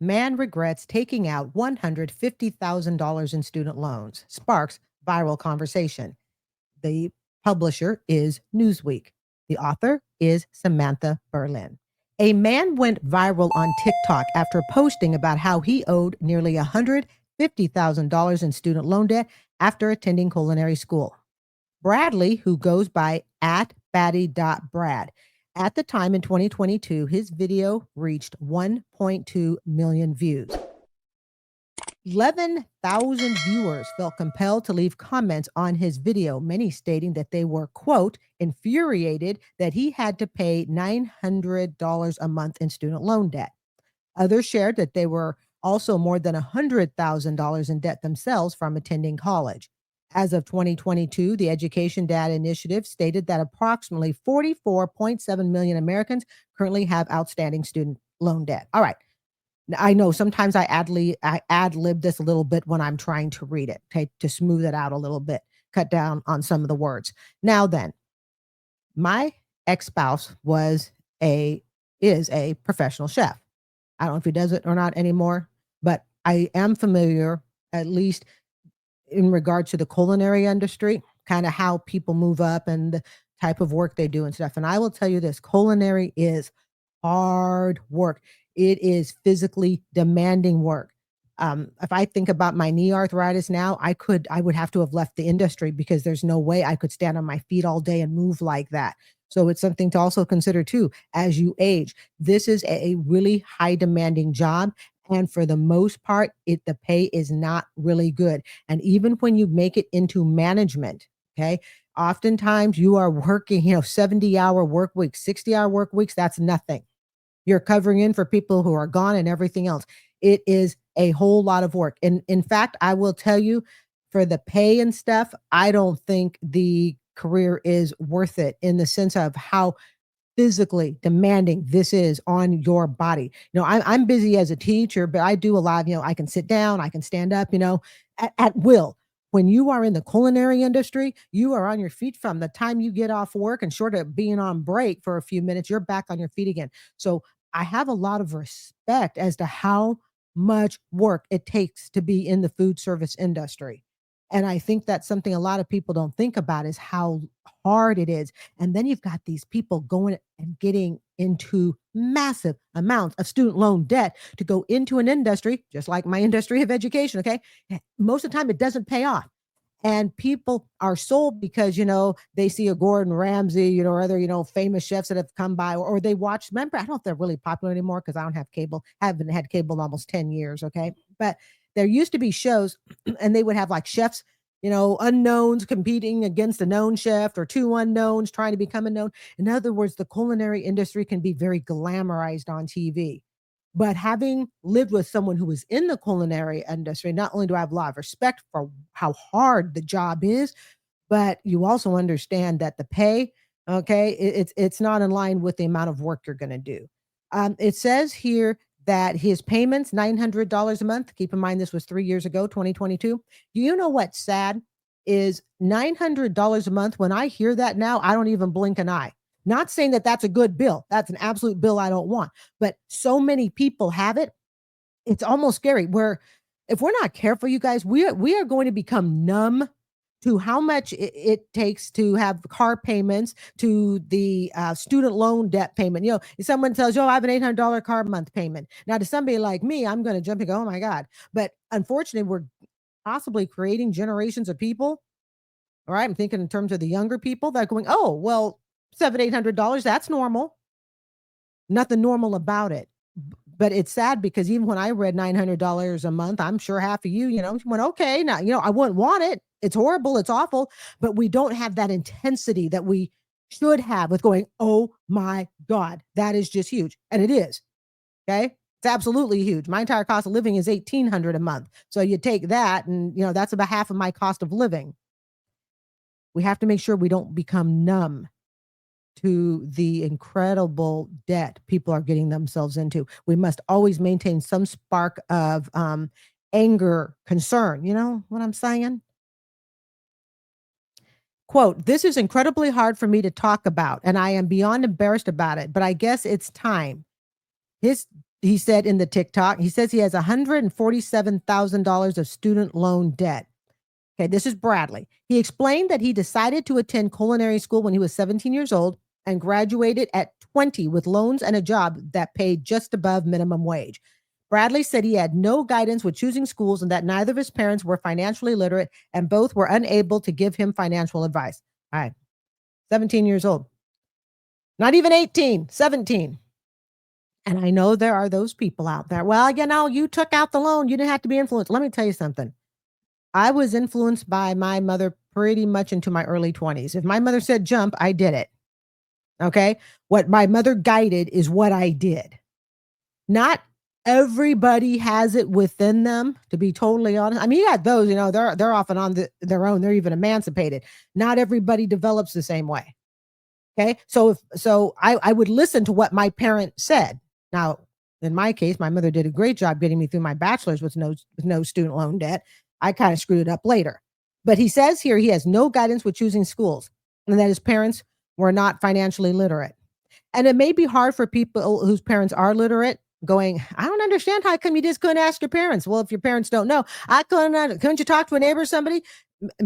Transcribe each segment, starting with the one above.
Man regrets taking out $150,000 in student loans. Sparks viral conversation. The publisher is Newsweek. The author is Samantha Berlin. A man went viral on TikTok after posting about how he owed nearly $150,000 in student loan debt after attending culinary school. Bradley, who goes by at batty.brad. At the time in 2022, his video reached 1.2 million views. 11,000 viewers felt compelled to leave comments on his video, many stating that they were, quote, infuriated that he had to pay $900 a month in student loan debt. Others shared that they were also more than $100,000 in debt themselves from attending college. As of 2022, the Education Data Initiative stated that approximately 44.7 million Americans currently have outstanding student loan debt. All right. I know sometimes I ad lib this a little bit when I'm trying to read it, okay, to smooth it out a little bit, cut down on some of the words. Now then, my ex-spouse is a professional chef. I don't know if he does it or not anymore, but I am familiar, at least in regard to the culinary industry, kind of how people move up and the type of work they do and stuff. And I will tell you this, culinary is hard work. It is physically demanding work. If I think about my knee arthritis now, I would have to have left the industry because there's no way I could stand on my feet all day and move like that. So it's something to also consider too as you age. This is a really high demanding job. And for the most part, the pay is not really good. And even when you make it into management, okay, oftentimes you are working, 70-hour work weeks, 60-hour work weeks, that's nothing. You're covering in for people who are gone and everything else. It is a whole lot of work. And in fact, I will tell you, for the pay and stuff, I don't think the career is worth it in the sense of how physically demanding this is on your body. I'm busy as a teacher, but I do a lot of, I can sit down, I can stand up, at will. When you are in the culinary industry, you are on your feet from the time you get off work, and short of being on break for a few minutes, you're back on your feet again. So I have a lot of respect as to how much work it takes to be in the food service industry. And I think that's something a lot of people don't think about, is how hard it is. And then you've got these people going and getting into massive amounts of student loan debt to go into an industry, just like my industry of education. Okay. Most of the time, it doesn't pay off. And people are sold because, they see a Gordon Ramsay, or other, famous chefs that have come by, or they watch. Remember, I don't know if they're really popular anymore because I don't have cable, haven't had cable in almost 10 years. Okay. But there used to be shows and they would have like chefs, unknowns competing against a known chef, or two unknowns trying to become a known. In other words, the culinary industry can be very glamorized on TV. But having lived with someone who was in the culinary industry, not only do I have a lot of respect for how hard the job is, but you also understand that the pay, okay, it's not in line with the amount of work you're going to do. It says here that his payments, $900 a month. Keep in mind, this was 3 years ago, 2022. Do you know what's sad is $900 a month? When I hear that now, I don't even blink an eye. Not saying that that's a good bill. That's an absolute bill I don't want. But so many people have it. It's almost scary. Where if we're not careful, you guys, we are going to become numb to how much it takes to have car payments, to the student loan debt payment. If someone tells you, oh, I have an $800 car month payment. Now, to somebody like me, I'm going to jump and go, oh my God. But unfortunately, we're possibly creating generations of people. All right. I'm thinking in terms of the younger people that are going, oh, well, $700-800, that's normal. Nothing normal about it. But it's sad because even when I read $900 a month, I'm sure half of you, went, okay, now, I wouldn't want it. It's horrible. It's awful. But we don't have that intensity that we should have with going, oh my God, that is just huge. And it is. Okay. It's absolutely huge. My entire cost of living is $1,800 a month. So you take that and, that's about half of my cost of living. We have to make sure we don't become numb to the incredible debt people are getting themselves into. We must always maintain some spark of anger, concern. You know what I'm saying? Quote, this is incredibly hard for me to talk about, and I am beyond embarrassed about it, but I guess it's time. His he said in the TikTok, he says he has $147,000 of student loan debt. Okay, this is Bradley. He explained that he decided to attend culinary school when he was 17 years old and graduated at 20 with loans and a job that paid just above minimum wage. Bradley said he had no guidance with choosing schools and that neither of his parents were financially literate and both were unable to give him financial advice. All right, 17 years old. Not even 18, 17. And I know there are those people out there. Well, you took out the loan. You didn't have to be influenced. Let me tell you something. I was influenced by my mother pretty much into my early 20s. If my mother said jump, I did it. Okay. What my mother guided is what I did. Not everybody has it within them, to be totally honest. I mean, you got those, they're often on their own. They're even emancipated. Not everybody develops the same way. Okay. So I would listen to what my parent said. Now, in my case, my mother did a great job getting me through my bachelor's with no student loan debt. I kind of screwed it up later. But he says here he has no guidance with choosing schools and that his parents were not financially literate. And it may be hard for people whose parents are literate going, I don't understand how come you just couldn't ask your parents. Well, if your parents don't know, couldn't you talk to a neighbor or somebody?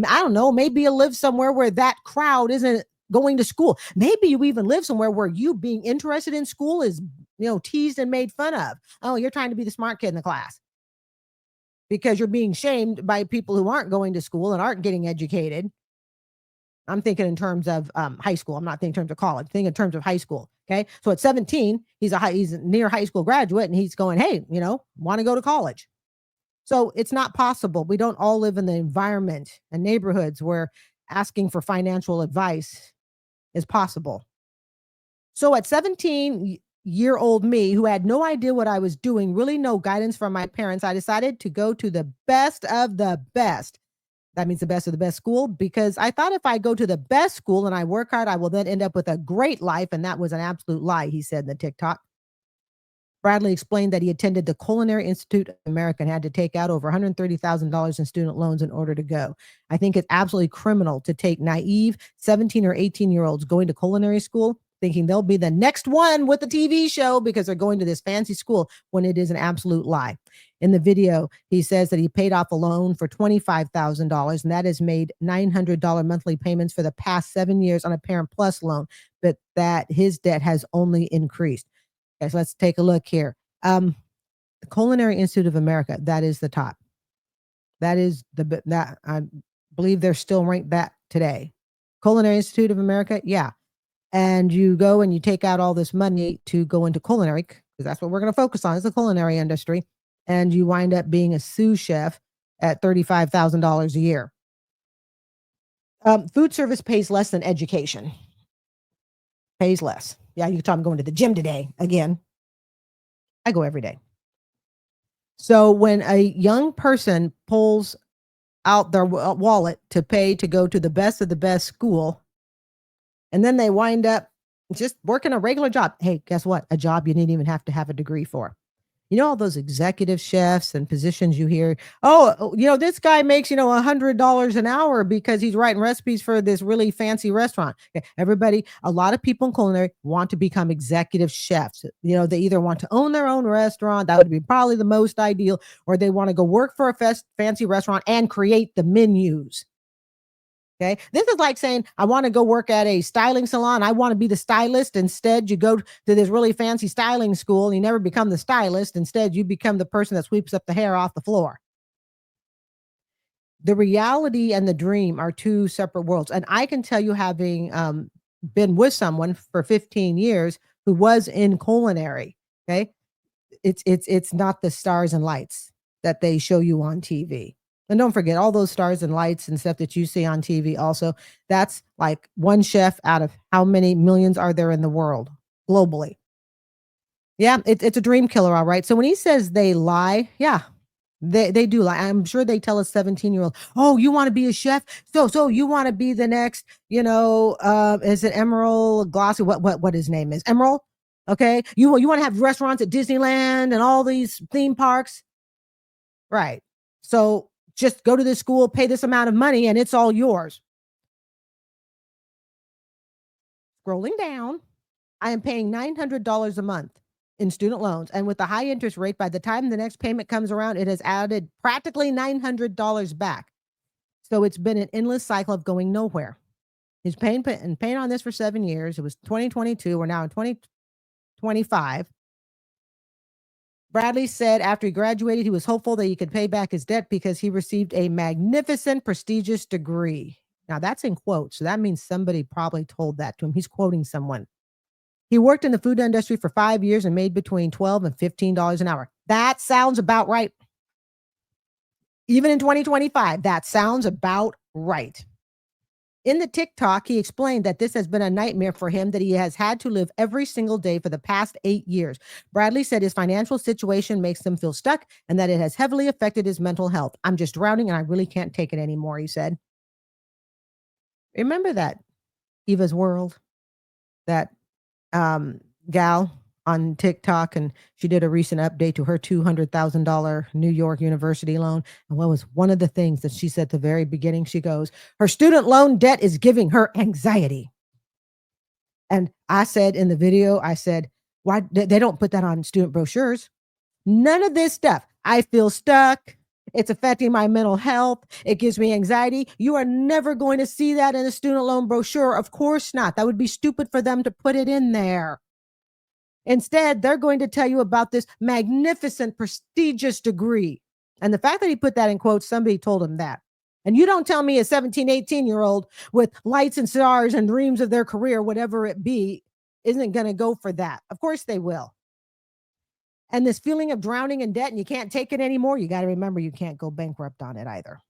I don't know. Maybe you live somewhere where that crowd isn't going to school. Maybe you even live somewhere where you being interested in school is, teased and made fun of. Oh, you're trying to be the smart kid in the class because you're being shamed by people who aren't going to school and aren't getting educated. I'm thinking in terms of high school. I'm not thinking in terms of college. I'm thinking in terms of high school. Okay. So at 17, he's a near high school graduate and he's going, hey, want to go to college. So it's not possible. We don't all live in the environment and neighborhoods where asking for financial advice is possible. So at 17-year-old me, who had no idea what I was doing, really no guidance from my parents, I decided to go to the best of the best. That means the best of the best school, because I thought if I go to the best school and I work hard, I will then end up with a great life. And that was an absolute lie, he said in the TikTok. Bradley explained that he attended the Culinary Institute of America and had to take out over $130,000 in student loans in order to go. I think it's absolutely criminal to take naive 17 or 18-year-olds going to culinary school thinking they'll be the next one with the TV show because they're going to this fancy school when it is an absolute lie. In the video, he says that he paid off a loan for $25,000 and that has made $900 monthly payments for the past 7 years on a Parent Plus loan, but that his debt has only increased. Okay, so let's take a look here. The Culinary Institute of America, that is the top. That is that I believe they're still ranked that today. Culinary Institute of America, yeah. And you go and you take out all this money to go into culinary, because that's what we're going to focus on is the culinary industry. And you wind up being a sous chef at $35,000 a year. Food service pays less than education. Pays less. Yeah, you can tell I'm going to the gym today again. I go every day. So when a young person pulls out their wallet to pay to go to the best of the best school, and then they wind up just working a regular job. Hey, guess what? A job you didn't even have to have a degree for. All those executive chefs and positions you hear, this guy makes, $100 an hour because he's writing recipes for this really fancy restaurant. Okay. Everybody, a lot of people in culinary want to become executive chefs. They either want to own their own restaurant. That would be probably the most ideal, or they want to go work for a fancy restaurant and create the menus. Okay. This is like saying, I want to go work at a styling salon. I want to be the stylist. Instead, you go to this really fancy styling school and you never become the stylist. Instead, you become the person that sweeps up the hair off the floor. The reality and the dream are two separate worlds. And I can tell you, having been with someone for 15 years who was in culinary, okay, it's not the stars and lights that they show you on TV. And don't forget all those stars and lights and stuff that you see on TV also. That's like one chef out of how many millions are there in the world globally. Yeah, it's a dream killer, all right. So when he says they lie, yeah, they do lie. I'm sure they tell a 17-year-old, oh, you want to be a chef? So you want to be the next, is it Emerald Glossy? What his name is? Emerald? Okay. You want to have restaurants at Disneyland and all these theme parks? Right. So just go to this school, pay this amount of money, and it's all yours. Scrolling down, I am paying $900 a month. in student loans. And with the high interest rate, by the time the next payment comes around, it has added practically $900 back. So it's been an endless cycle of going nowhere. He's paying on this for 7 years. It was 2022. We're now in 2025. Bradley said after he graduated, he was hopeful that he could pay back his debt because he received a magnificent, prestigious degree. Now, that's in quotes. So that means somebody probably told that to him. He's quoting someone. He worked in the food industry for 5 years and made between $12 and $15 an hour. That sounds about right. Even in 2025, that sounds about right. In the TikTok, he explained that this has been a nightmare for him, that he has had to live every single day for the past 8 years. Bradley said his financial situation makes him feel stuck and that it has heavily affected his mental health. I'm just drowning and I really can't take it anymore, he said. Remember that Eva's World, that gal on TikTok, and she did a recent update to her $200,000 New York University loan. And what was one of the things that she said at the very beginning? She goes, her student loan debt is giving her anxiety. And I said in the video, I said, why they don't put that on student brochures? None of this stuff. I feel stuck. It's affecting my mental health. It gives me anxiety. You are never going to see that in a student loan brochure. Of course not. That would be stupid for them to put it in there. Instead, they're going to tell you about this magnificent, prestigious degree. And the fact that he put that in quotes, somebody told him that. And you don't tell me a 17, 18-year-old with lights and stars and dreams of their career, whatever it be, isn't going to go for that. Of course they will. And this feeling of drowning in debt and you can't take it anymore, you got to remember you can't go bankrupt on it either.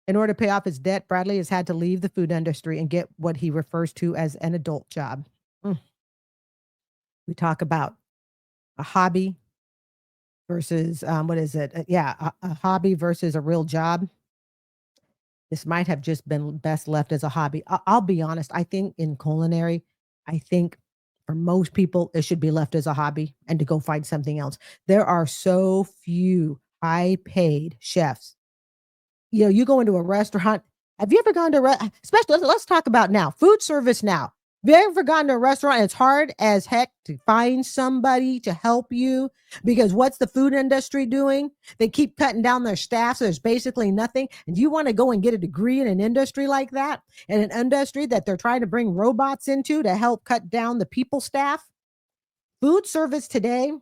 In order to pay off his debt, Bradley has had to leave the food industry and get what he refers to as an adult job. We talk about a hobby versus, what is it? A hobby versus a real job. This might have just been best left as a hobby. I'll be honest. I think in culinary, I think for most people, it should be left as a hobby and to go find something else. There are so few high paid chefs. You know, you go into a restaurant. Have you ever gone to especially let's talk about now, food service now. Have you ever gone to a restaurant and it's hard as heck to find somebody to help you? Because what's the food industry doing? They keep cutting down their staff, so there's basically nothing. And you want to go and get a degree in an industry like that, in an industry that they're trying to bring robots into to help cut down the people staff? Food service today,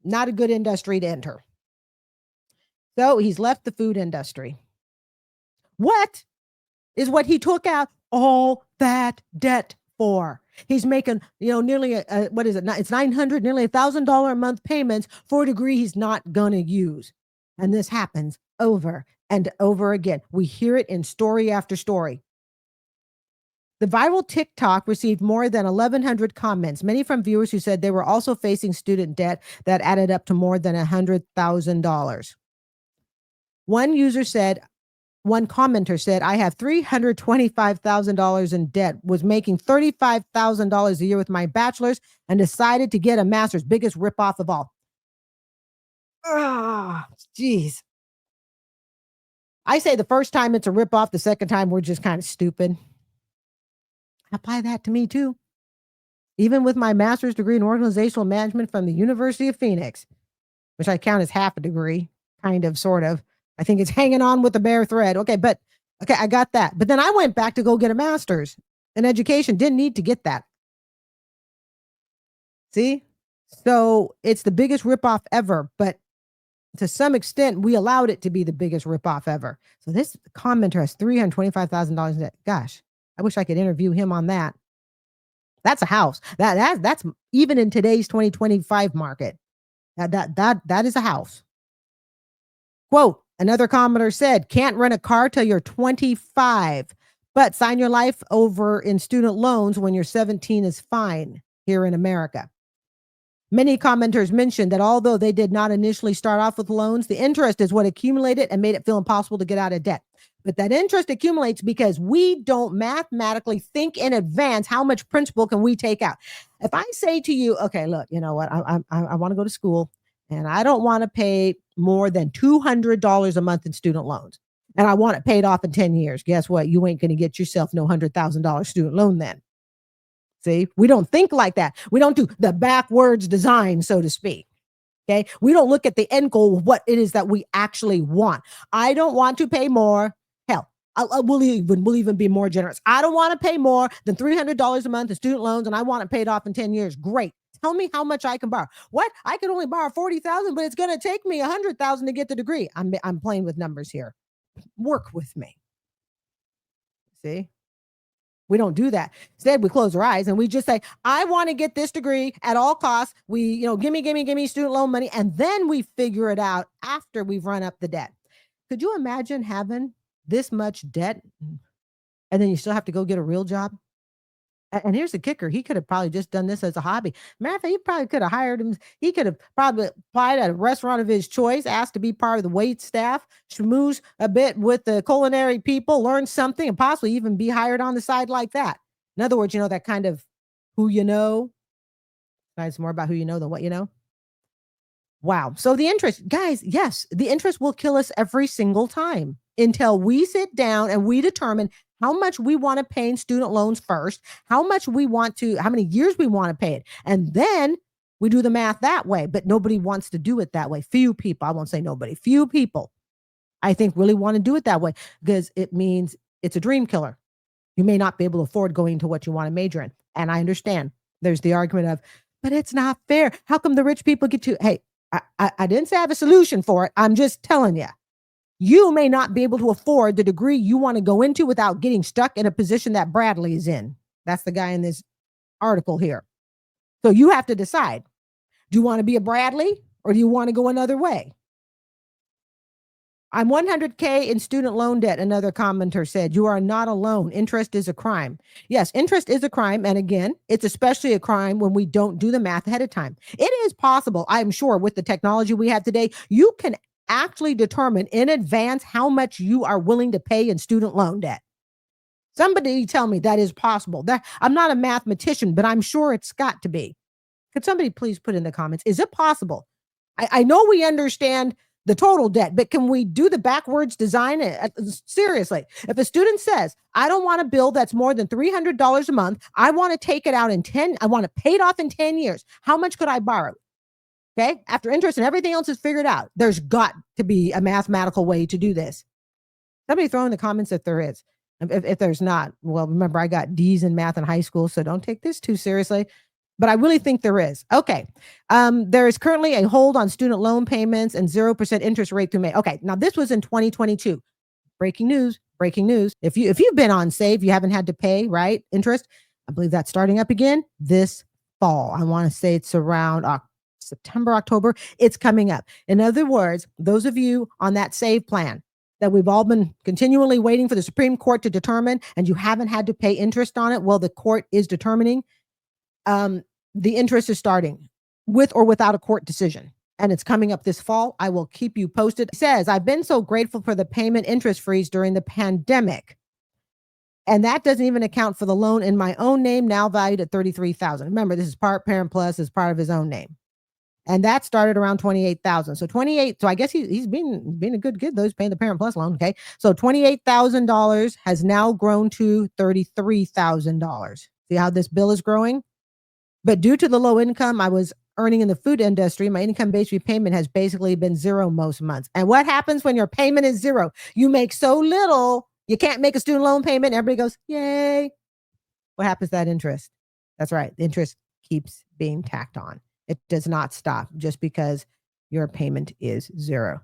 not a good industry to enter. So he's left the food industry. What is what he took out all that debt for? He's making, nearly what is it? It's $900, nearly $1,000 a month payments for a degree he's not going to use. And this happens over and over again. We hear it in story after story. The viral TikTok received more than 1,100 comments, many from viewers who said they were also facing student debt that added up to more than $100,000. One commenter said, I have $325,000 in debt, was making $35,000 a year with my bachelor's and decided to get a master's. Biggest ripoff of all. Geez. I say the first time it's a ripoff, the second time we're just kind of stupid. Apply that to me too. Even with my master's degree in organizational management from the University of Phoenix, which I count as half a degree, kind of, sort of. I think it's hanging on with a bare thread. Okay, I got that. But then I went back to go get a master's in education. Didn't need to get that. See? So it's the biggest ripoff ever. But to some extent, we allowed it to be the biggest ripoff ever. So this commenter has $325,000 in debt. Gosh, I wish I could interview him on that. That's a house. That's even in today's 2025 market. That is a house. Quote, another commenter said, can't rent a car till you're 25, but sign your life over in student loans when you're 17 is fine here in America. Many commenters mentioned that although they did not initially start off with loans, the interest is what accumulated and made it feel impossible to get out of debt. But that interest accumulates because we don't mathematically think in advance how much principal can we take out. If I say to you, okay, look, you know what, I want to go to school and I don't want to pay more than $200 a month in student loans, and I want it paid off in 10 years. Guess what? You ain't going to get yourself no $100,000 student loan then. See, we don't think like that. We don't do the backwards design, so to speak. Okay. We don't look at the end goal of what it is that we actually want. I don't want to pay more. Hell, we'll even be more generous. I don't want to pay more than $300 a month in student loans, and I want it paid off in 10 years. Great. Tell me how much I can borrow. What? I can only borrow 40,000, but it's going to take me 100,000 to get the degree. I'm playing with numbers here. Work with me. See? We don't do that. Instead, we close our eyes and we just say, I want to get this degree at all costs. Give me student loan money. And then we figure it out after we've run up the debt. Could you imagine having this much debt and then you still have to go get a real job? And here's the kicker. He could have probably just done this as a hobby. Matter of fact, he probably could have hired him. He could have probably applied at a restaurant of his choice, asked to be part of the wait staff, schmooze a bit with the culinary people, learn something, and possibly even be hired on the side like that. In other words, that kind of who you know. It's more about who you know than what you know. Wow. So the interest, guys, yes, the interest will kill us every single time until we sit down and we determine how much we want to pay in student loans first, how many years we want to pay it. And then we do the math that way, but nobody wants to do it that way. Few people, I won't say nobody, few people, I think really want to do it that way because it means it's a dream killer. You may not be able to afford going to what you want to major in. And I understand there's the argument of, but it's not fair. How come the rich people get to, hey, I didn't say I have a solution for it. I'm just telling you. You may not be able to afford the degree you want to go into without getting stuck in a position that Bradley is in. That's the guy in this article here. So you have to decide, do you want to be a Bradley or do you want to go another way? I'm 100K in student loan debt, another commenter said. You are not alone. Interest is a crime. Yes, interest is a crime. And again, it's especially a crime when we don't do the math ahead of time. It is possible, I'm sure, with the technology we have today, you can actually determine in advance how much you are willing to pay in student loan debt. Somebody tell me that is possible. I'm not a mathematician, but I'm sure it's got to be. Could somebody please put in the comments, is it possible? I know we understand the total debt, but can we do the backwards design? Seriously, if a student says, I don't want a bill that's more than $300 a month, I want to take it out I want to pay it off in 10 years. How much could I borrow? Okay. After interest and everything else is figured out, there's got to be a mathematical way to do this. Somebody throw in the comments if there is. If there's not, well, remember, I got D's in math in high school, so don't take this too seriously. But I really think there is. Okay. There is currently a hold on student loan payments and 0% interest rate through May. Okay. Now this was in 2022. Breaking news. If you've been on Save, you haven't had to pay, right? Interest. I believe that's starting up again this fall. I want to say it's around September, October. It's coming up. In other words, those of you on that Save plan that we've all been continually waiting for the Supreme Court to determine, and you haven't had to pay interest on it, well, the court is determining. The interest is starting with or without a court decision, and it's coming up this fall. I will keep you posted. It says, I've been so grateful for the payment interest freeze during the pandemic. And that doesn't even account for the loan in my own name, now valued at $33,000. Remember, this is part Parent Plus, is part of his own name. And that started around $28,000. So I guess he's being a good kid, though. He's paying the Parent Plus loan. Okay. So $28,000 has now grown to $33,000. See how this bill is growing? But due to the low income I was earning in the food industry, my income-based repayment has basically been zero most months. And what happens when your payment is zero? You make so little, you can't make a student loan payment. Everybody goes, yay. What happens to that interest? That's right. The interest keeps being tacked on. It does not stop just because your payment is zero.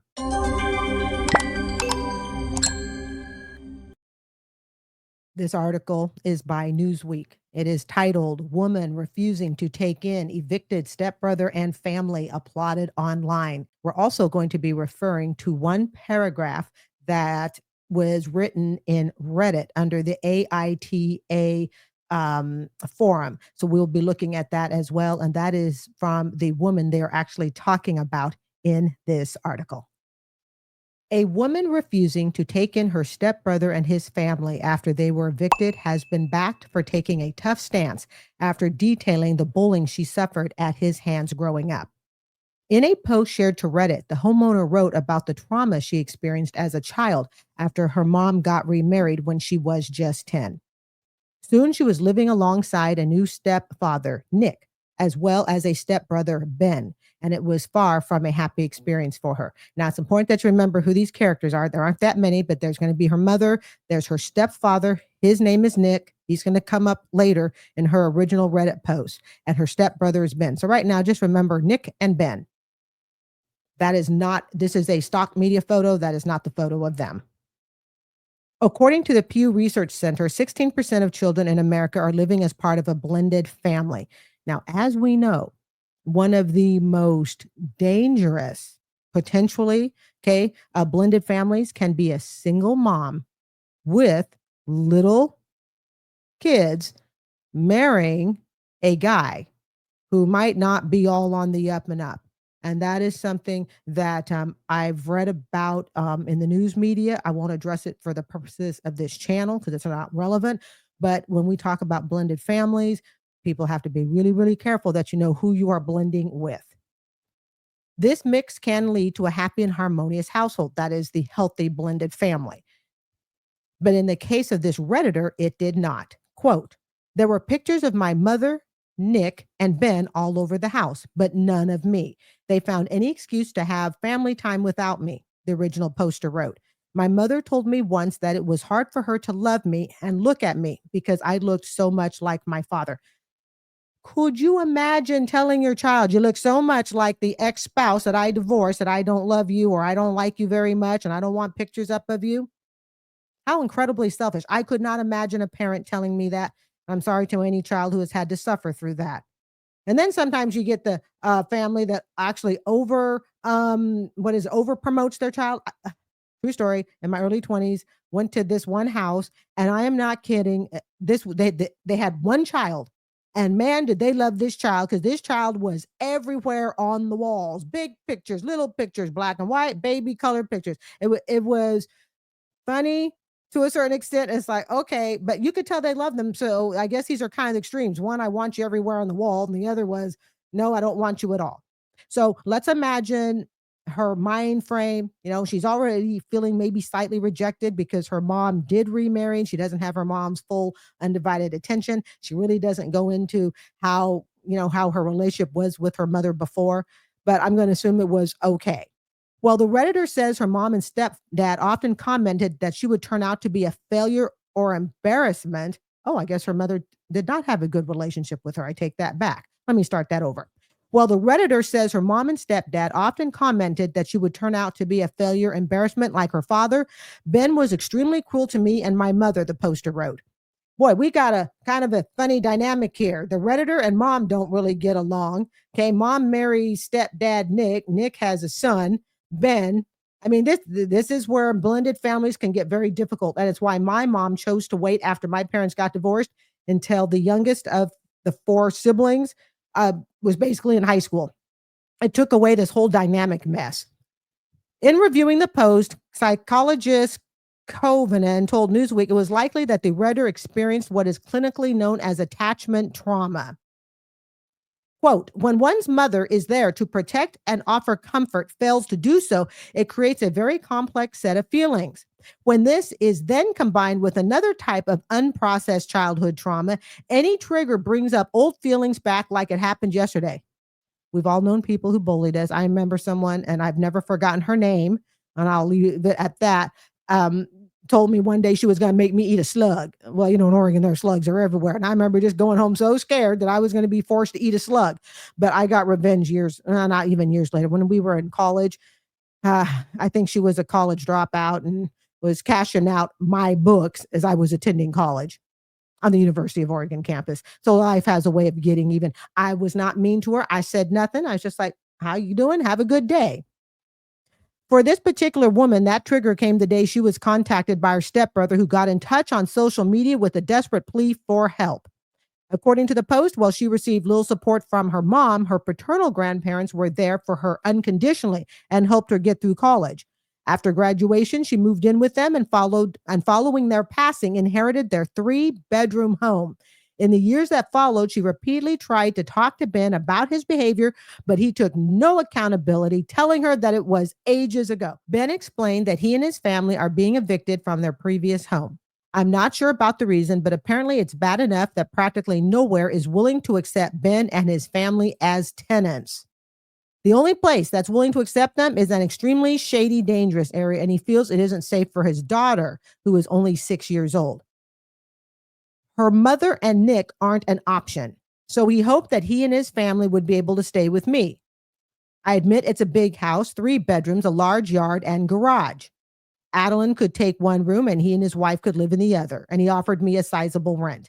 This article is by Newsweek. It is titled, Woman Refusing to Take in Evicted Stepbrother and Family Applauded Online. We're also going to be referring to one paragraph that was written in Reddit under the AITA forum. So we'll be looking at that as well. And that is from the woman they're actually talking about in this article. A woman refusing to take in her stepbrother and his family after they were evicted has been backed for taking a tough stance after detailing the bullying she suffered at his hands growing up. In a post shared to Reddit, the homeowner wrote about the trauma she experienced as a child after her mom got remarried when she was just 10. Soon she was living alongside a new stepfather, Nick, as well as a stepbrother, Ben. And it was far from a happy experience for her. Now, it's important that you remember who these characters are. There aren't that many, but there's going to be her mother. There's her stepfather. His name is Nick. He's going to come up later in her original Reddit post. And her stepbrother is Ben. So right now, just remember Nick and Ben. This is a stock media photo. That is not the photo of them. According to the Pew Research Center, 16% of children in America are living as part of a blended family. Now, as we know, one of the most dangerous, potentially, blended families can be a single mom with little kids marrying a guy who might not be all on the up and up. And that is something that I've read about in the news media. I won't address it for the purposes of this channel because it's not relevant. But when we talk about blended families, people have to be really, really careful that you know who you are blending with. This mix can lead to a happy and harmonious household. That is the healthy blended family. But in the case of this Redditor, it did not. Quote, there were pictures of my mother, Nick, and Ben all over the house, but none of me. They found any excuse to have family time without me, the original poster wrote. My mother told me once that it was hard for her to love me and look at me because I looked so much like my father. Could you imagine telling your child you look so much like the ex-spouse that I divorced, that I don't love you or I don't like you very much and I don't want pictures up of you? How incredibly selfish. I could not imagine a parent telling me that. I'm sorry to any child who has had to suffer through that. And then sometimes you get the family that actually over promotes their child. True story. In my early 20s, went to this one house, and I am not kidding. They had one child, and man, did they love this child because this child was everywhere on the walls, big pictures, little pictures, black and white, baby colored pictures. It was funny to a certain extent. It's like, okay, but you could tell they love them. So I guess these are kind of extremes. One, I want you everywhere on the wall. And the other was, no, I don't want you at all. So let's imagine her mind frame. She's already feeling maybe slightly rejected because her mom did remarry and she doesn't have her mom's full undivided attention. She really doesn't go into how her relationship was with her mother before, but I'm going to assume it was okay. Well, the Redditor says her mom and stepdad often commented that she would turn out to be a failure or embarrassment. Oh, I guess her mother did not have a good relationship with her. I take that back. Let me start that over. Well, the Redditor says her mom and stepdad often commented that she would turn out to be a failure, embarrassment like her father. Ben was extremely cruel to me and my mother, the poster wrote. Boy, we got a kind of a funny dynamic here. The Redditor and mom don't really get along. Okay, mom marries stepdad Nick. Nick has a son, Ben. I mean, this is where blended families can get very difficult. And it's why my mom chose to wait after my parents got divorced until the youngest of the four siblings was basically in high school. It took away this whole dynamic mess. In reviewing the post, psychologist Covenant told Newsweek it was likely that the Redditor experienced what is clinically known as attachment trauma. Quote, when one's mother is there to protect and offer comfort, fails to do so, it creates a very complex set of feelings. When this is then combined with another type of unprocessed childhood trauma, any trigger brings up old feelings back like it happened yesterday. We've all known people who bullied us. I remember someone, and I've never forgotten her name, and I'll leave it at that, told me one day she was going to make me eat a slug. Well, in Oregon, their slugs are everywhere. And I remember just going home so scared that I was going to be forced to eat a slug. But I got revenge not even years later. When we were in college, I think she was a college dropout and was cashing out my books as I was attending college on the University of Oregon campus. So life has a way of getting even. I was not mean to her. I said nothing. I was just like, how you doing? Have a good day. For this particular woman, that trigger came the day she was contacted by her stepbrother, who got in touch on social media with a desperate plea for help. According to the Post, while she received little support from her mom, her paternal grandparents were there for her unconditionally and helped her get through college. After graduation, she moved in with them and following their passing, inherited their 3-bedroom home. In the years that followed, she repeatedly tried to talk to Ben about his behavior, but he took no accountability, telling her that it was ages ago. Ben explained that he and his family are being evicted from their previous home. I'm not sure about the reason, but apparently it's bad enough that practically nowhere is willing to accept Ben and his family as tenants. The only place that's willing to accept them is an extremely shady, dangerous area, and he feels it isn't safe for his daughter, who is only 6 years old. Her mother and Nick aren't an option, so he hoped that he and his family would be able to stay with me. I admit it's a big house, 3 bedrooms, a large yard, and garage. Adeline could take one room and he and his wife could live in the other, and he offered me a sizable rent.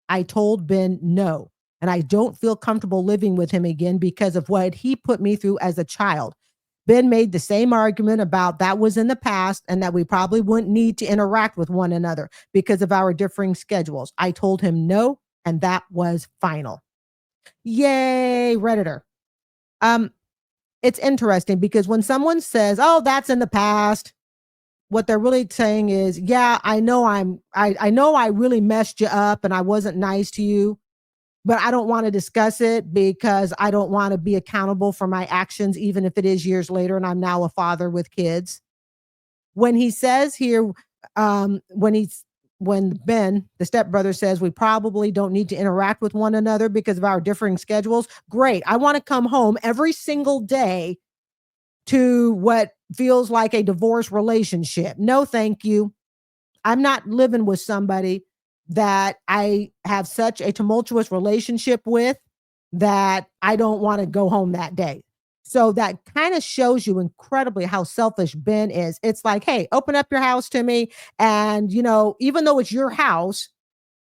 I told Ben no, and I don't feel comfortable living with him again because of what he put me through as a child. Ben made the same argument about that was in the past and that we probably wouldn't need to interact with one another because of our differing schedules. I told him no, and that was final. Yay, Redditor. Um, it's interesting because when someone says, "Oh, that's in the past," what they're really saying is, "Yeah, I know I really messed you up and I wasn't nice to you, but I don't want to discuss it because I don't want to be accountable for my actions, even if it is years later and I'm now a father with kids." When he says here, when Ben, the stepbrother, says we probably don't need to interact with one another because of our differing schedules, great. I want to come home every single day to what feels like a divorce relationship. No, thank you. I'm not living with somebody that I have such a tumultuous relationship with that I don't want to go home that day. So that kind of shows you incredibly how selfish Ben is. It's like, hey, open up your house to me. And, even though it's your house,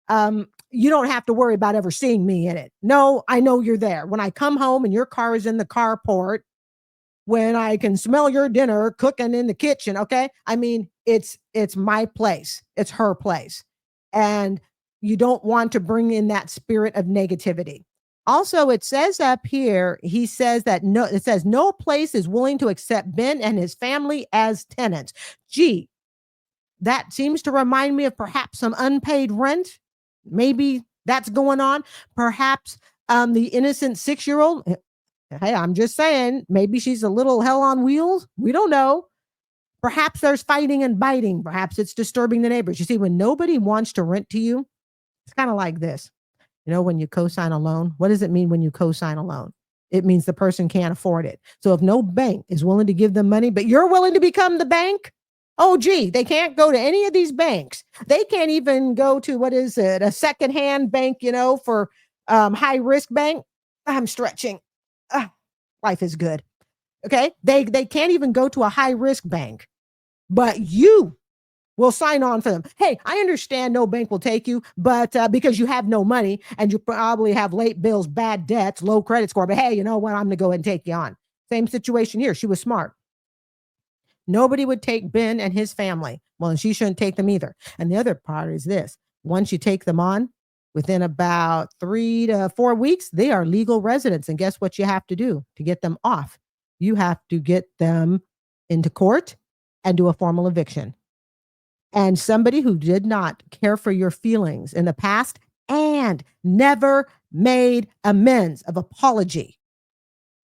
you don't have to worry about ever seeing me in it. No, I know you're there. When I come home and your car is in the carport, when I can smell your dinner cooking in the kitchen, okay? I mean, it's my place. It's her place. And you don't want to bring in that spirit of negativity. Also, it says up here, he says that it says no place is willing to accept Ben and his family as tenants. Gee, that seems to remind me of perhaps some unpaid rent. Maybe that's going on. Perhaps the innocent 6-year-old. Hey, I'm just saying, maybe she's a little hell on wheels. We don't know. Perhaps there's fighting and biting. Perhaps it's disturbing the neighbors. You see, when nobody wants to rent to you, it's kind of like this. When you co-sign a loan, what does it mean when you co-sign a loan? It means the person can't afford it. So if no bank is willing to give them money, but you're willing to become the bank, oh, gee, they can't go to any of these banks. They can't even go to, what is it, a secondhand bank, for high risk bank. I'm stretching. Life is good. Okay. They can't even go to a high risk bank, but you will sign on for them. Hey, I understand no bank will take you, but because you have no money and you probably have late bills, bad debts, low credit score, but hey, you know what? I'm going to go ahead and take you on. Same situation here. She was smart. Nobody would take Ben and his family. Well, and she shouldn't take them either. And the other part is this. Once you take them on, within about 3 to 4 weeks, they are legal residents. And guess what you have to do to get them off? You have to get them into court and do a formal eviction. And somebody who did not care for your feelings in the past and never made amends of apology.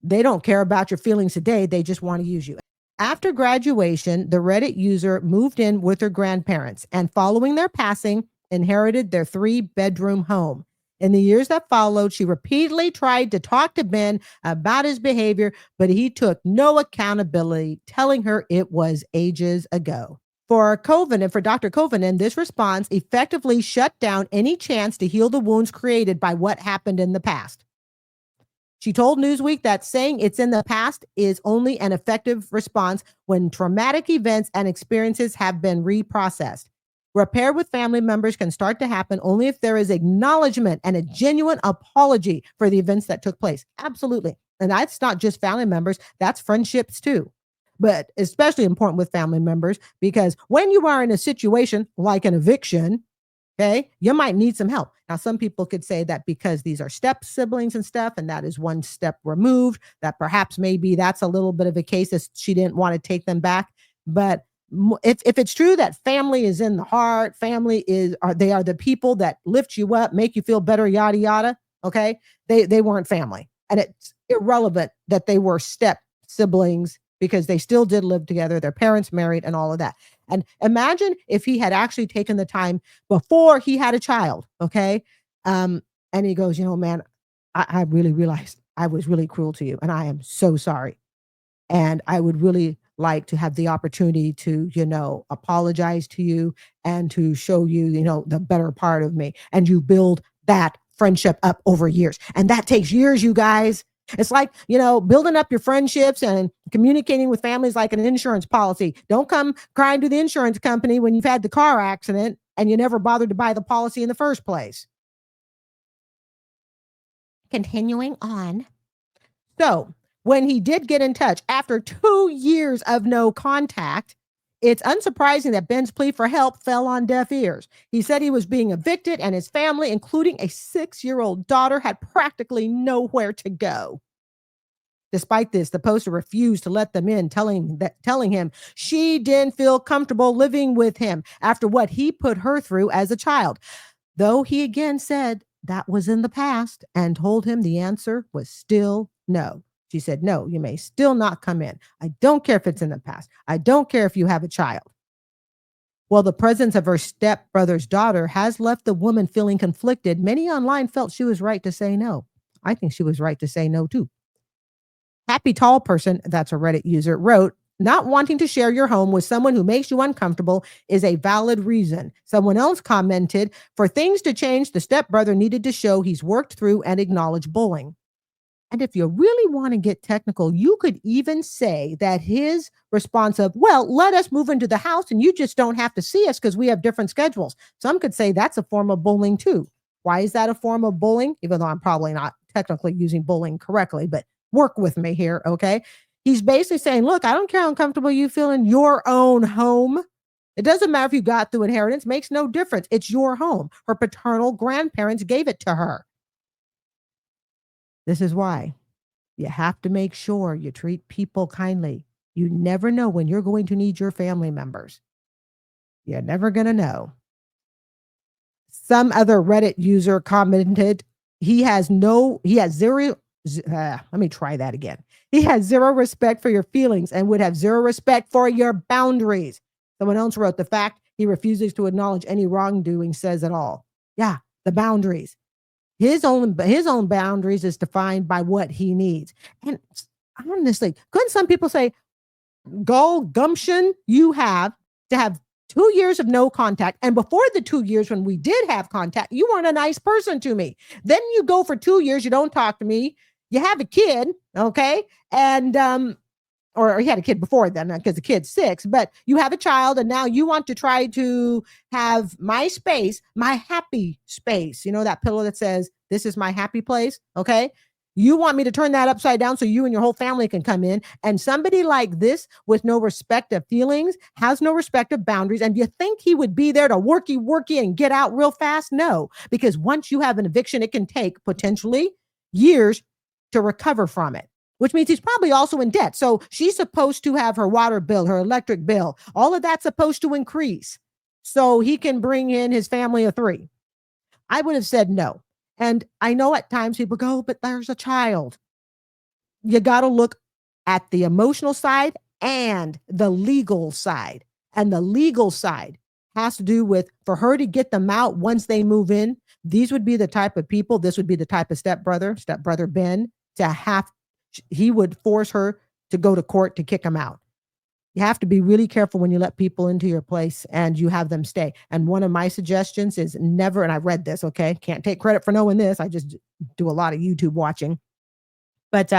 They don't care about your feelings today. They just want to use you. After graduation, the Reddit user moved in with her grandparents and following their passing, inherited their 3-bedroom home. In the years that followed, she repeatedly tried to talk to Ben about his behavior, but he took no accountability, telling her it was ages ago. For Dr. Covenant, this response effectively shut down any chance to heal the wounds created by what happened in the past. She told Newsweek that saying it's in the past is only an effective response when traumatic events and experiences have been reprocessed. Repair with family members can start to happen only if there is acknowledgement and a genuine apology for the events that took place. Absolutely. And that's not just family members, that's friendships too. But especially important with family members, because when you are in a situation like an eviction, okay, you might need some help. Now, some people could say that because these are step siblings and stuff, and that is one step removed, that perhaps maybe that's a little bit of a case that she didn't want to take them back. But if it's true that family is in the heart, they are the people that lift you up, make you feel better, yada, yada. Okay. They weren't family. And it's irrelevant that they were step siblings because they still did live together. Their parents married and all of that. And imagine if he had actually taken the time before he had a child. Okay. And he goes, man, I really realized I was really cruel to you and I am so sorry. And I would really like to have the opportunity to, apologize to you and to show you, the better part of me. And you build that friendship up over years. And that takes years, you guys. It's like, building up your friendships and communicating with families like an insurance policy. Don't come crying to the insurance company when you've had the car accident and you never bothered to buy the policy in the first place. Continuing on. So when he did get in touch after 2 years of no contact, it's unsurprising that Ben's plea for help fell on deaf ears. He said he was being evicted and his family, including a 6-year-old daughter, had practically nowhere to go. Despite this, the poster refused to let them in, telling him she didn't feel comfortable living with him after what he put her through as a child. Though he again said that was in the past and told him the answer was still no. She said, no, you may still not come in. I don't care if it's in the past. I don't care if you have a child. Well, the presence of her stepbrother's daughter has left the woman feeling conflicted. Many online felt she was right to say no. I think she was right to say no too. Happy Tall Person, that's a Reddit user, wrote, not wanting to share your home with someone who makes you uncomfortable is a valid reason. Someone else commented, for things to change, the stepbrother needed to show he's worked through and acknowledged bullying. And if you really want to get technical, you could even say that his response of, well, let us move into the house and you just don't have to see us because we have different schedules. Some could say that's a form of bullying too. Why is that a form of bullying? Even though I'm probably not technically using bullying correctly, but work with me here, okay? He's basically saying, look, I don't care how uncomfortable you feel in your own home. It doesn't matter if you got through inheritance, makes no difference. It's your home. Her paternal grandparents gave it to her. This is why you have to make sure you treat people kindly. You never know when you're going to need your family members. You're never going to know. Some other Reddit user commented, he has zero, let me try that again. He has zero respect for your feelings and would have zero respect for your boundaries. Someone else wrote, the fact he refuses to acknowledge any wrongdoing says it all. Yeah, the boundaries. His own boundaries is defined by what he needs. And honestly, couldn't some people say, gumption you have to have 2 years of no contact. And before the 2 years when we did have contact, you weren't a nice person to me. Then you go for 2 years, you don't talk to me. You have a kid, okay? And or he had a kid before then because the kid's 6, but you have a child and now you want to try to have my space, my happy space. You know, that pillow that says, this is my happy place. Okay. You want me to turn that upside down so you and your whole family can come in. And somebody like this with no respect of feelings has no respect of boundaries. And you think he would be there to worky and get out real fast? No, because once you have an eviction, it can take potentially years to recover from it, which means he's probably also in debt. So she's supposed to have her water bill, her electric bill, all of that's supposed to increase so he can bring in his family of 3. I would have said no. And I know at times people go, but there's a child. You got to look at the emotional side and the legal side. And the legal side has to do with, for her to get them out once they move in, these would be the type of people, this would be the type of stepbrother Ben, he would force her to go to court to kick him out. You have to be really careful when you let people into your place and you have them stay. And one of my suggestions is never, and I read this, okay, can't take credit for knowing this. I just do a lot of YouTube watching, but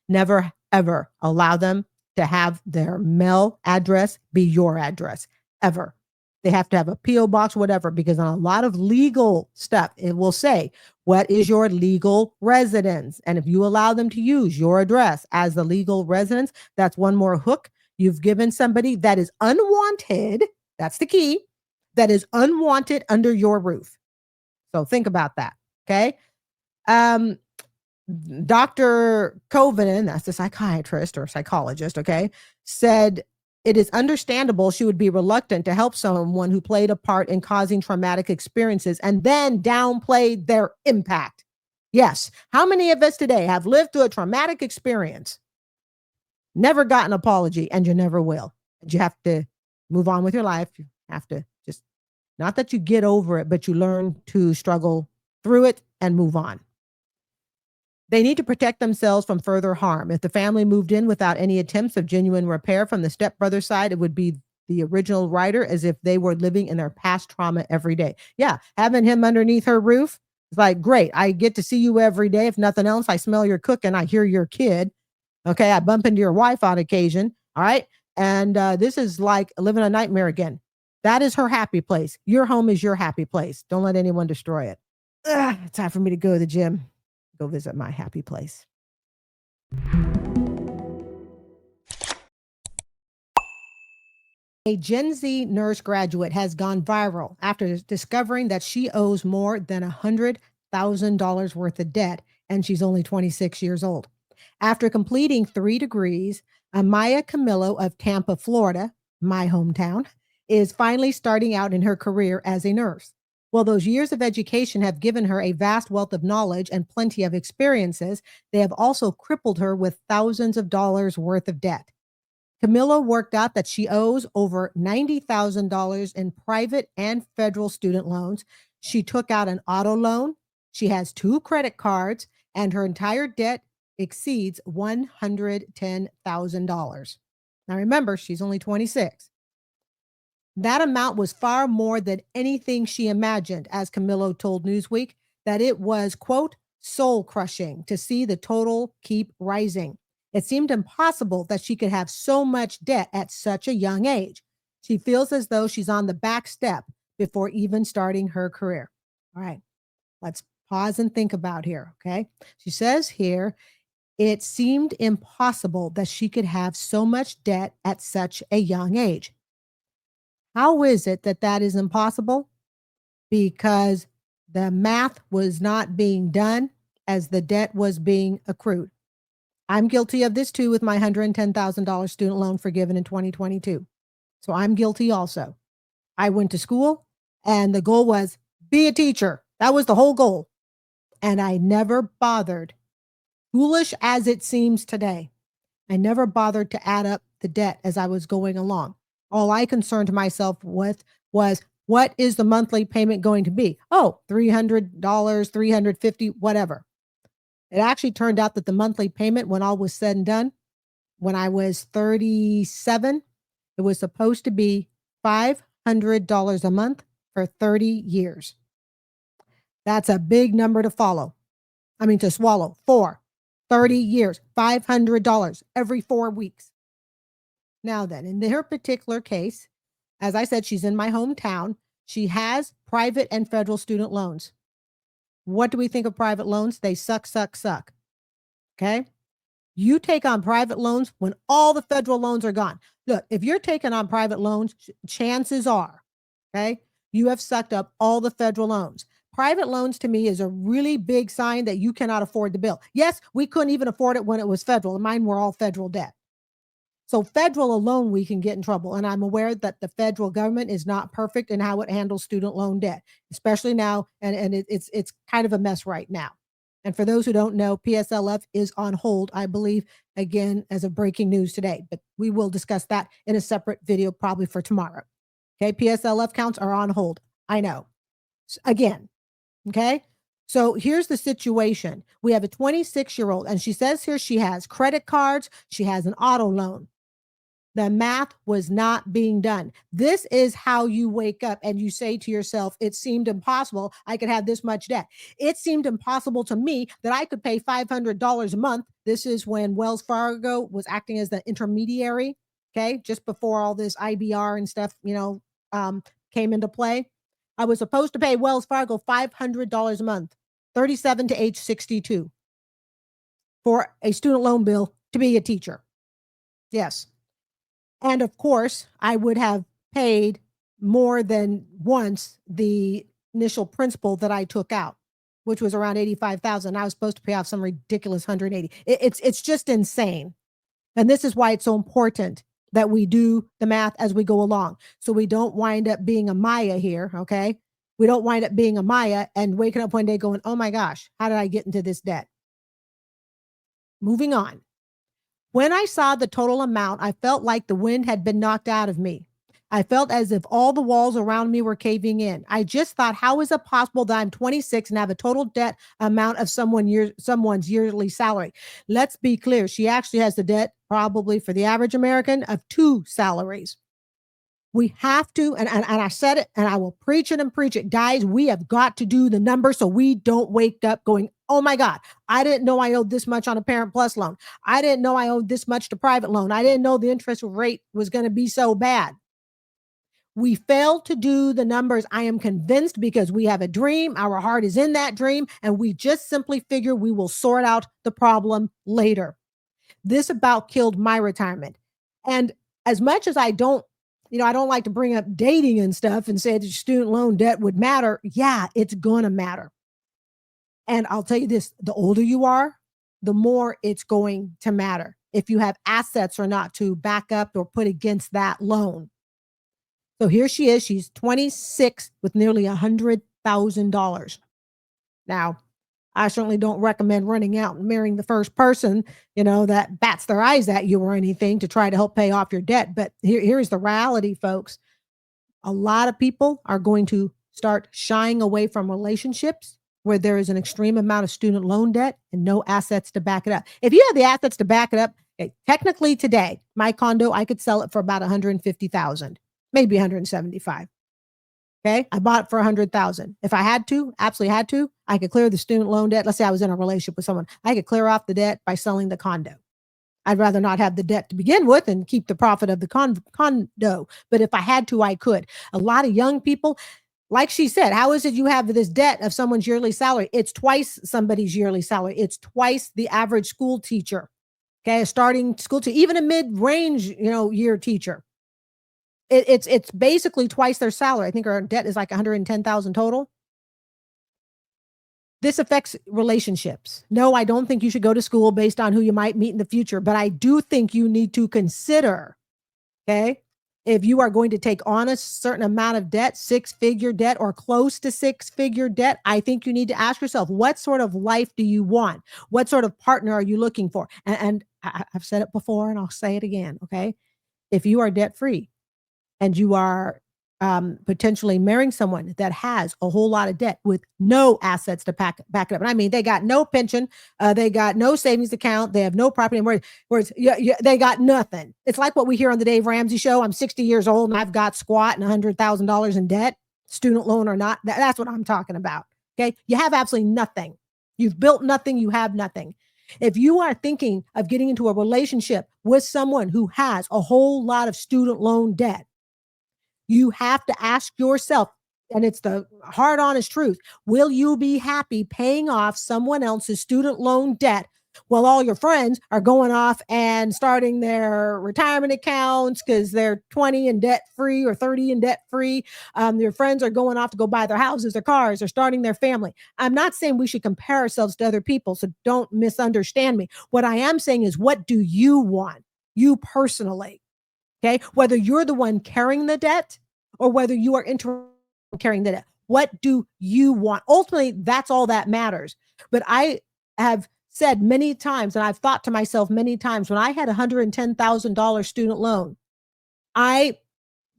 never, ever allow them to have their mail address be your address, ever. They have to have a P.O. box, whatever, because on a lot of legal stuff, it will say, what is your legal residence? And if you allow them to use your address as the legal residence, that's one more hook you've given somebody that is unwanted. That's the key. That is unwanted under your roof. So think about that. Okay. Dr. Covenant, that's the psychiatrist or psychologist, okay, said it is understandable she would be reluctant to help someone who played a part in causing traumatic experiences and then downplayed their impact. Yes. How many of us today have lived through a traumatic experience? never got an apology, and you never will. You have to move on with your life. You have to just, not that you get over it, but you learn to struggle through it and move on. They need to protect themselves from further harm. If the family moved in without any attempts of genuine repair from the stepbrother side, it would be the original writer, as if they were living in their past trauma every day. Yeah, having him underneath her roof, it's like, great. I get to see you every day. If nothing else, I smell your cooking. I hear your kid. Okay, I bump into your wife on occasion. All right. And this is like living a nightmare again. That is her happy place. Your home is your happy place. Don't let anyone destroy it. It's time for me to go to the gym, go visit my happy place. A Gen Z nurse graduate has gone viral after discovering that she owes more than $100,000 worth of debt, and she's only 26 years old. After completing 3 degrees, Amaya Camillo of Tampa, Florida, my hometown, is finally starting out in her career as a nurse. While those years of education have given her a vast wealth of knowledge and plenty of experiences, they have also crippled her with thousands of dollars worth of debt. Camilla worked out that she owes over $90,000 in private and federal student loans. She took out an auto loan. She has 2 credit cards, and her entire debt exceeds $110,000. Now remember, she's only 26. That amount was far more than anything she imagined, as Camillo told Newsweek, that it was, quote, soul crushing to see the total keep rising. It seemed impossible that she could have so much debt at such a young age. She feels as though she's on the back step before even starting her career. All right, let's pause and think about here, okay? She says here, it seemed impossible that she could have so much debt at such a young age. How is it that that is impossible? Because the math was not being done as the debt was being accrued. I'm guilty of this too with my $110,000 student loan forgiven in 2022. So I'm guilty also. I went to school and the goal was be a teacher. That was the whole goal. And I never bothered, foolish as it seems today, I never bothered to add up the debt as I was going along. All I concerned myself with was, what is the monthly payment going to be? Oh, $300, $350, whatever. It actually turned out that the monthly payment, when all was said and done, when I was 37, it was supposed to be $500 a month for 30 years. That's a big number to swallow. For 30 years, $500 every 4 weeks. Now then, in her particular case, as I said, she's in my hometown. She has private and federal student loans. What do we think of private loans? They suck. Okay. You take on private loans when all the federal loans are gone. Look, if you're taking on private loans, chances are, okay, you have sucked up all the federal loans. Private loans to me is a really big sign that you cannot afford the bill. Yes, we couldn't even afford it when it was federal. Mine were all federal debt. So federal alone, we can get in trouble. And I'm aware that the federal government is not perfect in how it handles student loan debt, especially now. And it's kind of a mess right now. And for those who don't know, PSLF is on hold, I believe, again, as of breaking news today. But we will discuss that in a separate video, probably for tomorrow. Okay, PSLF counts are on hold. I know. Again, okay? So here's the situation. We have a 26-year-old, and she says here she has credit cards, she has an auto loan. The math was not being done. This is how you wake up and you say to yourself, it seemed impossible I could have this much debt. It seemed impossible to me that I could pay $500 a month. This is when Wells Fargo was acting as the intermediary, okay, just before all this IBR and stuff, came into play. I was supposed to pay Wells Fargo $500 a month, 37 to age 62, for a student loan bill to be a teacher. Yes. And of course, I would have paid more than once the initial principal that I took out, which was around $85,000. I was supposed to pay off some ridiculous $180,000. It's just insane. And this is why it's so important that we do the math as we go along, so we don't wind up being a Maya here, okay? We don't wind up being a Maya and waking up one day going, oh my gosh, how did I get into this debt? Moving on. When I saw the total amount, I felt like the wind had been knocked out of me. I felt as if all the walls around me were caving in. I just thought, how is it possible that I'm 26 and have a total debt amount of someone's yearly salary? Let's be clear. She actually has the debt, probably for the average American, of 2 salaries. We have to, and I said it, and I will preach it and preach it. Guys, we have got to do the numbers so we don't wake up going, oh my God, I didn't know I owed this much on a Parent Plus loan. I didn't know I owed this much to private loan. I didn't know the interest rate was going to be so bad. We failed to do the numbers. I am convinced because we have a dream. Our heart is in that dream, and we just simply figure we will sort out the problem later. This about killed my retirement. And as much as I don't like to bring up dating and stuff and say that student loan debt would matter. Yeah, it's going to matter. And I'll tell you this, the older you are, the more it's going to matter if you have assets or not to back up or put against that loan. So here she is. She's 26 with nearly $100,000. Now, I certainly don't recommend running out and marrying the first person, that bats their eyes at you or anything to try to help pay off your debt. But here's the reality, folks. A lot of people are going to start shying away from relationships where there is an extreme amount of student loan debt and no assets to back it up. If you have the assets to back it up, technically today, my condo, I could sell it for about $150,000, maybe $175,000. Okay. I bought it for $100,000. If I had to, absolutely had to, I could clear the student loan debt. Let's say I was in a relationship with someone. I could clear off the debt by selling the condo. I'd rather not have the debt to begin with and keep the profit of the condo. But if I had to, I could. A lot of young people, like she said, how is it you have this debt of someone's yearly salary? It's twice somebody's yearly salary. It's twice the average school teacher. Okay. A starting school teacher, even a mid-range, year teacher. It's basically twice their salary. I think our debt is like $110,000 total. This affects relationships. No, I don't think you should go to school based on who you might meet in the future, but I do think you need to consider, okay, if you are going to take on a certain amount of debt, 6-figure debt or close to 6-figure debt, I think you need to ask yourself, what sort of life do you want? What sort of partner are you looking for? And I've said it before and I'll say it again, okay? If you are debt-free, and you are potentially marrying someone that has a whole lot of debt with no assets to back it up. And I mean, they got no pension, they got no savings account, they have no property, whereas they got nothing. It's like what we hear on the Dave Ramsey show. I'm 60 years old and I've got squat and $100,000 in debt, student loan or not. That's what I'm talking about. Okay. You have absolutely nothing. You've built nothing. You have nothing. If you are thinking of getting into a relationship with someone who has a whole lot of student loan debt, you have to ask yourself, and it's the hard, honest truth, will you be happy paying off someone else's student loan debt while all your friends are going off and starting their retirement accounts because they're 20 and debt free or 30 and debt free? Your friends are going off to go buy their houses, their cars, or starting their family. I'm not saying we should compare ourselves to other people, so don't misunderstand me. What I am saying is, what do you want, you personally? Okay. Whether you're the one carrying the debt or whether you are interested in carrying the debt, what do you want? Ultimately, that's all that matters. But I have said many times, and I've thought to myself many times, when I had a $110,000 student loan, I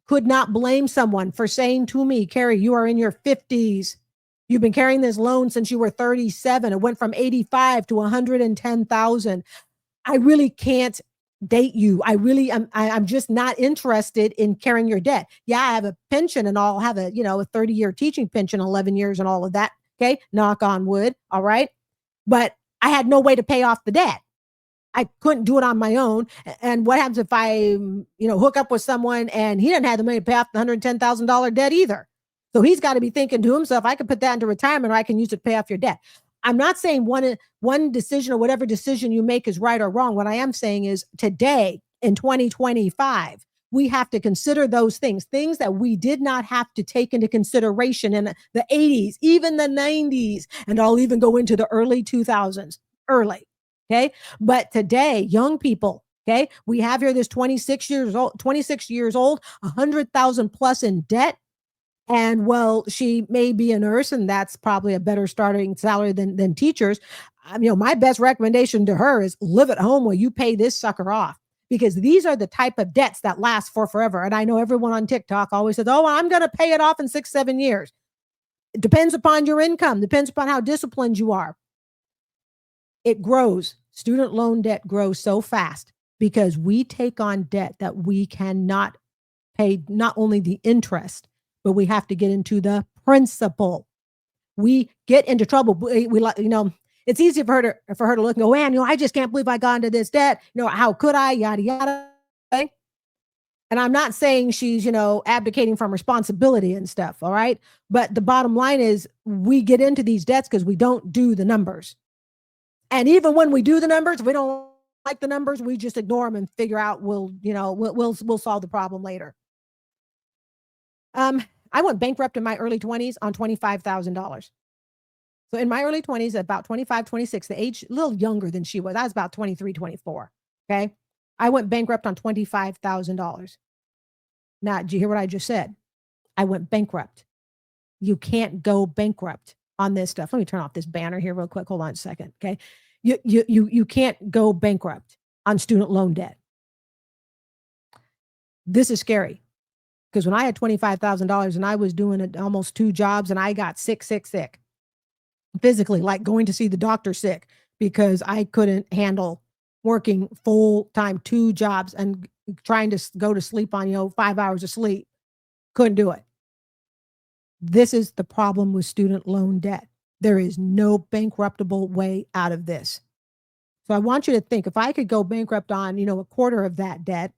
could not blame someone for saying to me, Carrie, you are in your 50s. You've been carrying this loan since you were 37. It went from 85 to 110,000. I really can't date you. I'm just not interested in carrying your debt. Yeah, I have a pension and I'll have a 30-year teaching pension, 11 years and all of that. Okay. Knock on wood. All right. But I had no way to pay off the debt. I couldn't do it on my own. And what happens if I, hook up with someone and he doesn't have the money to pay off the $110,000 debt either? So he's got to be thinking to himself, I could put that into retirement or I can use it to pay off your debt. I'm not saying one decision or whatever decision you make is right or wrong. What I am saying is today in 2025, we have to consider those things that we did not have to take into consideration in the 80s, even the 90s, and I'll even go into the early 2000s, early. Okay. But today, young people, okay, we have here this 26 years old, 100,000 plus in debt. And well, she may be a nurse, and that's probably a better starting salary than teachers. My best recommendation to her is live at home while you pay this sucker off, because these are the type of debts that last for forever. And I know everyone on TikTok always says, "Oh, I'm going to pay it off in 6-7 years." It depends upon your income, depends upon how disciplined you are. It grows. Student loan debt grows so fast because we take on debt that we cannot pay, not only the interest, but we have to get into the principal. We get into trouble. It's easy for her to look and go, man, I just can't believe I got into this debt. How could I? Yada yada. Okay? And I'm not saying she's, abdicating from responsibility and stuff. All right. But the bottom line is we get into these debts because we don't do the numbers. And even when we do the numbers, we don't like the numbers. We just ignore them and figure out we'll solve the problem later. I went bankrupt in my early 20s on $25,000. So in my early 20s, about 25, 26, the age a little younger than she was. I was about 23, 24. Okay. I went bankrupt on $25,000. Now, did you hear what I just said? I went bankrupt. You can't go bankrupt on this stuff. Let me turn off this banner here real quick. Hold on a second. Okay. You can't go bankrupt on student loan debt. This is scary. Because when I had $25,000 and I was doing almost 2 jobs and I got sick, physically, like going to see the doctor sick because I couldn't handle working full time 2 jobs and trying to go to sleep on, 5 hours of sleep. Couldn't do it. This is the problem with student loan debt. There is no bankruptable way out of this. So I want you to think, if I could go bankrupt on, a quarter of that debt,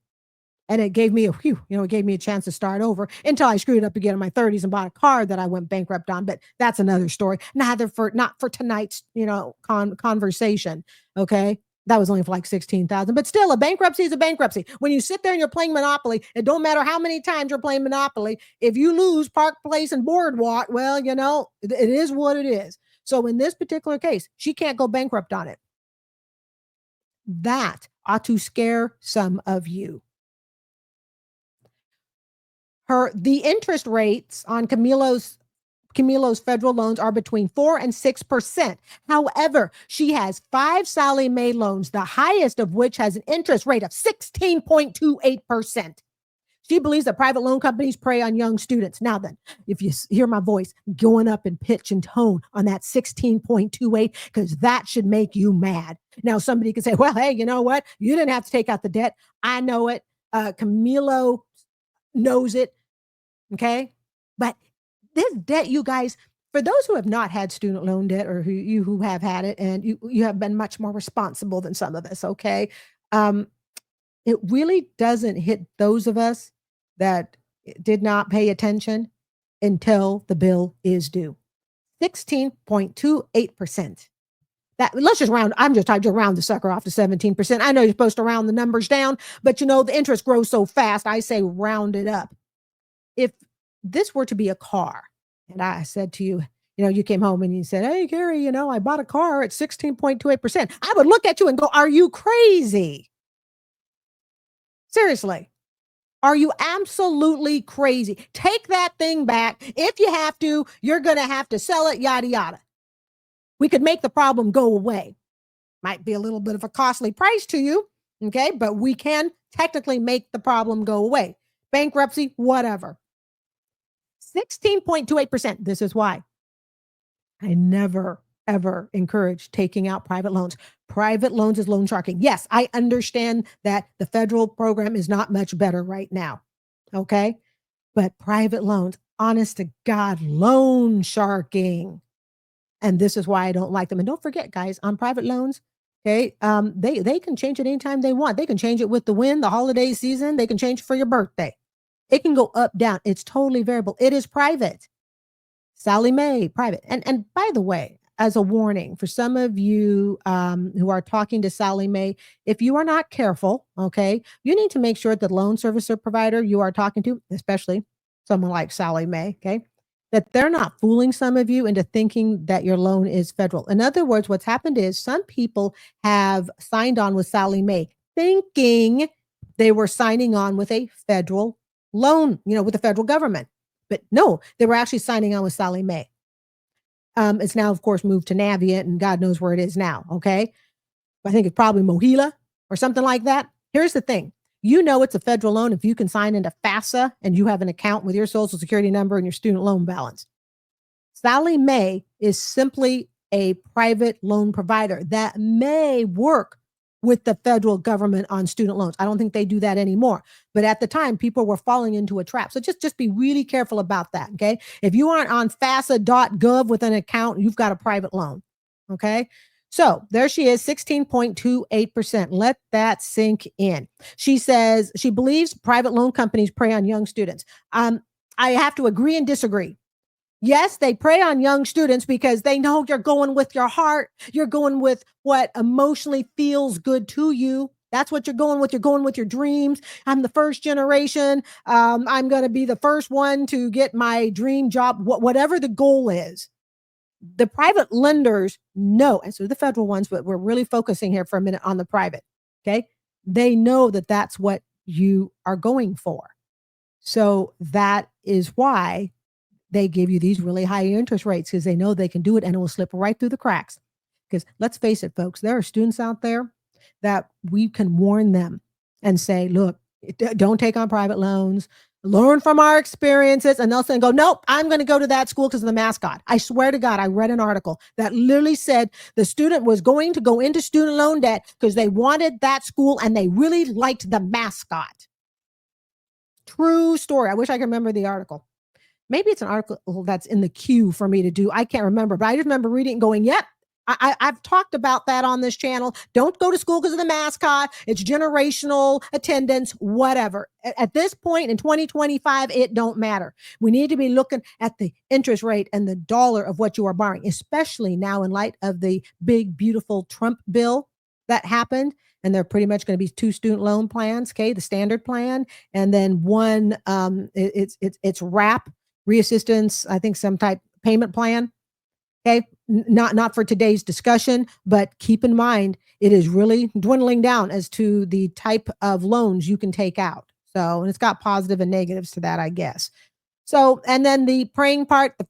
and it gave me a chance to start over until I screwed up again in my 30s and bought a car that I went bankrupt on. But that's another story. Not for tonight's, conversation. Okay. That was only for like 16,000, but still a bankruptcy is a bankruptcy. When you sit there and you're playing Monopoly, it don't matter how many times you're playing Monopoly. If you lose Park Place and Boardwalk, well, it is what it is. So in this particular case, she can't go bankrupt on it. That ought to scare some of you. The interest rates on Camilo's federal loans are between 4 and 6%. However, she has 5 Sallie Mae loans, the highest of which has an interest rate of 16.28%. She believes that private loan companies prey on young students. Now then, if you hear my voice going up in pitch and tone on that 16.28, because that should make you mad. Now, somebody could say, well, hey, you know what? You didn't have to take out the debt. I know it. Camilo knows it. Okay. But this debt, you guys, for those who have not had student loan debt or who have had it, and you have been much more responsible than some of us. Okay. It really doesn't hit those of us that did not pay attention until the bill is due. 16.28%. Let's just round. I just round the sucker off to 17%. I know you're supposed to round the numbers down, but the interest grows so fast. I say round it up. If this were to be a car, and I said to you, you came home and you said, hey, Gary, I bought a car at 16.28%. I would look at you and go, are you crazy? Seriously. Are you absolutely crazy? Take that thing back. If you have to, you're going to have to sell it, yada, yada. We could make the problem go away. Might be a little bit of a costly price to you. Okay. But we can technically make the problem go away. Bankruptcy, whatever. 16.28%. This is why I never, ever encourage taking out private loans. Private loans is loan sharking. Yes, I understand that the federal program is not much better right now. Okay. But private loans, honest to God, loan sharking. And this is why I don't like them. And don't forget, guys, on private loans, okay, they can change it anytime they want. They can change it with the wind, the holiday season. They can change it for your birthday. It can go up, down. It's totally variable. It is private. Sallie Mae, private. And by the way, as a warning for some of you who are talking to Sallie Mae, if you are not careful, okay, you need to make sure that the loan servicer provider you are talking to, especially someone like Sallie Mae, okay, that they're not fooling some of you into thinking that your loan is federal. In other words, what's happened is some people have signed on with Sallie Mae thinking they were signing on with a federal loan, with the federal government. But no, they were actually signing on with Sallie Mae. It's now, of course, moved to Navient, and God knows where it is now. Okay. I think it's probably Mohila or something like that. Here's the thing. You know it's a federal loan if you can sign into FAFSA and you have an account with your social security number and your student loan balance. Sallie Mae is simply a private loan provider that may work with the federal government on student loans. I don't think they do that anymore. But at the time, people were falling into a trap. So just be really careful about that. Okay. If you aren't on FAFSA.gov with an account, you've got a private loan. Okay. So there she is, 16.28%. Let that sink in. She says she believes private loan companies prey on young students. I have to agree and disagree. Yes, they prey on young students because they know you're going with your heart. You're going with what emotionally feels good to you. That's what you're going with. You're going with your dreams. I'm the first generation. I'm going to be the first one to get my dream job, whatever the goal is. The private lenders know, and so the federal ones, but we're really focusing here for a minute on the private. Okay. They know that that's what you are going for. So that is why they give you these really high interest rates, because they know they can do it and it will slip right through the cracks. Because let's face it, folks, there are students out there that we can warn them and say, look, don't take on private loans, learn from our experiences. And they'll say, go, nope, I'm going to go to that school because of the mascot. I swear to God, I read an article that literally said the student was going to go into student loan debt because they wanted that school and they really liked the mascot. True story. I wish I could remember the article. Maybe it's an article that's in the queue for me to do. I can't remember, but I just remember reading and going, yep, I've talked about that on this channel. Don't go to school because of the mascot. It's generational attendance, whatever. At this point in 2025, it don't matter. We need to be looking at the interest rate and the dollar of what you are borrowing, especially now in light of the big, beautiful Trump bill that happened. And they're pretty much going to be two student loan plans, okay, the standard plan, and then one, it's RAP, reassistance, I think some type payment plan. Okay. Not for today's discussion, but keep in mind, it is really dwindling down as to the type of loans you can take out. So, and it's got positive and negatives to that, I guess. So, and then the praying part, the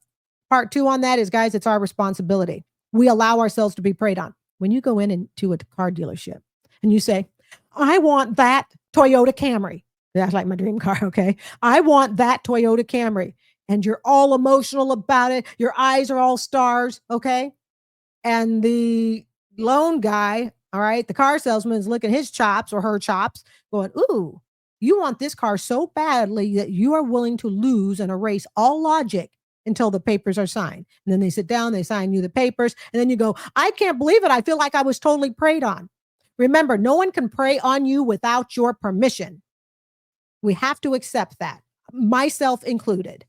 part two on that is, guys, it's our responsibility. We allow ourselves to be preyed on. When you go into a car dealership and you say, I want that Toyota Camry. That's like my dream car. Okay. I want that Toyota Camry. And you're all emotional about it. Your eyes are all stars. Okay. And the loan guy, all right, the car salesman is licking his chops or her chops going, ooh, you want this car so badly that you are willing to lose and erase all logic until the papers are signed. And then they sit down, they sign you the papers. And then you go, I can't believe it. I feel like I was totally preyed on. Remember, no one can prey on you without your permission. We have to accept that, myself included.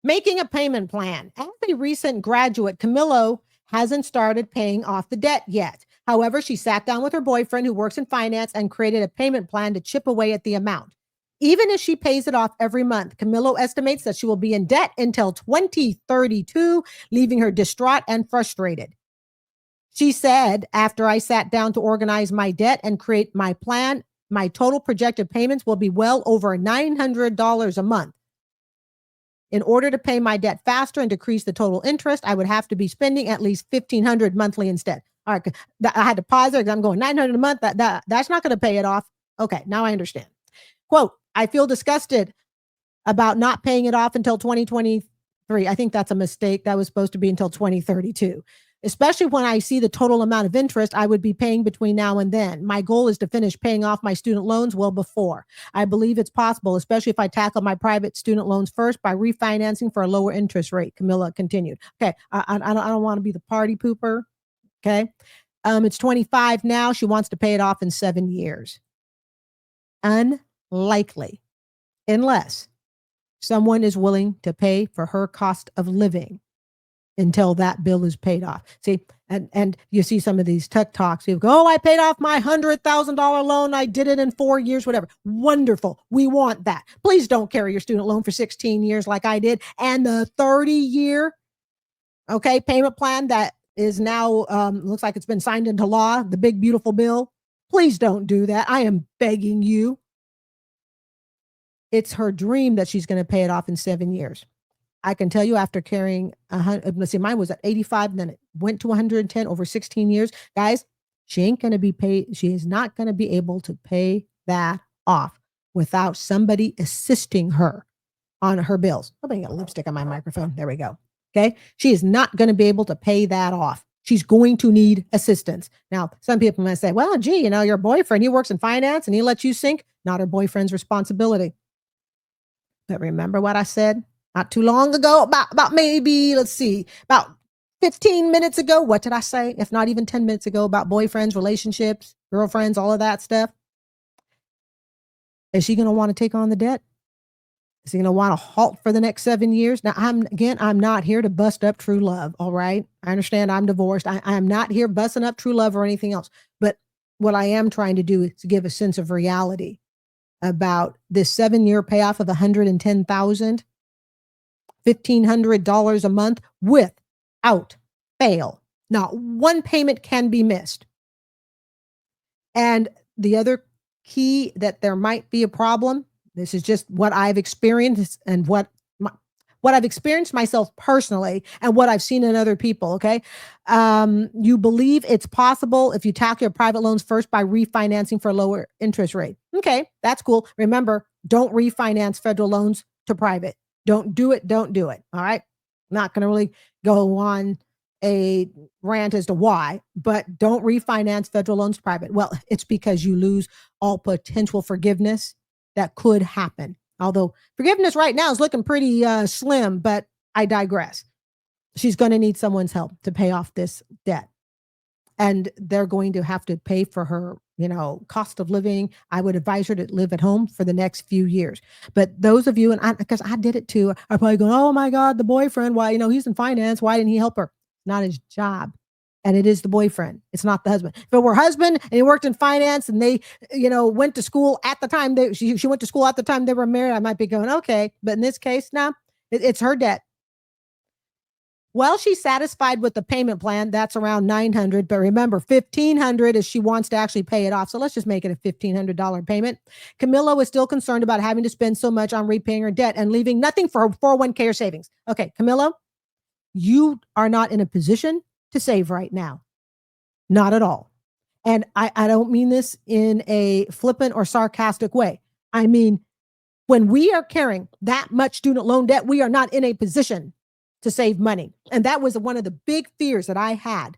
Making a payment plan. As a recent graduate, Camillo hasn't started paying off the debt yet. However, she sat down with her boyfriend who works in finance and created a payment plan to chip away at the amount. Even if she pays it off every month, Camillo estimates that she will be in debt until 2032, leaving her distraught and frustrated. She said, after I sat down to organize my debt and create my plan, my total projected payments will be well over $900 a month. In order to pay my debt faster and decrease the total interest, I would have to be spending at least $1,500 monthly instead. All right, I had to pause there because I'm going $900 a month. That's not going to pay it off. Okay, now I understand. Quote, I feel disgusted about not paying it off until 2023. I think that's a mistake. That was supposed to be until 2032. Especially when I see the total amount of interest I would be paying between now and then. My goal is to finish paying off my student loans well before. I believe it's possible, especially if I tackle my private student loans first by refinancing for a lower interest rate, Camilla continued. Okay, I don't want to be the party pooper, okay? It's 25 now. She wants to pay it off in 7 years. Unlikely, unless someone is willing to pay for her cost of living until that bill is paid off. See, and you see some of these tech talks, you go, oh, I paid off my $100,000 loan. I did it in 4 years, whatever. Wonderful. We want that. Please don't carry your student loan for 16 years like I did. And the 30-year, okay, payment plan that is now, looks like it's been signed into law, the big, beautiful bill. Please don't do that. I am begging you. It's her dream that she's going to pay it off in 7 years. I can tell you after carrying, let's see, mine was at 85, and then it went to 110 over 16 years. Guys, she ain't going to be paid. She is not going to be able to pay that off without somebody assisting her on her bills. I'm putting a lipstick on my microphone. There we go. Okay. She is not going to be able to pay that off. She's going to need assistance. Now, some people might say, well, gee, your boyfriend, he works in finance and he lets you sink. Not her boyfriend's responsibility. But remember what I said not too long ago about maybe, let's see, about 15 minutes ago. What did I say? If not even 10 minutes ago, about boyfriends, relationships, girlfriends, all of that stuff. Is she going to want to take on the debt? Is he going to want to halt for the next 7 years? Now, I'm not here to bust up true love. All right. I understand I'm divorced. I'm not here busting up true love or anything else. But what I am trying to do is to give a sense of reality about this 7-year payoff of $110,000, $1,500 a month without fail. Not one payment can be missed. And the other key that there might be a problem, this is just what I've experienced and what I've experienced myself personally and what I've seen in other people. Okay. You believe it's possible if you tackle your private loans first by refinancing for a lower interest rate. Okay. That's cool. Remember, don't refinance federal loans to private. Don't do it. Don't do it. All right. Not going to really go on a rant as to why, but don't refinance federal loans to private. Well, it's because you lose all potential forgiveness that could happen. Although forgiveness right now is looking pretty slim, but I digress. She's going to need someone's help to pay off this debt. And they're going to have to pay for her, cost of living. I would advise her to live at home for the next few years. But those of you, because I did it too, are probably going, oh my God, the boyfriend, why, he's in finance. Why didn't he help her? Not his job. And it is the boyfriend. It's not the husband. If it were husband and he worked in finance and they, went to school at the time she went to school at the time they were married, I might be going, okay. But in this case, no, it's her debt. Well, she's satisfied with the payment plan. That's around $900. But remember, $1,500 is she wants to actually pay it off. So let's just make it a $1,500 payment. Camilla was still concerned about having to spend so much on repaying her debt and leaving nothing for her 401k or savings. Okay, Camilla, you are not in a position to save right now. Not at all. And I don't mean this in a flippant or sarcastic way. I mean, when we are carrying that much student loan debt, we are not in a position to save money. And that was one of the big fears that I had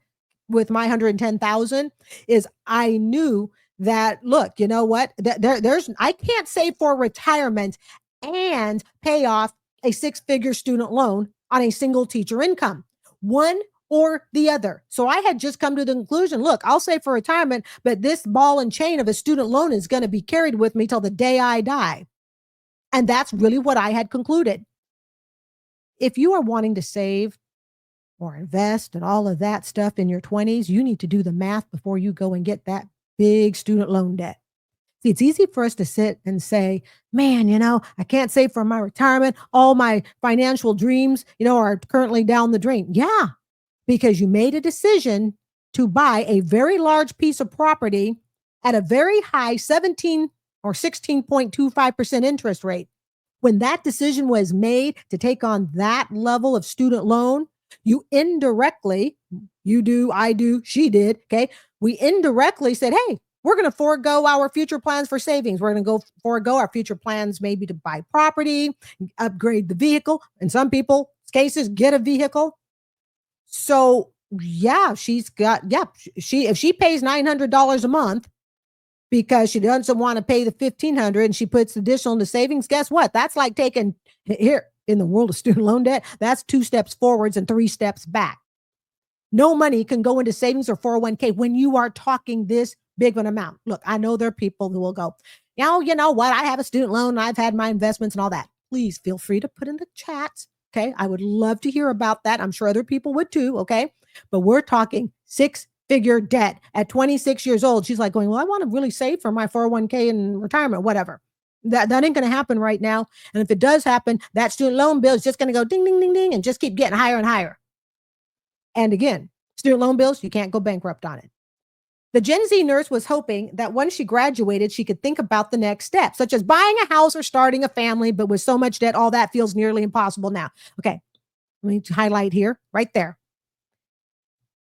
with my 110,000 is I knew that, look, you know what, I can't save for retirement and pay off a 6-figure student loan on a single teacher income. One or the other. So I had just come to the conclusion, look, I'll save for retirement, but this ball and chain of a student loan is going to be carried with me till the day I die. And that's really what I had concluded. If you are wanting to save or invest and all of that stuff in your 20s, you need to do the math before you go and get that big student loan debt. See, it's easy for us to sit and say, man, I can't save for my retirement. All my financial dreams, are currently down the drain. Yeah, because you made a decision to buy a very large piece of property at a very high 17 or 16.25% interest rate. When that decision was made to take on that level of student loan, you indirectly, you do, I do, she did, okay? We indirectly said, hey, we're going to forego our future plans for savings. We're going to forego our future plans maybe to buy property, upgrade the vehicle. In some people's cases, get a vehicle. So yeah, if she pays $900 a month because she doesn't want to pay the $1,500 and she puts additional into savings, guess what? That's like taking here in the world of student loan debt. That's 2 steps forwards and 3 steps back. No money can go into savings or 401k when you are talking this big of an amount. Look, I know there are people who will go, you know what? I have a student loan. I've had my investments and all that. Please feel free to put in the chat. Okay. I would love to hear about that. I'm sure other people would too. Okay. But we're talking 6-figure debt at 26 years old. She's like going, well, I want to really save for my 401k and retirement, whatever. That ain't going to happen right now. And if it does happen, that student loan bill is just going to go ding, ding, ding, ding, and just keep getting higher and higher. And again, student loan bills, you can't go bankrupt on it. The Gen Z nurse was hoping that once she graduated, she could think about the next step, such as buying a house or starting a family, but with so much debt, all that feels nearly impossible now. Okay, let me highlight here, right there.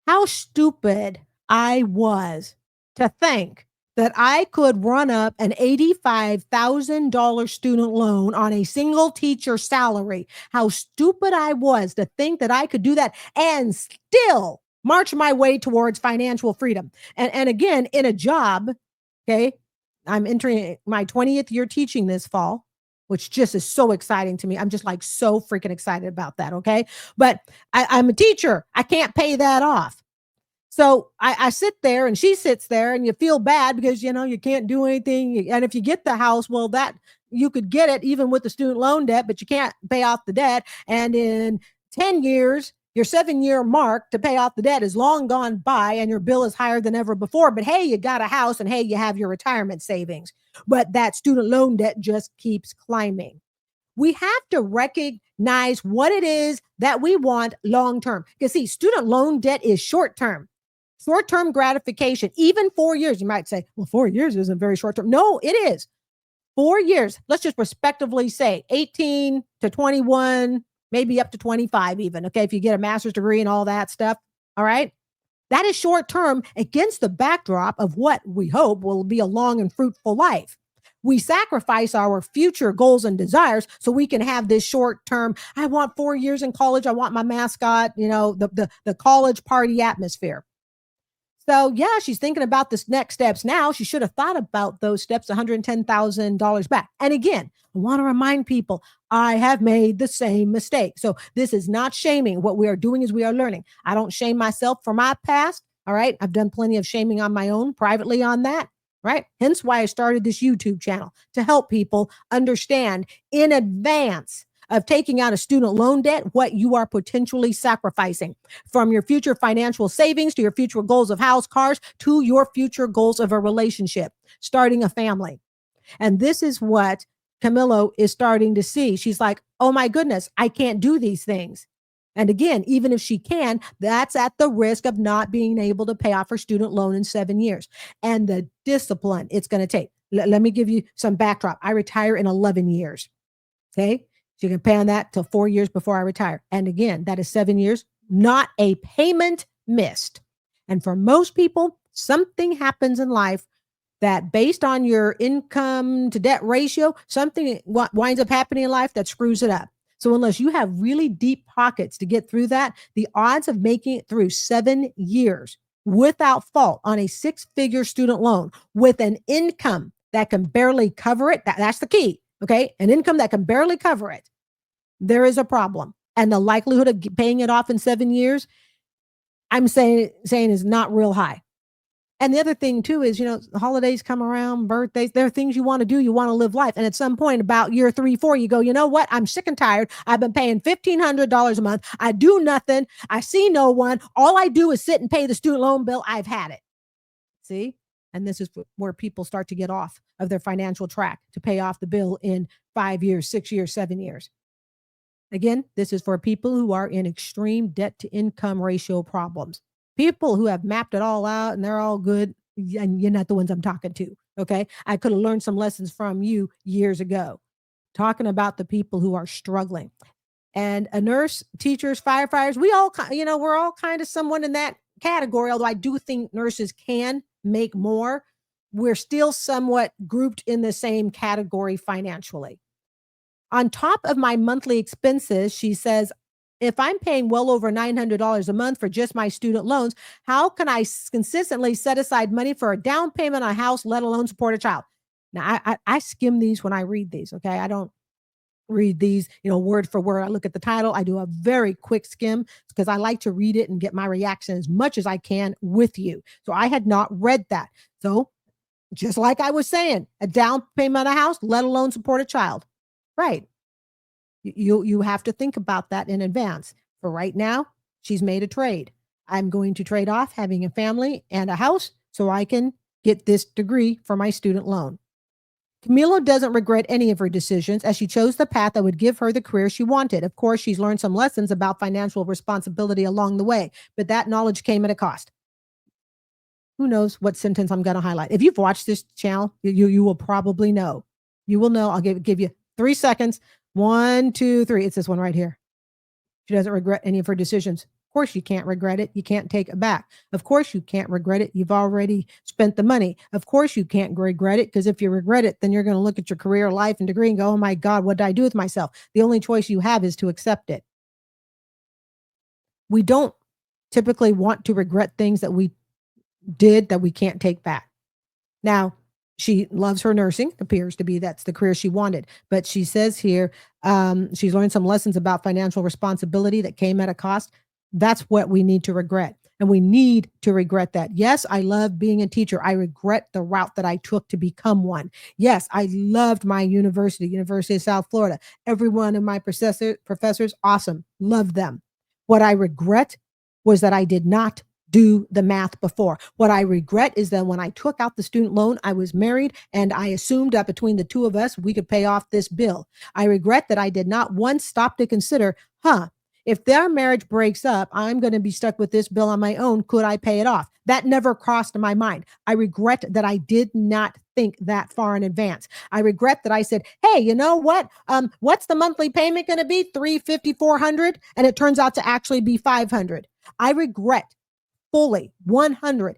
How stupid I was to think that I could run up an $85,000 student loan on a single teacher salary. How stupid I was to think that I could do that and still march my way towards financial freedom. And again, in a job, okay, I'm entering my 20th year teaching this fall, which just is so exciting to me. I'm just like so freaking excited about that. Okay. But I'm a teacher. I can't pay that off. So I sit there and she sits there and you feel bad because, you can't do anything. And if you get the house, well, that you could get it even with the student loan debt, but you can't pay off the debt. And in 10 years, your 7-year mark to pay off the debt is long gone by and your bill is higher than ever before. But hey, you got a house and hey, you have your retirement savings. But that student loan debt just keeps climbing. We have to recognize what it is that we want long term. Because see, student loan debt is short term. Short term gratification, even 4 years. You might say, well, 4 years isn't very short term. No, it is. 4 years. Let's just respectively say 18 to 21, maybe up to 25 even. Okay. If you get a master's degree and all that stuff. All right. That is short term against the backdrop of what we hope will be a long and fruitful life. We sacrifice our future goals and desires so we can have this short term. I want 4 years in college. I want my mascot, the college party atmosphere. So yeah, she's thinking about this next steps now. She should have thought about those steps $110,000 back. And again, I want to remind people, I have made the same mistake. So this is not shaming. What we are doing is we are learning. I don't shame myself for my past. All right. I've done plenty of shaming on my own privately on that. Right. Hence why I started this YouTube channel to help people understand in advance of taking out a student loan debt, what you are potentially sacrificing from your future financial savings to your future goals of house, cars, to your future goals of a relationship, starting a family. And this is what Camilo is starting to see. She's like, oh my goodness, I can't do these things. And again, even if she can, that's at the risk of not being able to pay off her student loan in 7 years. And the discipline it's going to take. Let me give you some backdrop. I retire in 11 years. Okay. So you can pay on that till 4 years before I retire. And again, that is 7 years, not a payment missed. And for most people, something happens in life that based on your income to debt ratio, something winds up happening in life that screws it up. So unless you have really deep pockets to get through that, the odds of making it through 7 years without fault on a 6-figure student loan with an income that can barely cover it, that's the key. Okay. An income that can barely cover it. There is a problem. And the likelihood of paying it off in 7 years, I'm saying is not real high. And the other thing too is, holidays come around, birthdays, there are things you want to do. You want to live life. And at some point about year 3, 4, you go, you know what? I'm sick and tired. I've been paying $1,500 a month. I do nothing. I see no one. All I do is sit and pay the student loan bill. I've had it. See? And this is where people start to get off of their financial track to pay off the bill in 5 years, 6 years, 7 years. Again, this is for people who are in extreme debt to income ratio problems. People who have mapped it all out and they're all good. And you're not the ones I'm talking to. Okay. I could have learned some lessons from you years ago, talking about the people who are struggling. And a nurse, teachers, firefighters, we're all kind of someone in that category. Although I do think nurses can make more, we're still somewhat grouped in the same category financially. On top of my monthly expenses, she says, if I'm paying well over $900 a month for just my student loans, how can I consistently set aside money for a down payment on a house, let alone support a child? Now, I skim these when I read these, okay? I don't read these, word for word. I look at the title. I do a very quick skim because I like to read it and get my reaction as much as I can with you. So I had not read that. So just like I was saying, a down payment on a house, let alone support a child. Right. You have to think about that in advance. For right now, she's made a trade. I'm going to trade off having a family and a house so I can get this degree for my student loan. Camilo doesn't regret any of her decisions as she chose the path that would give her the career she wanted. Of course, she's learned some lessons about financial responsibility along the way, but that knowledge came at a cost. Who knows what sentence I'm going to highlight? If you've watched this channel, you will probably know. You will know. I'll give you 3 seconds. 1, 2, 3. It's this one right here. She doesn't regret any of her decisions. Of course, you can't regret it. You can't take it back. Of course, you can't regret it. You've already spent the money. Of course, you can't regret it, because if you regret it, then you're going to look at your career, life, and degree and go, oh my God, what did I do with myself? The only choice you have is to accept it. We don't typically want to regret things that we did that we can't take back. Now, she loves her nursing. Appears to be that's the career she wanted. But she says here she's learned some lessons about financial responsibility that came at a cost. That's what we need to regret. And we need to regret that. Yes, I love being a teacher. I regret the route that I took to become one. Yes, I loved my University of South Florida. Every one of my professors, awesome. Loved them. What I regret was that I did not do the math before. What I regret is that when I took out the student loan, I was married and I assumed that between the two of us, we could pay off this bill. I regret that I did not once stop to consider, if their marriage breaks up, I'm going to be stuck with this bill on my own. Could I pay it off? That never crossed my mind. I regret that I did not think that far in advance. I regret that I said, hey, you know what? What's the monthly payment going to be? $350, $400? And it turns out to actually be $500. I regret fully 110%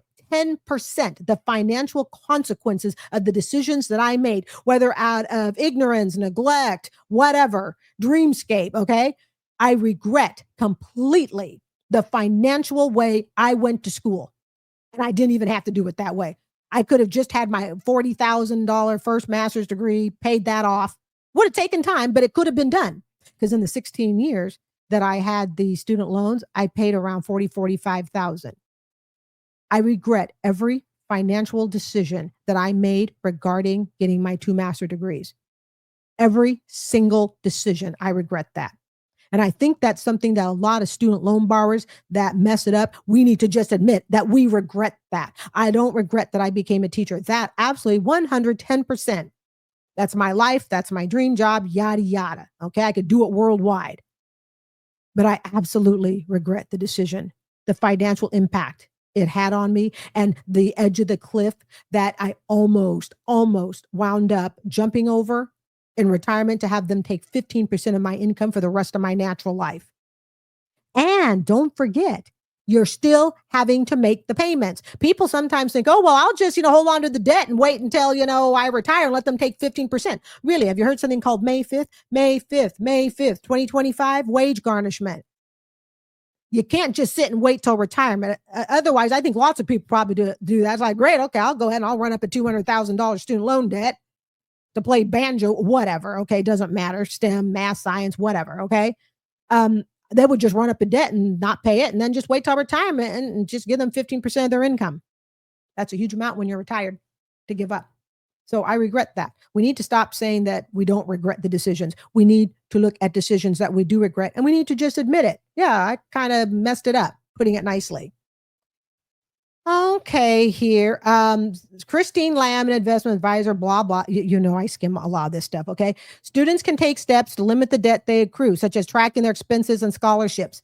the financial consequences of the decisions that I made, whether out of ignorance, neglect, whatever, dreamscape. Okay. I regret completely the financial way I went to school. And I didn't even have to do it that way. I could have just had my $40,000 first master's degree, paid that off. Would have taken time, but it could have been done. Because in the 16 years that I had the student loans, I paid around $45,000. I regret every financial decision that I made regarding getting my 2 master's degrees. Every single decision, I regret that. And I think that's something that a lot of student loan borrowers that mess it up, we need to just admit that we regret that. I don't regret that I became a teacher. That absolutely 110%. That's my life. That's my dream job, yada, yada. Okay. I could do it worldwide. But I absolutely regret the decision, the financial impact it had on me, and the edge of the cliff that I almost wound up jumping over in retirement to have them take 15% of my income for the rest of my natural life. And don't forget, you're still having to make the payments. People sometimes think, oh, well, I'll just, hold on to the debt and wait until, I retire and let them take 15%. Really? Have you heard something called May 5th, 2025 wage garnishment? You can't just sit and wait till retirement. Otherwise, I think lots of people probably do that. It's like, great, okay, I'll go ahead and I'll run up a $200,000 student loan debt to play banjo, whatever. Okay, doesn't matter. STEM, math, science, whatever. Okay, they would just run up a debt and not pay it, and then just wait till retirement and just give them 15% of their income. That's a huge amount when you're retired to give up. So I regret that. We need to stop saying that we don't regret the decisions. We need to look at decisions that we do regret, and we need to just admit it. Yeah, I kind of messed it up, putting it nicely. Okay, here. Christine Lamb, an investment advisor, blah, blah. I skim a lot of this stuff, okay? Students can take steps to limit the debt they accrue, such as tracking their expenses and scholarships.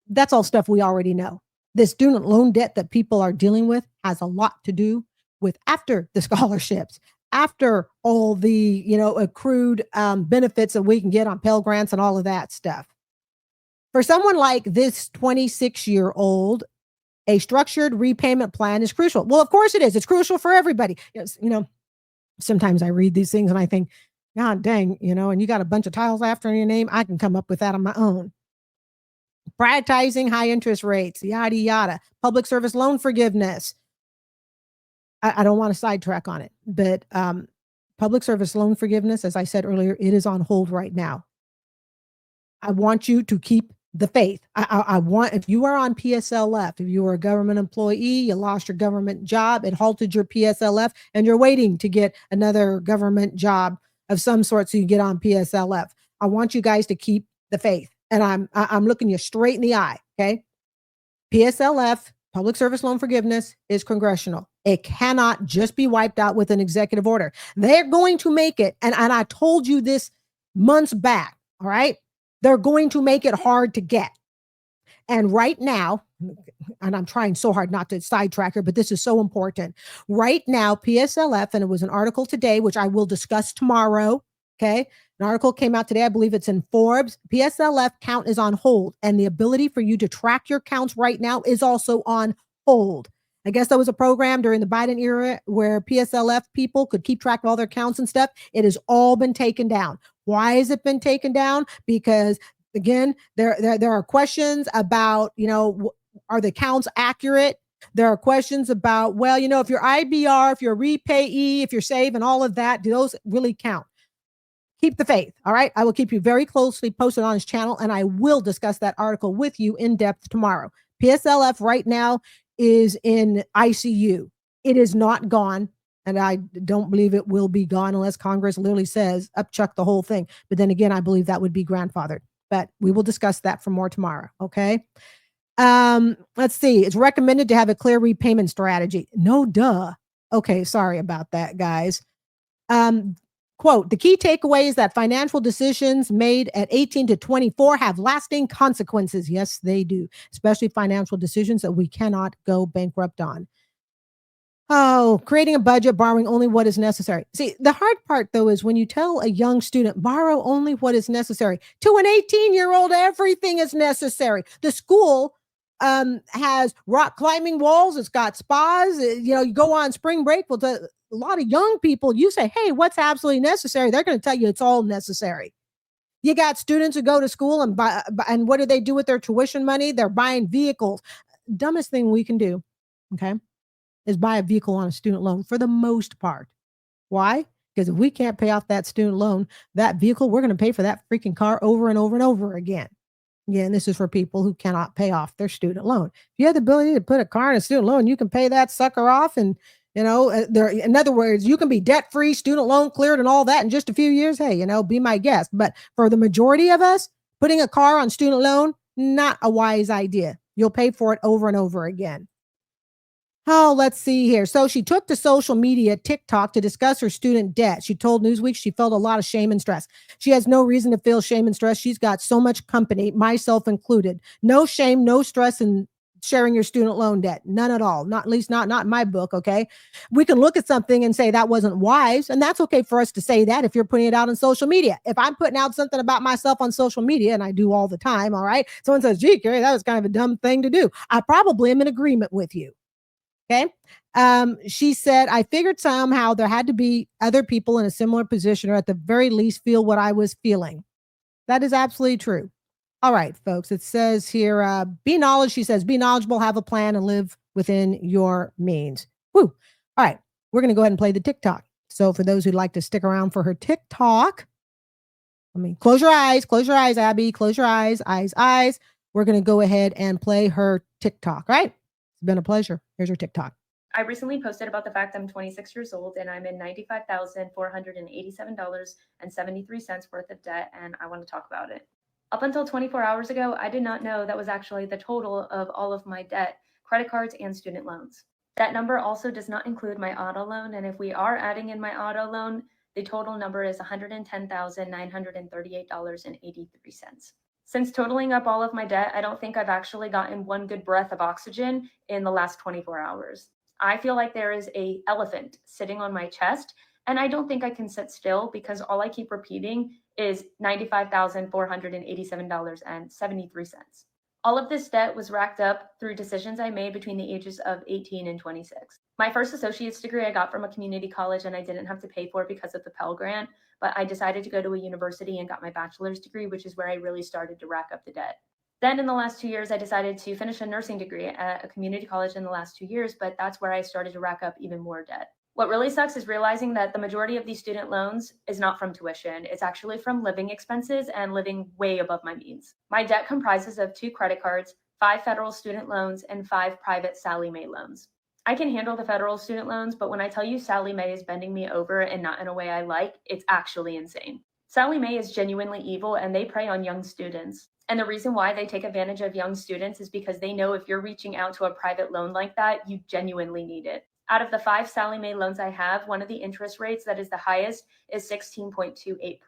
That's all stuff we already know. The student loan debt that people are dealing with has a lot to do with after the scholarships, after all the, accrued benefits that we can get on Pell Grants and all of that stuff. For someone like this 26-year-old, a structured repayment plan is crucial. Well, of course it is. It's crucial for everybody. Sometimes I read these things and I think, God dang, and you got a bunch of titles after your name. I can come up with that on my own. Prioritizing high interest rates, yada, yada. Public service loan forgiveness. I don't want to sidetrack on it, but public service loan forgiveness, as I said earlier, it is on hold right now. I want you to keep the faith. I want, if you are on PSLF, if you were a government employee, you lost your government job, it halted your PSLF, and you're waiting to get another government job of some sort so you get on PSLF. I want you guys to keep the faith. And I'm looking you straight in the eye. Okay. PSLF, public service loan forgiveness, is congressional. It cannot just be wiped out with an executive order. They're going to make it. And I told you this months back. All right. They're going to make it hard to get. And right now, and I'm trying so hard not to sidetrack her, but this is so important. Right now, PSLF, and it was an article today, which I will discuss tomorrow. Okay. An article came out today. I believe it's in Forbes. PSLF count is on hold, and the ability for you to track your counts right now is also on hold. I guess there was a program during the Biden era where PSLF people could keep track of all their counts and stuff. It has all been taken down. Why has it been taken down? Because again, there are questions about, are the counts accurate? There are questions about, well, if you're IBR, if you're a repayee, if you're SAVE and all of that, do those really count? Keep the faith. All right. I will keep you very closely posted on his channel, and I will discuss that article with you in depth tomorrow. PSLF right now is in ICU. It is not gone. And I don't believe it will be gone unless Congress literally says upchuck the whole thing. But then again, I believe that would be grandfathered. But we will discuss that for more tomorrow. Okay. Let's see. It's recommended to have a clear repayment strategy. No, duh. Okay. Sorry about that, guys. Quote, the key takeaway is that financial decisions made at 18 to 24 have lasting consequences. Yes, they do, especially financial decisions that we cannot go bankrupt on. Oh, creating a budget, borrowing only what is necessary. See, the hard part, though, is when you tell a young student, borrow only what is necessary. To an 18-year-old, everything is necessary. The school has rock climbing walls. It's got spas. You go on spring break. Well, a lot of young people, you say, hey, what's absolutely necessary? They're going to tell you it's all necessary. You got students who go to school and buy, and what do they do with their tuition money? They're buying vehicles. Dumbest thing we can do, okay, is buy a vehicle on a student loan for the most part. Why? Because if we can't pay off that student loan, that vehicle, we're going to pay for that freaking car over and over and over again. Again, this is for people who cannot pay off their student loan. If you have the ability to put a car in a student loan, you can pay that sucker off. And, in other words, you can be debt free, student loan cleared and all that in just a few years. Hey, be my guest. But for the majority of us, putting a car on student loan, not a wise idea. You'll pay for it over and over again. Oh, let's see here. So she took to social media, TikTok, to discuss her student debt. She told Newsweek she felt a lot of shame and stress. She has no reason to feel shame and stress. She's got so much company, myself included. No shame, no stress in sharing your student loan debt. None at all. Not at least not in my book, okay? We can look at something and say that wasn't wise, and that's okay for us to say that if you're putting it out on social media. If I'm putting out something about myself on social media, and I do all the time, all right? Someone says, gee, Carrie, that was kind of a dumb thing to do. I probably am in agreement with you. Okay. She said, I figured somehow there had to be other people in a similar position, or at the very least feel what I was feeling. That is absolutely true. All right, folks. It says here, be knowledge. She says, be knowledgeable, have a plan, and live within your means. Woo. All right. We're going to go ahead and play the TikTok. So for those who'd like to stick around for her TikTok, close your eyes, Abby, close your eyes. We're going to go ahead and play her TikTok. Right. It's been a pleasure. Here's your TikTok. I recently posted about the fact I'm 26 years old and I'm in $95,487.73 worth of debt, and I want to talk about it. Up until 24 hours ago, I did not know that was actually the total of all of my debt, credit cards, and student loans. That number also does not include my auto loan, and if we are adding in my auto loan, the total number is $110,938.83. Since totaling up all of my debt, I don't think I've actually gotten one good breath of oxygen in the last 24 hours. I feel like there is an elephant sitting on my chest, and I don't think I can sit still because all I keep repeating is $95,487.73. All of this debt was racked up through decisions I made between the ages of 18 and 26. My first associate's degree I got from a community college, and I didn't have to pay for it because of the Pell Grant, but I decided to go to a university and got my bachelor's degree, which is where I really started to rack up the debt. Then in the last 2 years, I decided to finish a nursing degree at a community college in the last 2 years, but that's where I started to rack up even more debt. What really sucks is realizing that the majority of these student loans is not from tuition. It's actually from living expenses and living way above my means. My debt comprises of 2 credit cards, 5 federal student loans, and 5 private Sallie Mae loans. I can handle the federal student loans, but when I tell you Sallie Mae is bending me over and not in a way I like, it's actually insane. Sallie Mae is genuinely evil, and they prey on young students. And the reason why they take advantage of young students is because they know if you're reaching out to a private loan like that, you genuinely need it. Out of the 5 Sallie Mae loans I have, one of the interest rates that is the highest is 16.28%.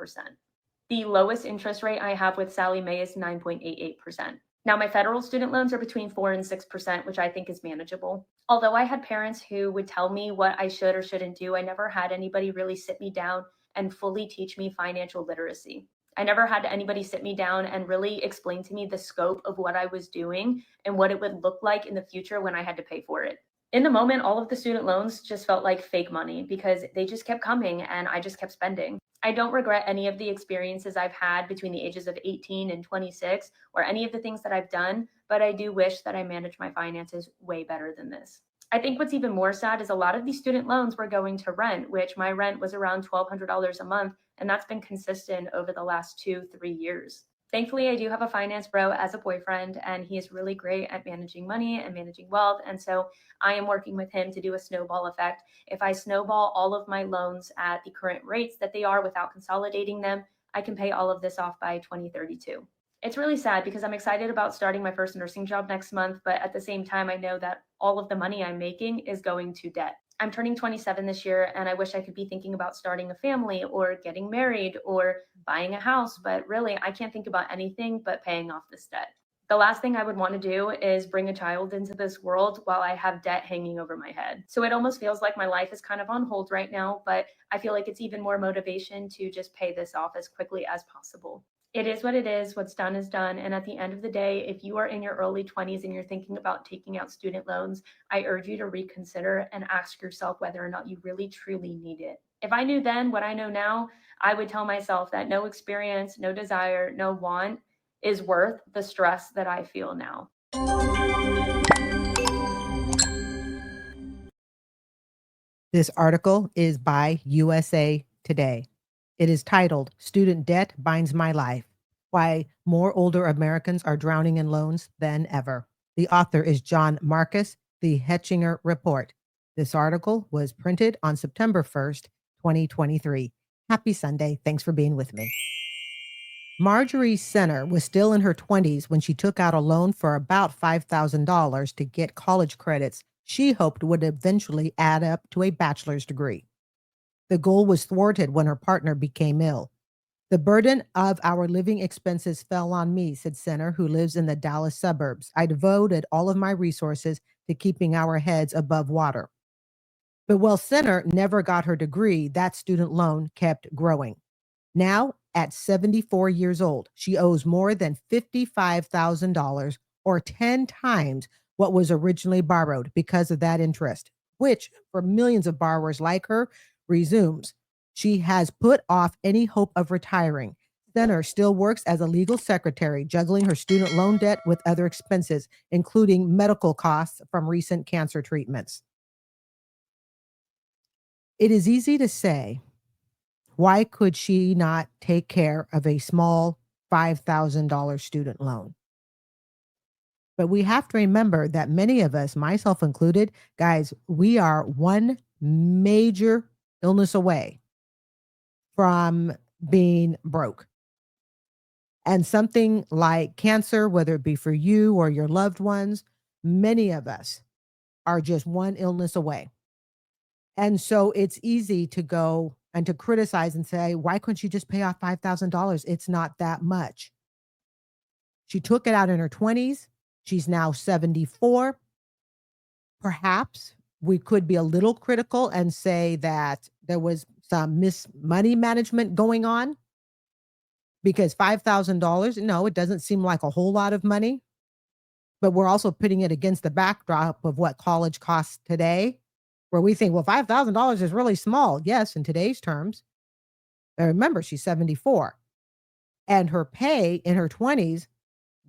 The lowest interest rate I have with Sallie Mae is 9.88%. Now, my federal student loans are between 4 and 6%, which I think is manageable. Although I had parents who would tell me what I should or shouldn't do, I never had anybody really sit me down and fully teach me financial literacy. I never had anybody sit me down and really explain to me the scope of what I was doing and what it would look like in the future when I had to pay for it. In the moment, all of the student loans just felt like fake money because they just kept coming and I just kept spending. I don't regret any of the experiences I've had between the ages of 18 and 26 or any of the things that I've done, but I do wish that I managed my finances way better than this. I think what's even more sad is a lot of these student loans were going to rent, which my rent was around $1,200 a month, and that's been consistent over the last 2-3 years. Thankfully, I do have a finance bro as a boyfriend, and he is really great at managing money and managing wealth. And so I am working with him to do a snowball effect. If I snowball all of my loans at the current rates that they are without consolidating them, I can pay all of this off by 2032. It's really sad because I'm excited about starting my first nursing job next month, but at the same time, I know that all of the money I'm making is going to debt. I'm turning 27 this year, and I wish I could be thinking about starting a family or getting married or buying a house, but really, I can't think about anything but paying off this debt. The last thing I would want to do is bring a child into this world while I have debt hanging over my head. So it almost feels like my life is kind of on hold right now, but I feel like it's even more motivation to just pay this off as quickly as possible. It is what it is. What's done is done. And at the end of the day, if you are in your early 20s and you're thinking about taking out student loans, I urge you to reconsider and ask yourself whether or not you really truly need it. If I knew then what I know now, I would tell myself that no experience, no desire, no want is worth the stress that I feel now. This article is by USA Today. It is titled Student Debt Binds My Life: Why More Older Americans Are Drowning in Loans Than Ever. The author is John Marcus, the Hetchinger Report. This article was printed on September 1st, 2023. Happy Sunday. Thanks for being with me. Marjorie Center was still in her 20s when she took out a loan for about $5,000 to get college credits she hoped would eventually add up to a bachelor's degree. The goal was thwarted when her partner became ill. The burden of our living expenses fell on me, said Center, who lives in the Dallas suburbs. I devoted all of my resources to keeping our heads above water. But while Center never got her degree, that student loan kept growing. Now, at 74 years old, she owes more than $55,000, or 10 times what was originally borrowed, because of that interest, which for millions of borrowers like her resumes. She has put off any hope of retiring. Center still works as a legal secretary, juggling her student loan debt with other expenses, including medical costs from recent cancer treatments. It is easy to say, why could she not take care of a small $5,000 student loan? But we have to remember that many of us, myself included, guys, we are one major illness away from being broke. And something like cancer, whether it be for you or your loved ones, many of us are just one illness away. And so it's easy to go and to criticize and say, why couldn't she just pay off $5,000? It's not that much. She took it out in her 20s. She's now 74. Perhaps we could be a little critical and say that there was some money management going on, because $5,000, no, it doesn't seem like a whole lot of money, but we're also putting it against the backdrop of what college costs today, where we think, well, $5,000 is really small. Yes, in today's terms. But remember, she's 74, and her pay in her 20s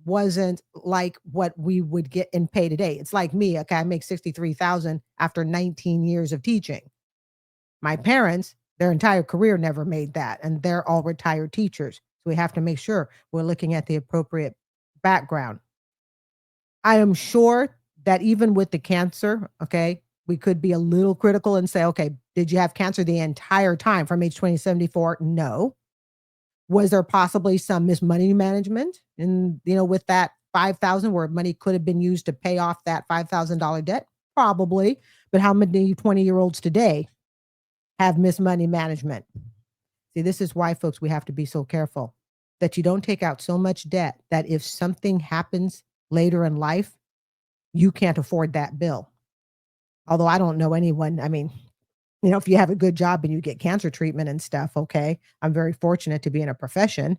wasn't like what we would get in pay today. It's like me. Okay, I make 63,000 after 19 years of teaching. My parents, their entire career never made that, and they're all retired teachers. So we have to make sure we're looking at the appropriate background. I am sure that even with the cancer, okay, we could be a little critical and say, okay, did you have cancer the entire time from age 20 to 74? No. Was there possibly some money management and, with that 5,000 where money could have been used to pay off that $5,000 debt? Probably. But how many 20-year-olds today have money management? See, this is why, folks, we have to be so careful that you don't take out so much debt that if something happens later in life, you can't afford that bill. Although I don't know anyone, I mean, if you have a good job and you get cancer treatment and stuff, okay, I'm very fortunate to be in a profession.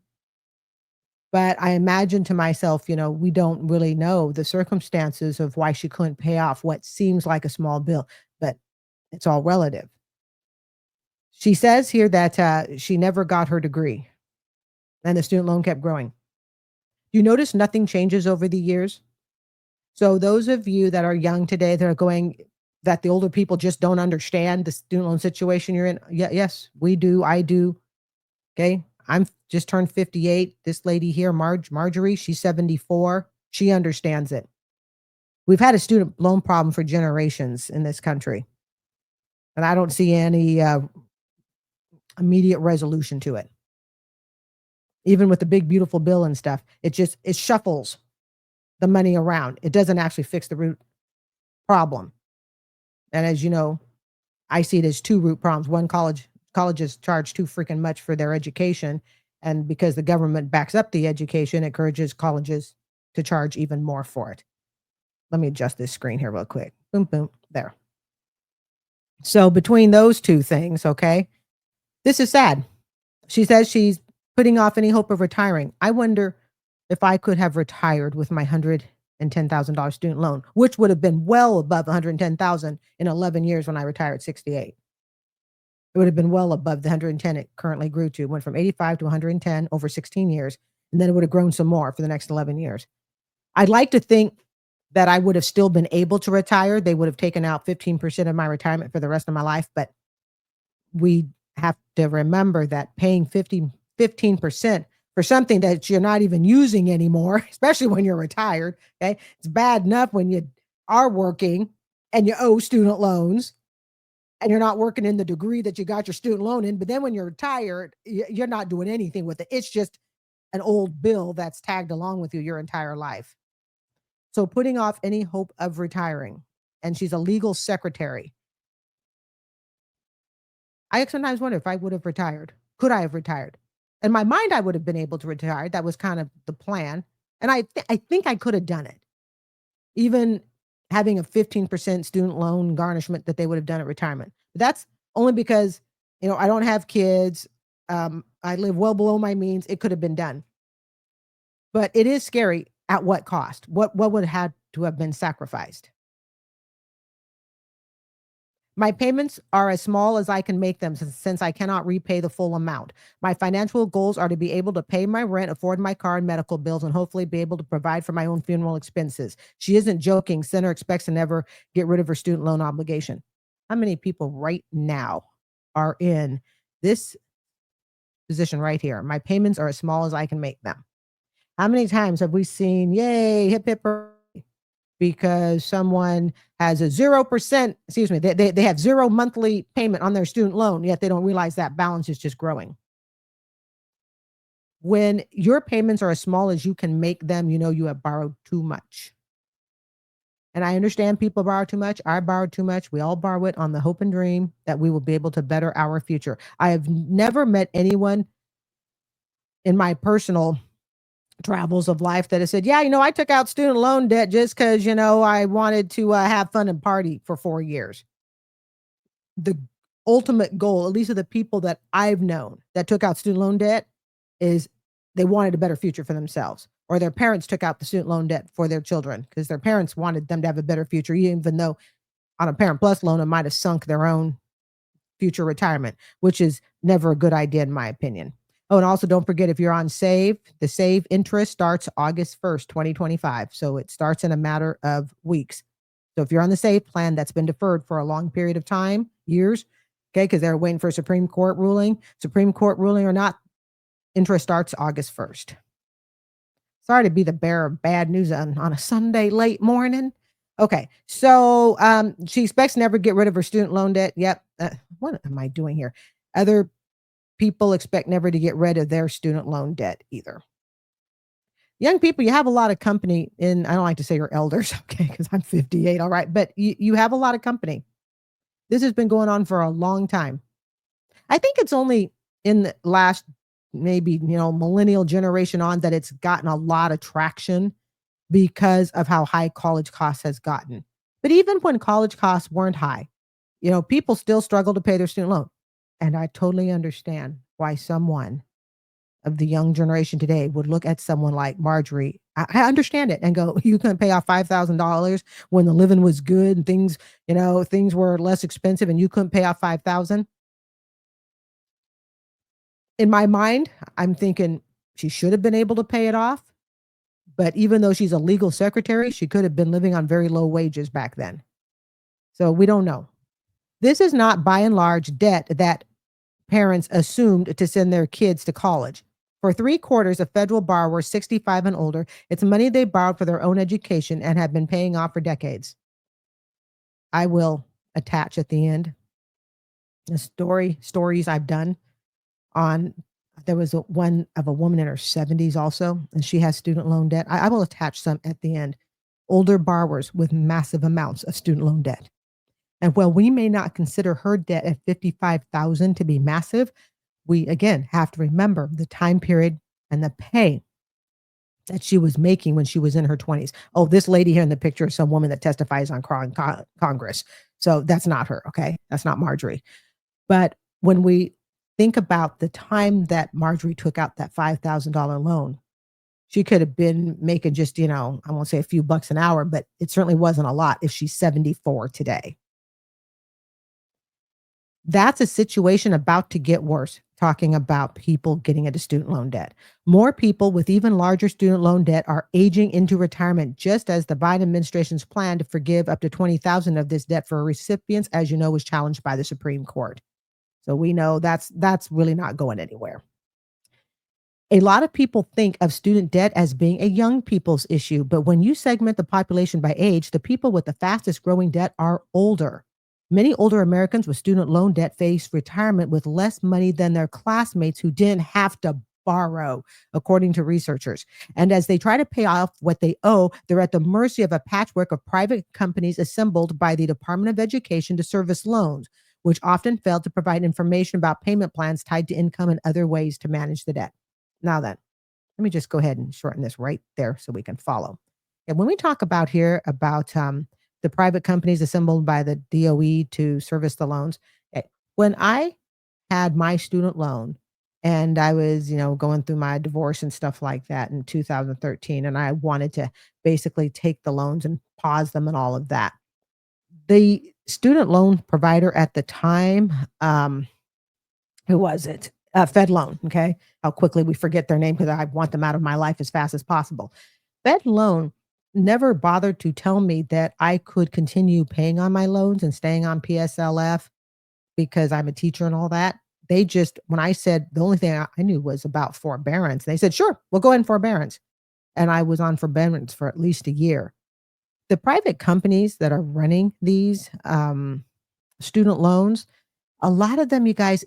But I imagine to myself, we don't really know the circumstances of why she couldn't pay off what seems like a small bill, but it's all relative. She says here that she never got her degree and the student loan kept growing. You notice nothing changes over the years. So those of you that are young today that are going, that the older people just don't understand the student loan situation you're in. Yeah, yes, we do. I do. Okay. I'm just turned 58. This lady here, Marjorie, she's 74. She understands it. We've had a student loan problem for generations in this country. And I don't see any immediate resolution to it. Even with the big, beautiful bill and stuff, it shuffles the money around. It doesn't actually fix the root problem. And as you know, I see it as two root problems. One, colleges charge too freaking much for their education. And because the government backs up the education, it encourages colleges to charge even more for it. Let me adjust this screen here real quick. Boom, boom, there. So between those two things, okay, this is sad. She says she's putting off any hope of retiring. I wonder if I could have retired with my $110,000 student loan, which would have been well above $110,000 in 11 years when I retired at 68. It would have been well above the 110 it currently grew to. It went from 85 to 110 over 16 years, and then it would have grown some more for the next 11 years. I'd like to think that I would have still been able to retire. They would have taken out 15% of my retirement for the rest of my life, but we have to remember that paying 15% for something that you're not even using anymore, especially when you're retired, okay? It's bad enough when you are working and you owe student loans and you're not working in the degree that you got your student loan in, but then when you're retired, you're not doing anything with it. It's just an old bill that's tagged along with you your entire life. So putting off any hope of retiring, and she's a legal secretary. I sometimes wonder if I would have retired. Could I have retired? In my mind, I would have been able to retire. That was kind of the plan. And I think I could have done it. Even having a 15% student loan garnishment that they would have done at retirement. But that's only because, I don't have kids. I live well below my means. It could have been done. But it is scary. At what cost? What would have to have been sacrificed? My payments are as small as I can make them since I cannot repay the full amount. My financial goals are to be able to pay my rent, afford my car and medical bills, and hopefully be able to provide for my own funeral expenses. She isn't joking. Center expects to never get rid of her student loan obligation. How many people right now are in this position right here? My payments are as small as I can make them. How many times have we seen, yay, hip, hip, hooray, because someone has a 0%, they have zero monthly payment on their student loan, yet they don't realize that balance is just growing. When your payments are as small as you can make them, you have borrowed too much. And I understand people borrow too much. I borrowed too much. We all borrow it on the hope and dream that we will be able to better our future. I have never met anyone in my personal travels of life that has said, yeah, I took out student loan debt just because, I wanted to have fun and party for 4 years. The ultimate goal, at least of the people that I've known that took out student loan debt, is they wanted a better future for themselves, or their parents took out the student loan debt for their children because their parents wanted them to have a better future, even though on a Parent Plus loan, it might have sunk their own future retirement, which is never a good idea in my opinion. Oh, and also don't forget, if you're on SAVE, the SAVE interest starts August 1st, 2025. So it starts in a matter of weeks. So if you're on the SAVE plan, that's been deferred for a long period of time, years, okay, because they're waiting for a Supreme Court ruling or not, interest starts August 1st. Sorry to be the bearer of bad news on a Sunday late morning. Okay, so she expects to never get rid of her student loan debt. Yep. What am I doing here? Other people expect never to get rid of their student loan debt either. Young people, you have a lot of company in, I don't like to say you're elders, okay, because I'm 58, all right, but you have a lot of company. This has been going on for a long time. I think it's only in the last maybe, millennial generation on that it's gotten a lot of traction because of how high college costs has gotten. But even when college costs weren't high, people still struggle to pay their student loan. And I totally understand why someone of the young generation today would look at someone like Marjorie. I understand it and go, you couldn't pay off $5,000 when the living was good and things were less expensive and you couldn't pay off 5,000. In my mind, I'm thinking she should have been able to pay it off. But even though she's a legal secretary, she could have been living on very low wages back then. So we don't know. This is not by and large debt that parents assumed to send their kids to college. For three-quarters of federal borrowers 65 and older, it's money they borrowed for their own education and have been paying off for decades. I will attach at the end the stories I've done on. There was one of a woman in her 70s also, and she has student loan debt. I will attach some at the end. Older borrowers with massive amounts of student loan debt. And while we may not consider her debt at $55,000 to be massive, we again have to remember the time period and the pay that she was making when she was in her 20s. Oh, this lady here in the picture is some woman that testifies on Congress. So that's not her, okay? That's not Marjorie. But when we think about the time that Marjorie took out that $5,000 loan, she could have been making just, I won't say a few bucks an hour, but it certainly wasn't a lot if she's 74 today. That's a situation about to get worse, talking about people getting into student loan debt. More people with even larger student loan debt are aging into retirement, just as the Biden administration's plan to forgive up to $20,000 of this debt for recipients, as you know, was challenged by the Supreme Court. So we know that's really not going anywhere. A lot of people think of student debt as being a young people's issue, but when you segment the population by age, the people with the fastest growing debt are older. Many older Americans with student loan debt face retirement with less money than their classmates who didn't have to borrow, according to researchers. And as they try to pay off what they owe, they're at the mercy of a patchwork of private companies assembled by the Department of Education to service loans, which often fail to provide information about payment plans tied to income and other ways to manage the debt. Now then, let me just go ahead and shorten this right there so we can follow. And when we talk about here about the private companies assembled by the DOE to service the loans, when I had my student loan and I was, going through my divorce and stuff like that in 2013, and I wanted to basically take the loans and pause them and all of that. The student loan provider at the time, who was it? Fed Loan. Okay. How quickly we forget their name because I want them out of my life as fast as possible. Fed Loan never bothered to tell me that I could continue paying on my loans and staying on PSLF because I'm a teacher and all that. They just, when I said the only thing I knew was about forbearance, they said, sure, we'll go ahead and forbearance. And I was on forbearance for at least a year. The private companies that are running these student loans, a lot of them, you guys,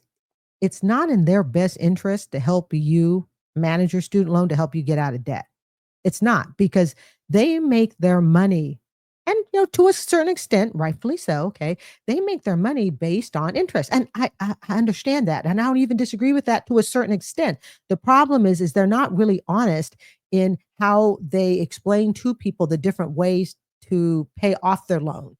it's not in their best interest to help you manage your student loan to help you get out of debt. It's not, because they make their money, and to a certain extent, rightfully so, okay, they make their money based on interest. And I understand that. And I don't even disagree with that to a certain extent. The problem is they're not really honest in how they explain to people the different ways to pay off their loan.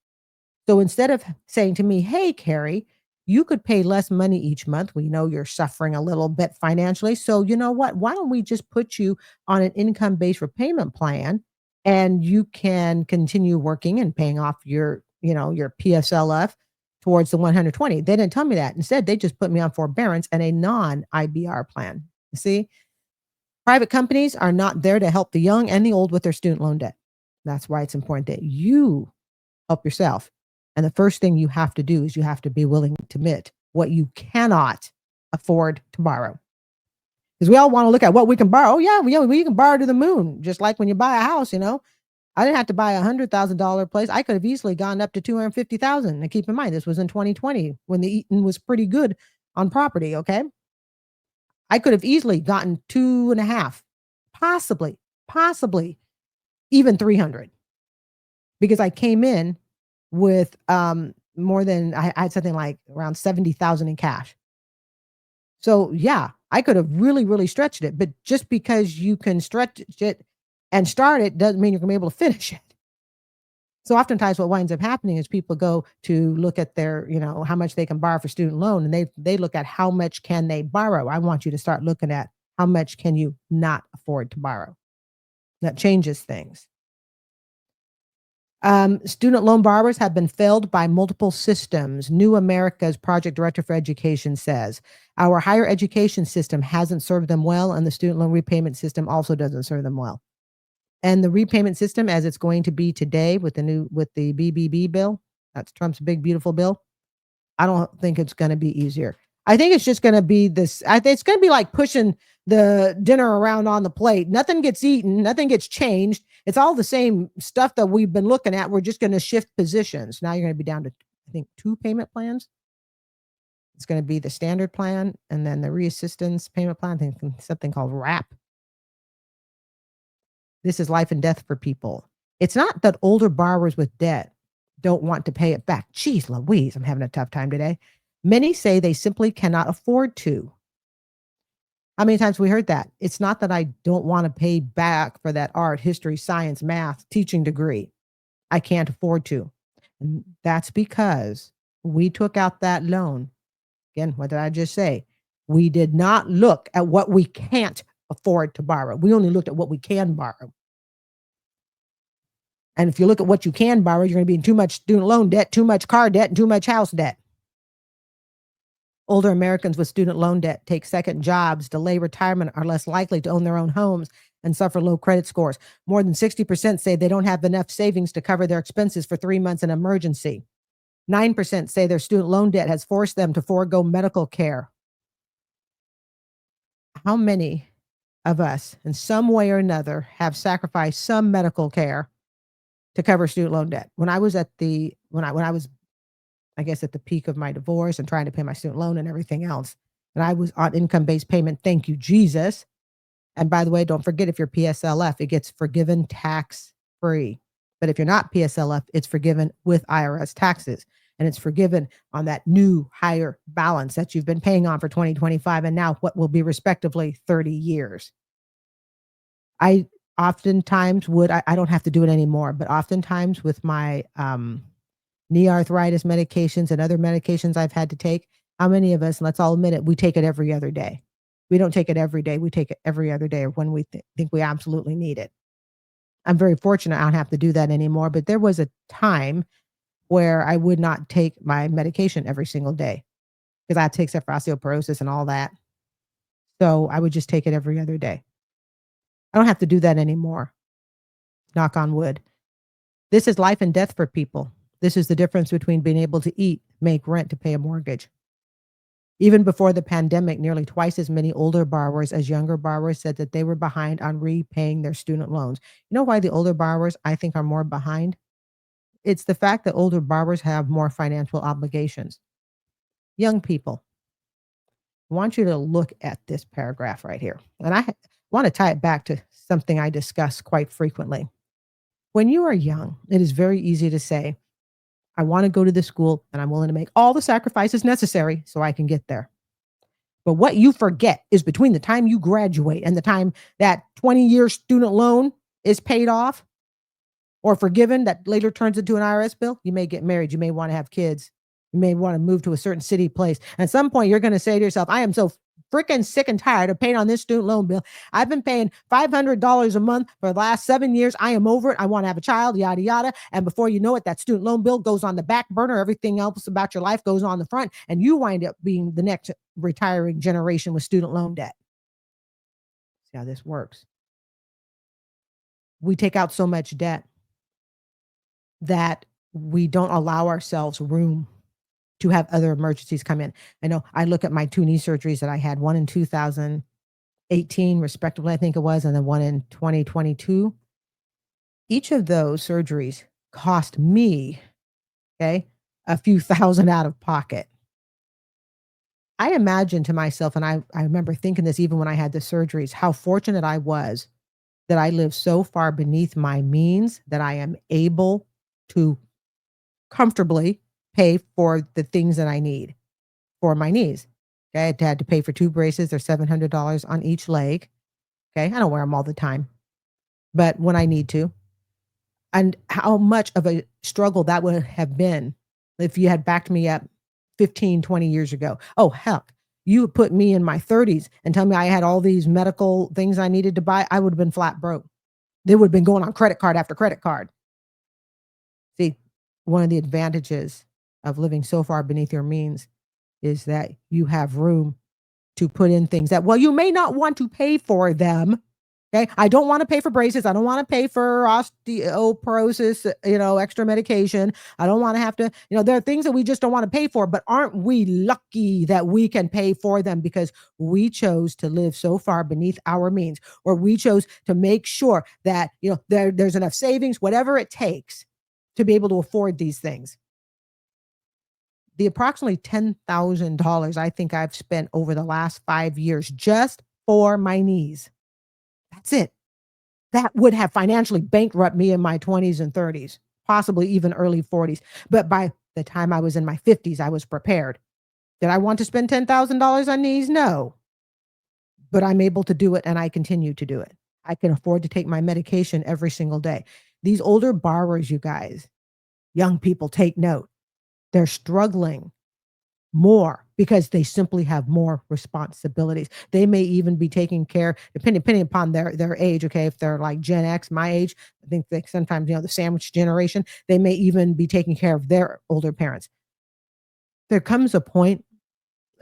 So instead of saying to me, hey, Carrie, you could pay less money each month. We know you're suffering a little bit financially. So you know what? Why don't we just put you on an income-based repayment plan and you can continue working and paying off your PSLF towards the 120. They didn't tell me that. Instead, they just put me on forbearance and a non-IBR plan. You see, private companies are not there to help the young and the old with their student loan debt. That's why it's important that you help yourself. And the first thing you have to do is you have to be willing to admit what you cannot afford to borrow. Because we all want to look at what we can borrow. Oh, yeah, we can borrow to the moon. Just like when you buy a house, I didn't have to buy $100,000 place. I could have easily gone up to $250,000. And keep in mind, this was in 2020 when the Eaton was pretty good on property. Okay. I could have easily gotten 2.5, possibly even 300, because I came in with more than, I had something like around 70,000 in cash. So yeah, I could have really, really stretched it, but just because you can stretch it and start it doesn't mean you're going to be able to finish it. So oftentimes what winds up happening is people go to look at their, how much they can borrow for student loan, and they look at how much can they borrow. I want you to start looking at how much can you not afford to borrow. That changes things. Student loan borrowers have been failed by multiple systems. New America's project director for education says our higher education system hasn't served them well, and the student loan repayment system also doesn't serve them well. And the repayment system, as it's going to be today with the BBB bill, that's Trump's big beautiful bill. I don't think it's going to be easier. I think it's just going to be this. It's going to be like pushing the dinner around on the plate. Nothing gets eaten. Nothing gets changed. It's all the same stuff that we've been looking at. We're just going to shift positions. Now you're going to be down to, I think, 2 payment plans. It's going to be the standard plan and then the reassistance payment plan. I think something called WRAP. This is life and death for people. It's not that older borrowers with debt don't want to pay it back. Geez Louise, I'm having a tough time today. Many say they simply cannot afford to. How many times have we heard that? It's not that I don't want to pay back for that art, history, science, math, teaching degree. I can't afford to. And that's because we took out that loan. Again, what did I just say? We did not look at what we can't afford to borrow. We only looked at what we can borrow. And if you look at what you can borrow, you're going to be in too much student loan debt, too much car debt, and too much house debt. Older Americans with student loan debt take second jobs, delay retirement, are less likely to own their own homes, and suffer low credit scores. More than 60% say they don't have enough savings to cover their expenses for 3 months in emergency. 9% say their student loan debt has forced them to forego medical care. How many of us, in some way or another, have sacrificed some medical care to cover student loan debt? When I was I guess at the peak of my divorce and trying to pay my student loan and everything else, and I was on income-based payment, thank you, Jesus. And by the way, don't forget, if you're PSLF, it gets forgiven tax-free. But if you're not PSLF, it's forgiven with IRS taxes. And it's forgiven on that new higher balance that you've been paying on for 2025 and now what will be respectively 30 years. I oftentimes I don't have to do it anymore, but oftentimes with my knee arthritis medications and other medications I've had to take, how many of us, let's all admit it, we take it every other day. We don't take it every day. We take it every other day or when we think we absolutely need it. I'm very fortunate I don't have to do that anymore, but there was a time where I would not take my medication every single day because I had to take stuff for osteoporosis and all that. So I would just take it every other day. I don't have to do that anymore. Knock on wood. This is life and death for people. This is the difference between being able to eat, make rent, to pay a mortgage. Even before the pandemic, nearly twice as many older borrowers as younger borrowers said that they were behind on repaying their student loans. You know why the older borrowers, I think, are more behind? It's the fact that older borrowers have more financial obligations. Young people, I want you to look at this paragraph right here. And I want to tie it back to something I discuss quite frequently. When you are young, it is very easy to say, I want to go to this school and I'm willing to make all the sacrifices necessary so I can get there. But what you forget is between the time you graduate and the time that 20-year student loan is paid off or forgiven, that later turns into an IRS bill, you may get married. You may want to have kids. You may want to move to a certain city place. At some point, you're going to say to yourself, I am so freaking sick and tired of paying on this student loan bill. I've been paying $500 a month for the last 7 years. I am over it. I want to have a child, yada, yada. And before you know it, that student loan bill goes on the back burner. Everything else about your life goes on the front. And you wind up being the next retiring generation with student loan debt. See how this works. We take out so much debt that we don't allow ourselves room to have other emergencies come in. I know I look at my 2 knee surgeries that I had, one in 2018, respectively, I think it was, and then one in 2022. Each of those surgeries cost me, okay, a few thousand out of pocket. I imagine to myself, and I remember thinking this even when I had the surgeries, how fortunate I was that I live so far beneath my means that I am able to comfortably pay for the things that I need for my knees. Okay. I had to pay for 2 braces. They're $700 on each leg. Okay. I don't wear them all the time, but when I need to. And how much of a struggle that would have been if you had backed me up 15, 20 years ago. Oh, heck, you put me in my 30s and tell me I had all these medical things I needed to buy, I would have been flat broke. They would have been going on credit card after credit card. See, one of the advantages of living so far beneath your means is that you have room to put in things that, well, you may not want to pay for them. Okay. I don't want to pay for braces. I don't want to pay for osteoporosis, extra medication. I don't want to have to, there are things that we just don't want to pay for, but aren't we lucky that we can pay for them because we chose to live so far beneath our means, or we chose to make sure that, there's enough savings, whatever it takes to be able to afford these things. The approximately $10,000 I think I've spent over the last 5 years just for my knees. That's it. That would have financially bankrupted me in my 20s and 30s, possibly even early 40s. But by the time I was in my 50s, I was prepared. Did I want to spend $10,000 on knees? No. But I'm able to do it, and I continue to do it. I can afford to take my medication every single day. These older borrowers, you guys, young people, take note. They're struggling more because they simply have more responsibilities. They may even be taking care, depending upon their age. Okay, if they're like Gen X, my age, I think they sometimes, the sandwich generation, they may even be taking care of their older parents. There comes a point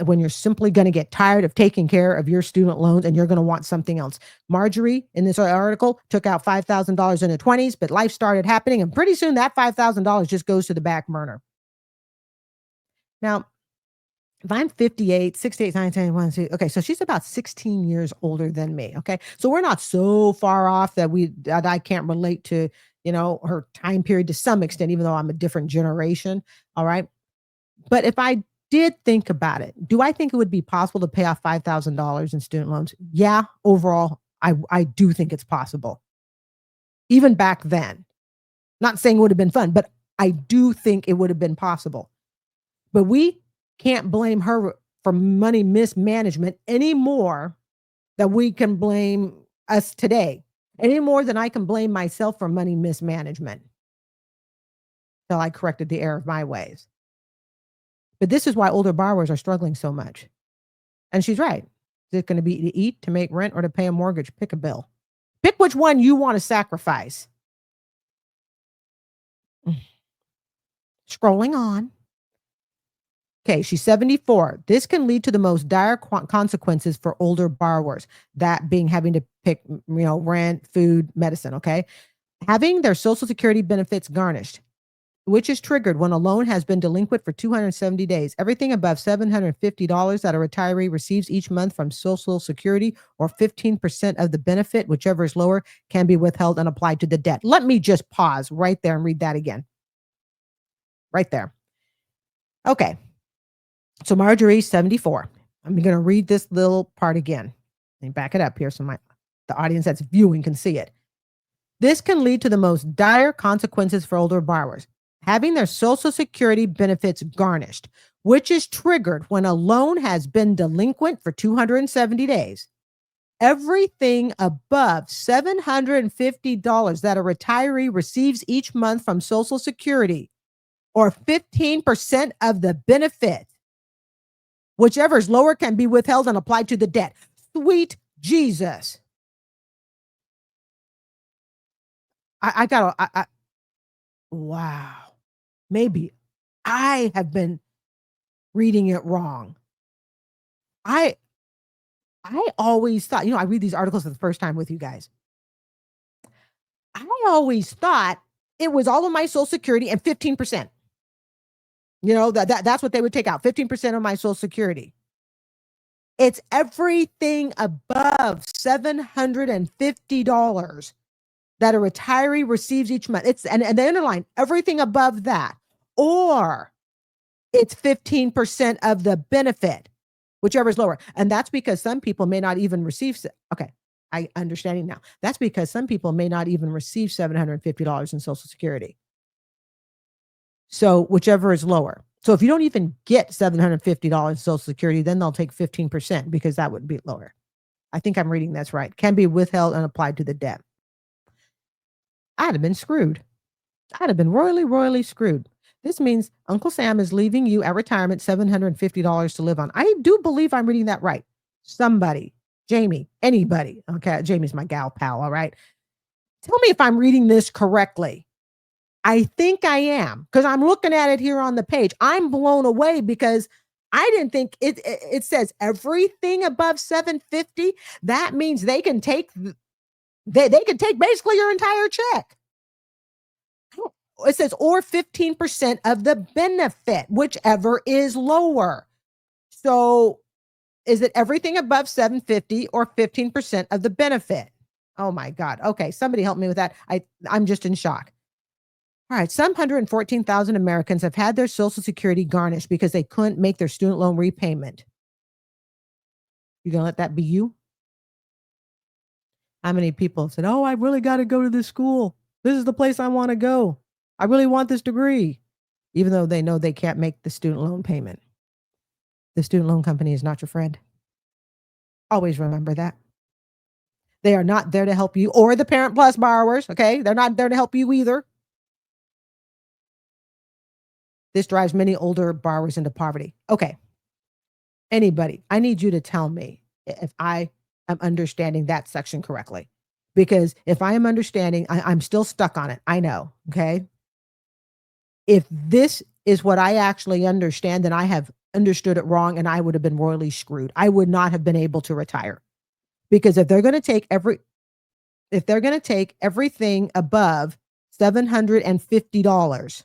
when you're simply going to get tired of taking care of your student loans and you're going to want something else. Marjorie, in this article, took out $5,000 in her 20s, but life started happening, and pretty soon that $5,000 just goes to the back burner. Now, if I'm 58, 68, 19, 1, 2, okay, so she's about 16 years older than me, okay? So we're not so far off that I can't relate to, her time period to some extent, even though I'm a different generation, all right? But if I did think about it, do I think it would be possible to pay off $5,000 in student loans? Yeah, overall, I do think it's possible. Even back then. Not saying it would have been fun, but I do think it would have been possible. But we can't blame her for money mismanagement any more than we can blame us today, any more than I can blame myself for money mismanagement until I corrected the error of my ways. But this is why older borrowers are struggling so much. And she's right. Is it going to be to eat, to make rent, or to pay a mortgage? Pick a bill. Pick which one you want to sacrifice. Scrolling on. Okay, she's 74. This can lead to the most dire consequences for older borrowers, that being having to pick, rent, food, medicine, okay? Having their Social Security benefits garnished, which is triggered when a loan has been delinquent for 270 days. Everything above $750 that a retiree receives each month from Social Security, or 15% of the benefit, whichever is lower, can be withheld and applied to the debt. Let me just pause right there and read that again. Right there. Okay. So Marjorie's 74. I'm going to read this little part again. Let me back it up here so the audience that's viewing can see it. This can lead to the most dire consequences for older borrowers. Having their Social Security benefits garnished, which is triggered when a loan has been delinquent for 270 days. Everything above $750 that a retiree receives each month from Social Security, or 15% of the benefit, whichever is lower, can be withheld and applied to the debt. Sweet Jesus. Wow. Maybe I have been reading it wrong. I always thought, I read these articles for the first time with you guys. I always thought it was all of my Social Security and 15%. That's what they would take out, 15% of my Social Security. It's everything above $750 that a retiree receives each month. And they underline everything above that, or it's 15% of the benefit, whichever is lower. And that's because some people may not even receive. Okay, I understanding now. That's because some people may not even receive $750 in Social Security. So whichever is lower. So if you don't even get $750 in Social Security, then they'll take 15% because that would be lower. I think I'm reading that's right. Can be withheld and applied to the debt. I'd have been screwed. I'd have been royally, royally screwed. This means Uncle Sam is leaving you at retirement $750 to live on. I do believe I'm reading that right. Somebody, Jamie, anybody. Okay, Jamie's my gal pal. All right. Tell me if I'm reading this correctly. I think I am because I'm looking at it here on the page. I'm blown away because I didn't think it says everything above 750. That means they can take they can take basically your entire check. It says or 15% of the benefit, whichever is lower. So is it everything above 750 or 15% of the benefit? Oh my God. Okay, somebody help me with that. I'm just in shock. All right, some 114,000 Americans have had their Social Security garnished because they couldn't make their student loan repayment. You gonna let that be you? How many people said, "Oh, I really got to go to this school. This is the place I want to go. I really want this degree," even though they know they can't make the student loan payment. The student loan company is not your friend. Always remember that. They are not there to help you or the Parent Plus borrowers. Okay, they're not there to help you either. This drives many older borrowers into poverty. Okay. Anybody, I need you to tell me if I am understanding that section correctly. Because if I am understanding, I'm still stuck on it. I know. Okay. If this is what I actually understand, then I have understood it wrong and I would have been royally screwed. I would not have been able to retire. Because if they're going to take everything above $750,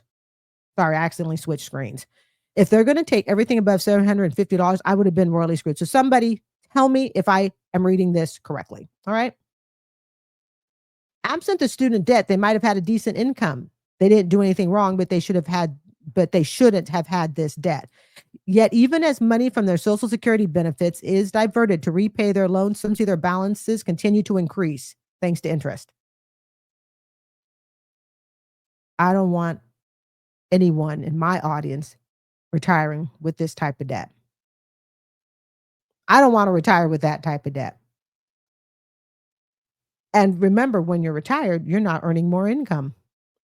sorry, I accidentally switched screens. If they're going to take everything above $750, I would have been royally screwed. So somebody tell me if I am reading this correctly. All right. Absent the student debt, they might have had a decent income. They didn't do anything wrong, but they shouldn't have had this debt. Yet, even as money from their Social Security benefits is diverted to repay their loans, some see their balances continue to increase thanks to interest. I don't want anyone in my audience retiring with this type of debt. I don't want to retire with that type of debt. And remember, when you're retired, you're not earning more income.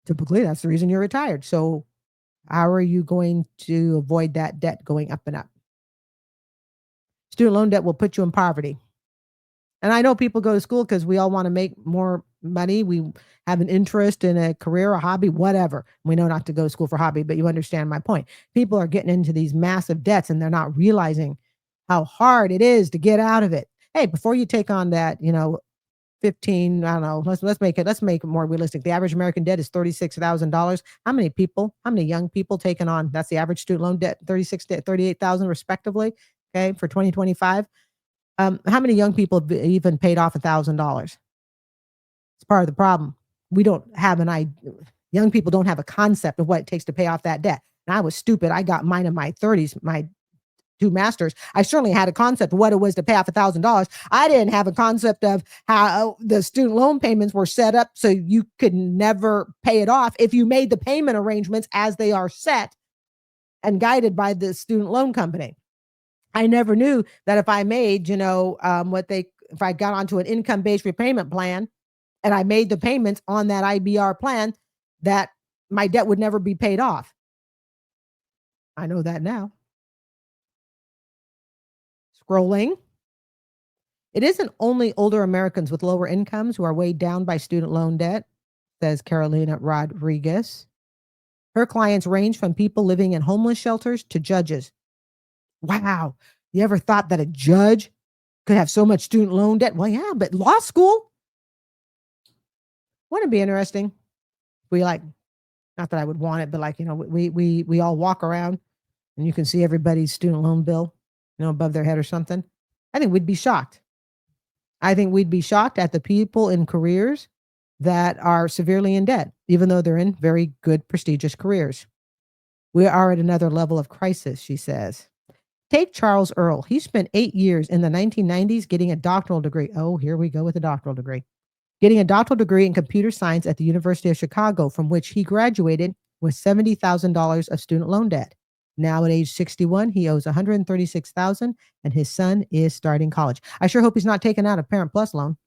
Typically, that's the reason you're retired. So how are you going to avoid that debt going up and up? Student loan debt will put you in poverty. And I know people go to school because we all want to make more money. We have an interest in a career, a hobby, whatever. We know not to go to school for hobby, but you understand my point. People are getting into these massive debts and they're not realizing how hard it is to get out of it. Hey, before you take on that, 15, I don't know, let's make it more realistic. The average American debt is $36,000. How many young people taking on, that's the average student loan debt, 36 to 38,000 respectively, okay, for 2025. How many young people have even paid off $1,000? It's part of the problem. We don't have young people don't have a concept of what it takes to pay off that debt. And I was stupid. I got mine in my 30s, my two masters. I certainly had a concept of what it was to pay off $1,000. I didn't have a concept of how the student loan payments were set up so you could never pay it off if you made the payment arrangements as they are set and guided by the student loan company. I never knew that if I made, if I got onto an income-based repayment plan and I made the payments on that IBR plan, that my debt would never be paid off. I know that now. Scrolling. It isn't only older Americans with lower incomes who are weighed down by student loan debt, says Carolina Rodriguez. Her clients range from people living in homeless shelters to judges. Wow. You ever thought that a judge could have so much student loan debt? Well, yeah, but law school? Wouldn't it be interesting? Not that I would want it, but we all walk around and you can see everybody's student loan bill, above their head or something. I think we'd be shocked. I think we'd be shocked at the people in careers that are severely in debt, even though they're in very good, prestigious careers. We are at another level of crisis, she says. Take Charles Earl. He spent 8 years in the 1990s getting a doctoral degree. Oh, here we go with a doctoral degree. Getting a doctoral degree in computer science at the University of Chicago, from which he graduated with $70,000 of student loan debt. Now at age 61, he owes $136,000 and his son is starting college. I sure hope he's not taking out a Parent Plus loan.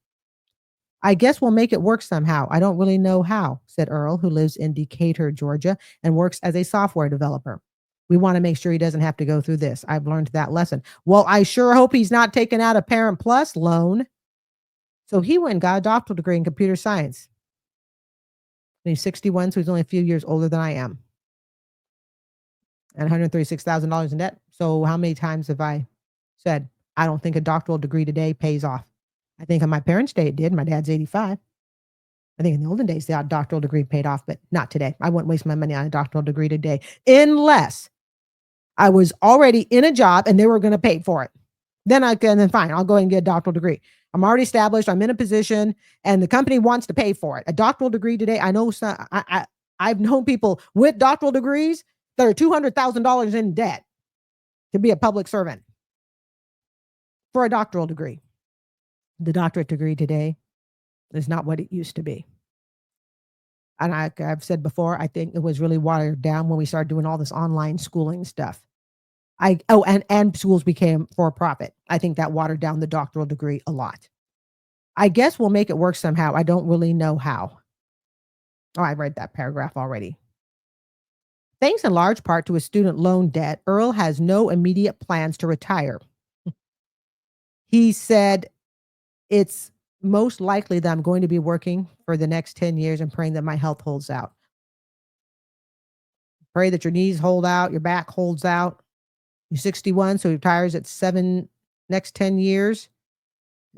I guess we'll make it work somehow. I don't really know how, said Earl, who lives in Decatur, Georgia, and works as a software developer. We want to make sure he doesn't have to go through this. I've learned that lesson. Well, I sure hope he's not taking out a Parent Plus loan. So he went and got a doctoral degree in computer science. And he's 61, so he's only a few years older than I am. And $136,000 in debt. So how many times have I said, I don't think a doctoral degree today pays off? I think on my parents' day it did. My dad's 85. I think in the olden days, the doctoral degree paid off, but not today. I wouldn't waste my money on a doctoral degree today unless I was already in a job and they were going to pay for it. Then fine, I'll go ahead and get a doctoral degree. I'm already established. I'm in a position and the company wants to pay for it. A doctoral degree today, I know I've known people with doctoral degrees that are $200,000 in debt to be a public servant for a doctoral degree. The doctorate degree today is not what it used to be. And I've said before, I think it was really watered down when we started doing all this online schooling stuff. And schools became for profit. I think that watered down the doctoral degree a lot. I guess we'll make it work somehow. I don't really know how. Oh, I read that paragraph already. Thanks in large part to his student loan debt, Earl has no immediate plans to retire. He said, it's most likely that I'm going to be working for the next 10 years and praying that my health holds out. Pray that your knees hold out, your back holds out. You're 61, so he retires at next 10 years.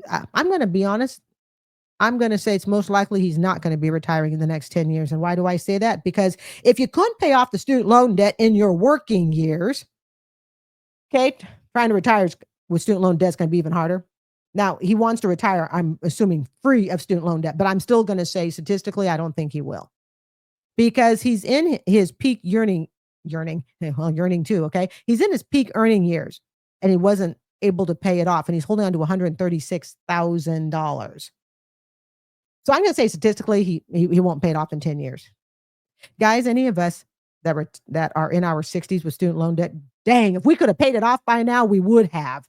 I'm going to be honest. I'm going to say it's most likely he's not going to be retiring in the next 10 years. And why do I say that? Because if you couldn't pay off the student loan debt in your working years, okay, trying to retire with student loan debt is going to be even harder. Now, he wants to retire, I'm assuming, free of student loan debt, but I'm still going to say statistically, I don't think he will. Because he's in his peak yearning too, okay? He's in his peak earning years, and he wasn't able to pay it off, and he's holding on to $136,000. So I'm going to say statistically, he won't pay it off in 10 years. Guys, any of us that are in our 60s with student loan debt, dang, if we could have paid it off by now, we would have.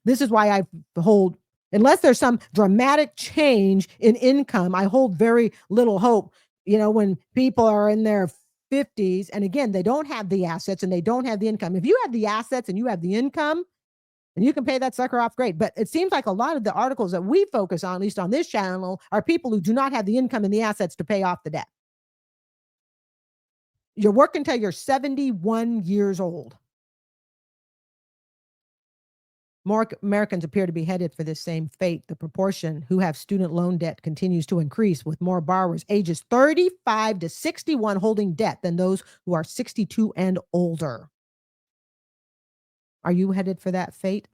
This is why I hold, unless there's some dramatic change in income, I hold very little hope. When people are in their 50s, and again, they don't have the assets and they don't have the income. If you have the assets and you have the income, and you can pay that sucker off, great. But it seems like a lot of the articles that we focus on, at least on this channel, are people who do not have the income and the assets to pay off the debt. You're working till you're 71 years old. More Americans appear to be headed for this same fate. The proportion who have student loan debt continues to increase, with more borrowers ages 35 to 61 holding debt than those who are 62 and older. Are you headed for that fate?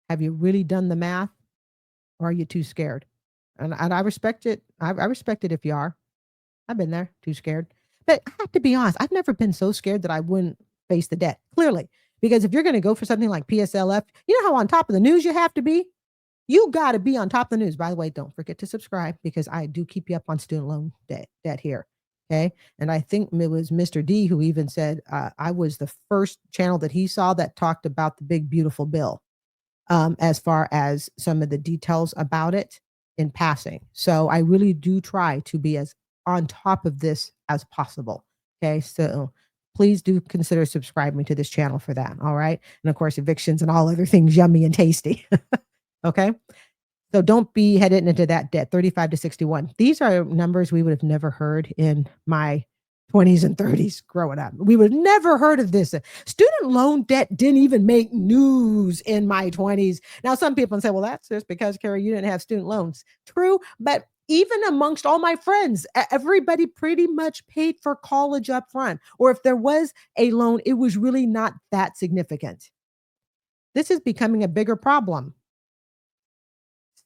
Have you really done the math? Or are you too scared? And I respect it. I respect it if you are. I've been there, too scared. But I have to be honest, I've never been so scared that I wouldn't face the debt, clearly. Because if you're going to go for something like PSLF, you know how on top of the news you have to be? You got to be on top of the news. By the way, don't forget to subscribe, because I do keep you up on student loan debt here. Okay. And I think it was Mr. D who even said, I was the first channel that he saw that talked about the big, beautiful bill, as far as some of the details about it in passing. So I really do try to be as on top of this as possible. Okay. So please do consider subscribing to this channel for that. All right. And of course, evictions and all other things yummy and tasty. Okay. So don't be headed into that debt, 35 to 61. These are numbers we would have never heard in my 20s and 30s growing up. We would have never heard of this. Student loan debt didn't even make news in my 20s. Now, some people say, well, that's just because, Carrie, you didn't have student loans. True. But even amongst all my friends, everybody pretty much paid for college up front. Or if there was a loan, it was really not that significant. This is becoming a bigger problem,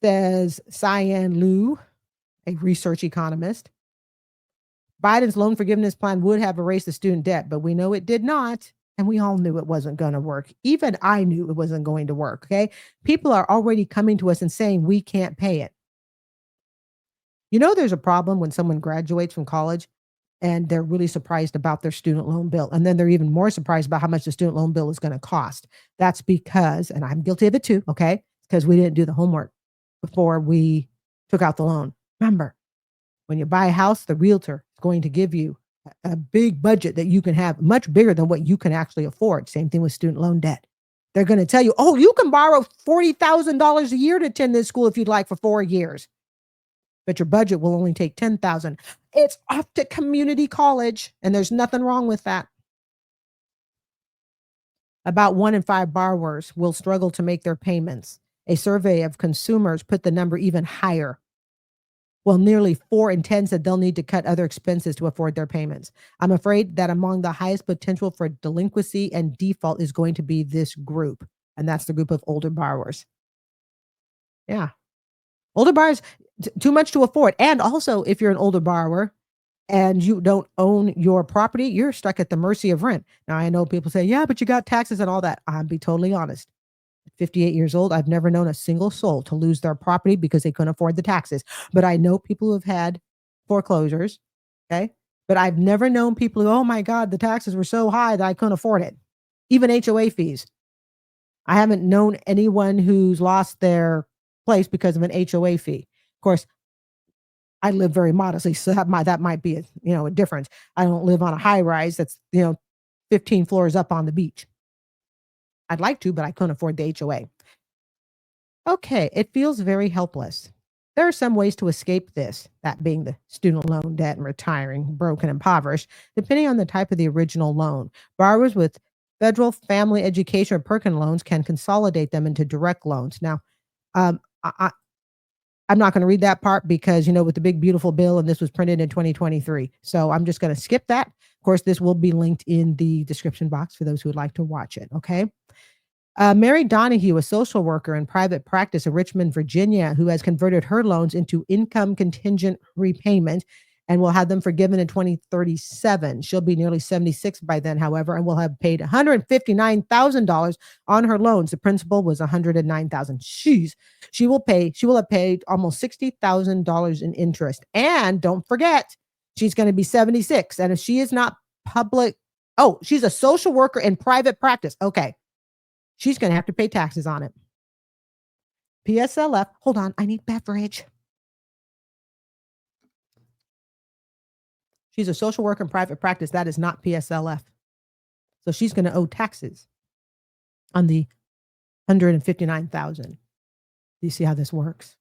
says Cyan Liu, a research economist. Biden's loan forgiveness plan would have erased the student debt, but we know it did not. And we all knew it wasn't going to work. Even I knew it wasn't going to work. Okay. People are already coming to us and saying we can't pay it. There's a problem when someone graduates from college and they're really surprised about their student loan bill. And then they're even more surprised about how much the student loan bill is going to cost. That's because, and I'm guilty of it too, okay, because we didn't do the homework. before we took out the loan. Remember, when you buy a house, the realtor is going to give you a big budget that you can have, much bigger than what you can actually afford. Same thing with student loan debt. They're going to tell you, oh, you can borrow $40,000 a year to attend this school if you'd like for 4 years, but your budget will only take $10,000. It's off to community college, and there's nothing wrong with that. About 1 in 5 borrowers will struggle to make their payments. A survey of consumers put the number even higher. Well, nearly 4 in 10 said they'll need to cut other expenses to afford their payments. I'm afraid that among the highest potential for delinquency and default is going to be this group, and that's the group of older borrowers. Yeah. Older borrowers, too much to afford. And also, if you're an older borrower and you don't own your property, you're stuck at the mercy of rent. Now, I know people say, yeah, but you got taxes and all that. I'll be totally honest. At 58 years old, I've never known a single soul to lose their property because they couldn't afford the taxes. But I know people who have had foreclosures. Okay. But I've never known people who, oh my God, the taxes were so high that I couldn't afford it. Even HOA fees. I haven't known anyone who's lost their place because of an HOA fee. Of course, I live very modestly, so that might be a difference. I don't live on a high rise that's 15 floors up on the beach. I'd like to, but I couldn't afford the HOA. Okay, it feels very helpless. There are some ways to escape this, that being the student loan debt and retiring broke and impoverished, depending on the type of the original loan. Borrowers with federal family education or Perkin loans can consolidate them into direct loans. Now, I'm not going to read that part because, with the big, beautiful bill, and this was printed in 2023. So I'm just going to skip that. Of course, this will be linked in the description box for those who would like to watch it. Okay. Mary Donahue, a social worker in private practice in Richmond, Virginia, who has converted her loans into income contingent repayment and will have them forgiven in 2037. She'll be nearly 76 by then, however, and will have paid $159,000 on her loans. The principal was $109,000. She will have paid almost $60,000 in interest. And don't forget, she's going to be 76. And if she is not she's a social worker in private practice. Okay. She's going to have to pay taxes on it. PSLF. Hold on. I need beverage. She's a social worker in private practice. That is not PSLF. So she's going to owe taxes on the $159,000. Do you see how this works?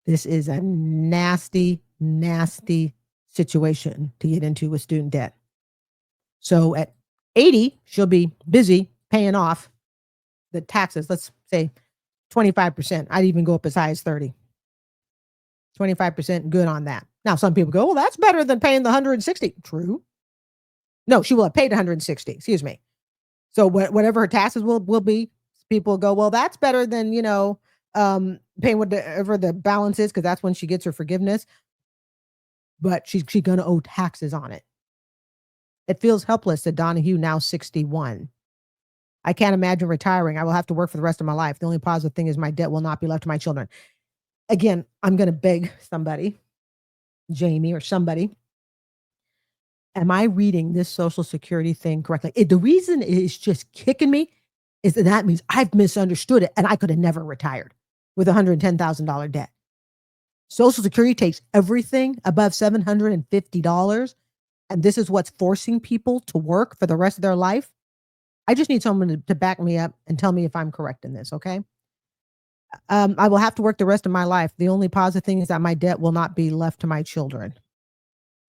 This is a nasty, nasty situation to get into with student debt. So at 80, she'll be busy paying off the taxes. Let's say 25%. I'd even go up as high as 30. 25% good on that. Now, some people go, well, that's better than paying the 160. True. No, she will have paid 160. Excuse me. So whatever her taxes will be, people go, well, that's better than, paying whatever the balance is, because that's when she gets her forgiveness. But she's going to owe taxes on it. It feels helpless, said Donahue, now 61. I can't imagine retiring. I will have to work for the rest of my life. The only positive thing is my debt will not be left to my children. Again, I'm going to beg somebody, Jamie or somebody. Am I reading this Social Security thing correctly? The reason it's just kicking me is that means I've misunderstood it and I could have never retired with $110,000 debt. Social Security takes everything above $750. And this is what's forcing people to work for the rest of their life. I just need someone to back me up and tell me if I'm correct in this, okay? I will have to work the rest of my life. The only positive thing is that my debt will not be left to my children.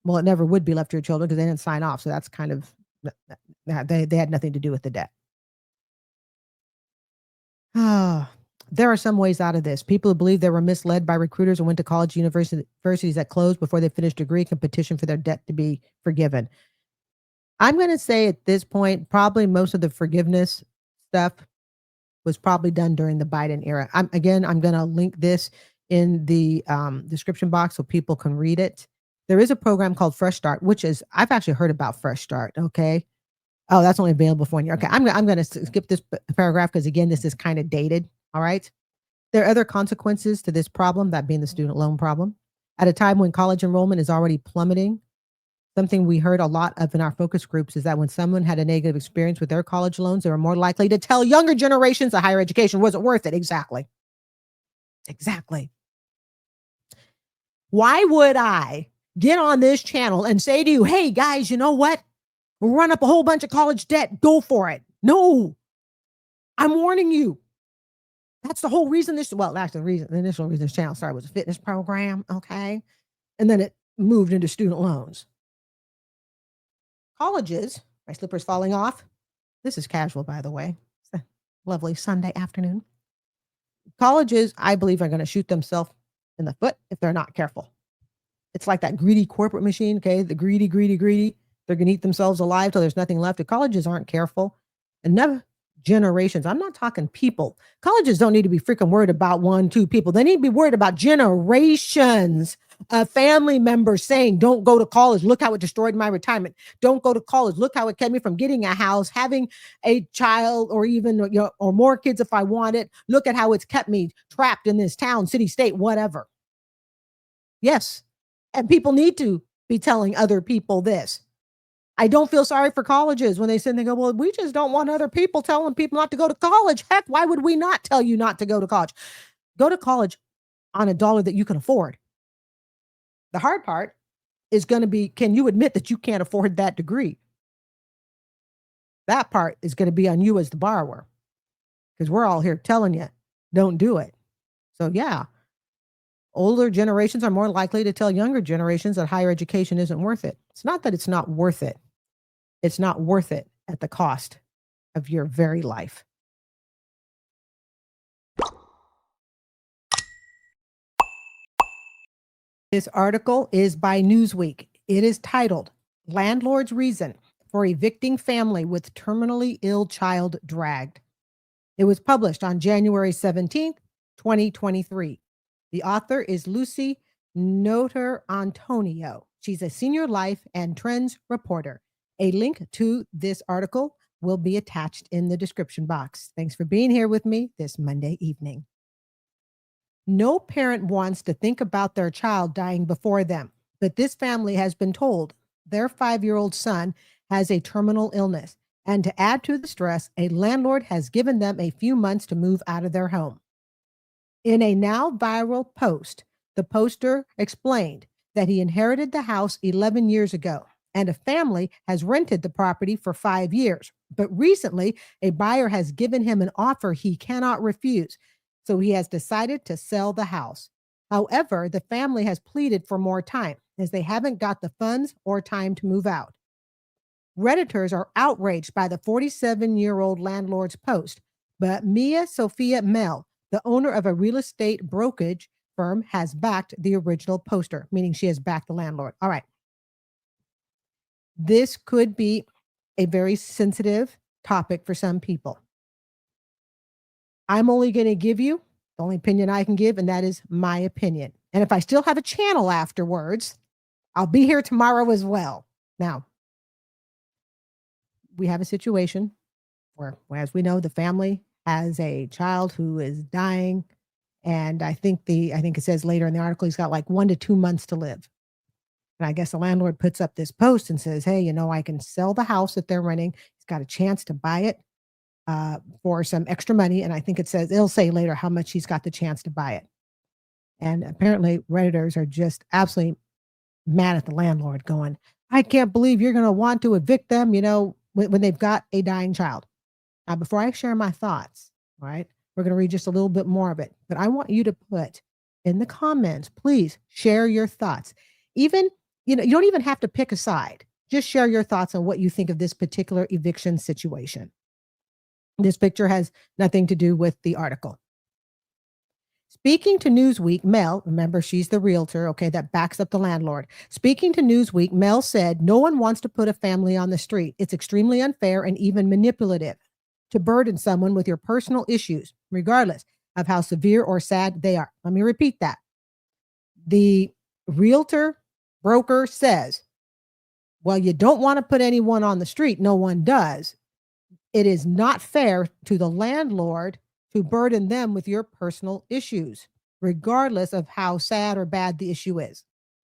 Well, it never would be left to your children because they didn't sign off. So that's kind of, they had nothing to do with the debt. There are some ways out of this. People who believe they were misled by recruiters and went to college universities that closed before they finished a degree can petition for their debt to be forgiven. I'm going to say at this point, probably most of the forgiveness stuff was probably done during the Biden era. I'm going to link this in the description box so people can read it. There is a program called Fresh Start, which is, I've actually heard about Fresh Start. Okay. Oh, that's only available for 1 year. Okay. I'm going to skip this paragraph because again, this is kind of dated. All right. There are other consequences to this problem, that being the student loan problem. At a time when college enrollment is already plummeting, something we heard a lot of in our focus groups is that when someone had a negative experience with their college loans, they were more likely to tell younger generations that higher education wasn't worth it. Exactly. Exactly. Why would I get on this channel and say to you, hey guys, you know what? We'll run up a whole bunch of college debt. Go for it. No, I'm warning you. That's the whole reason the initial reason this channel started was a fitness program. Okay. And then it moved into student loans. Colleges, my slipper's falling off. This is casual, by the way. It's a lovely Sunday afternoon. Colleges, I believe, are going to shoot themselves in the foot if they're not careful. It's like that greedy corporate machine. Okay. The greedy. They're going to eat themselves alive till there's nothing left. The colleges aren't careful. Enough generations. I'm not talking people. Colleges don't need to be freaking worried about 1-2 people. They need to be worried about generations of family members saying, don't go to college. Look how it destroyed my retirement. Don't go to college. Look how it kept me from getting a house, having a child, or even, or more kids if I want it. Look at how it's kept me trapped in this town, city, state, whatever. Yes. And people need to be telling other people this. I don't feel sorry for colleges when they sit and they go, well, we just don't want other people telling people not to go to college. Heck, why would we not tell you not to go to college? Go to college on a dollar that you can afford. The hard part is going to be, can you admit that you can't afford that degree? That part is going to be on you as the borrower, because we're all here telling you, don't do it. So yeah, older generations are more likely to tell younger generations that higher education isn't worth it. It's not that it's not worth it. It's not worth it at the cost of your very life. This article is by Newsweek. It is titled, Landlord's Reason for Evicting Family with Terminally Ill Child Dragged. It was published on January 17th, 2023. The author is Lucy Noter Antonio. She's a senior life and trends reporter. A link to this article will be attached in the description box. Thanks for being here with me this Monday evening. No parent wants to think about their child dying before them, but this family has been told their 5-year-old son has a terminal illness. And to add to the stress, a landlord has given them a few months to move out of their home. In a now viral post, the poster explained that he inherited the house 11 years ago, and a family has rented the property for 5 years. But recently, a buyer has given him an offer he cannot refuse, so he has decided to sell the house. However, the family has pleaded for more time, as they haven't got the funds or time to move out. Redditors are outraged by the 47-year-old landlord's post, but Mia Sophia Mel, the owner of a real estate brokerage firm, has backed the original poster, meaning she has backed the landlord. All right. This could be a very sensitive topic for some people. I'm only going to give you the only opinion I can give, and that is my opinion. And if I still have a channel afterwards, I'll be here tomorrow as well. Now, we have a situation where, as we know, the family has a child who is dying. And I think it says later in the article, he's got like 1 to 2 months to live. And I guess the landlord puts up this post and says, hey, I can sell the house that they're renting. He's got a chance to buy it for some extra money. And I think it'll say later how much he's got the chance to buy it. And apparently Redditors are just absolutely mad at the landlord, going, I can't believe you're going to want to evict them, when they've got a dying child. Now, before I share my thoughts, all right, we're going to read just a little bit more of it, but I want you to put in the comments, please share your thoughts. Even, you don't even have to pick a side. Just share your thoughts on what you think of this particular eviction situation. This picture has nothing to do with the article. Speaking to Newsweek, Mel, remember she's the realtor, okay, that backs up the landlord. Speaking to Newsweek, Mel said, no one wants to put a family on the street. It's extremely unfair and even manipulative to burden someone with your personal issues, regardless of how severe or sad they are. Let me repeat that. The realtor broker says, well, you don't want to put anyone on the street. No one does. It is not fair to the landlord to burden them with your personal issues, regardless of how sad or bad the issue is.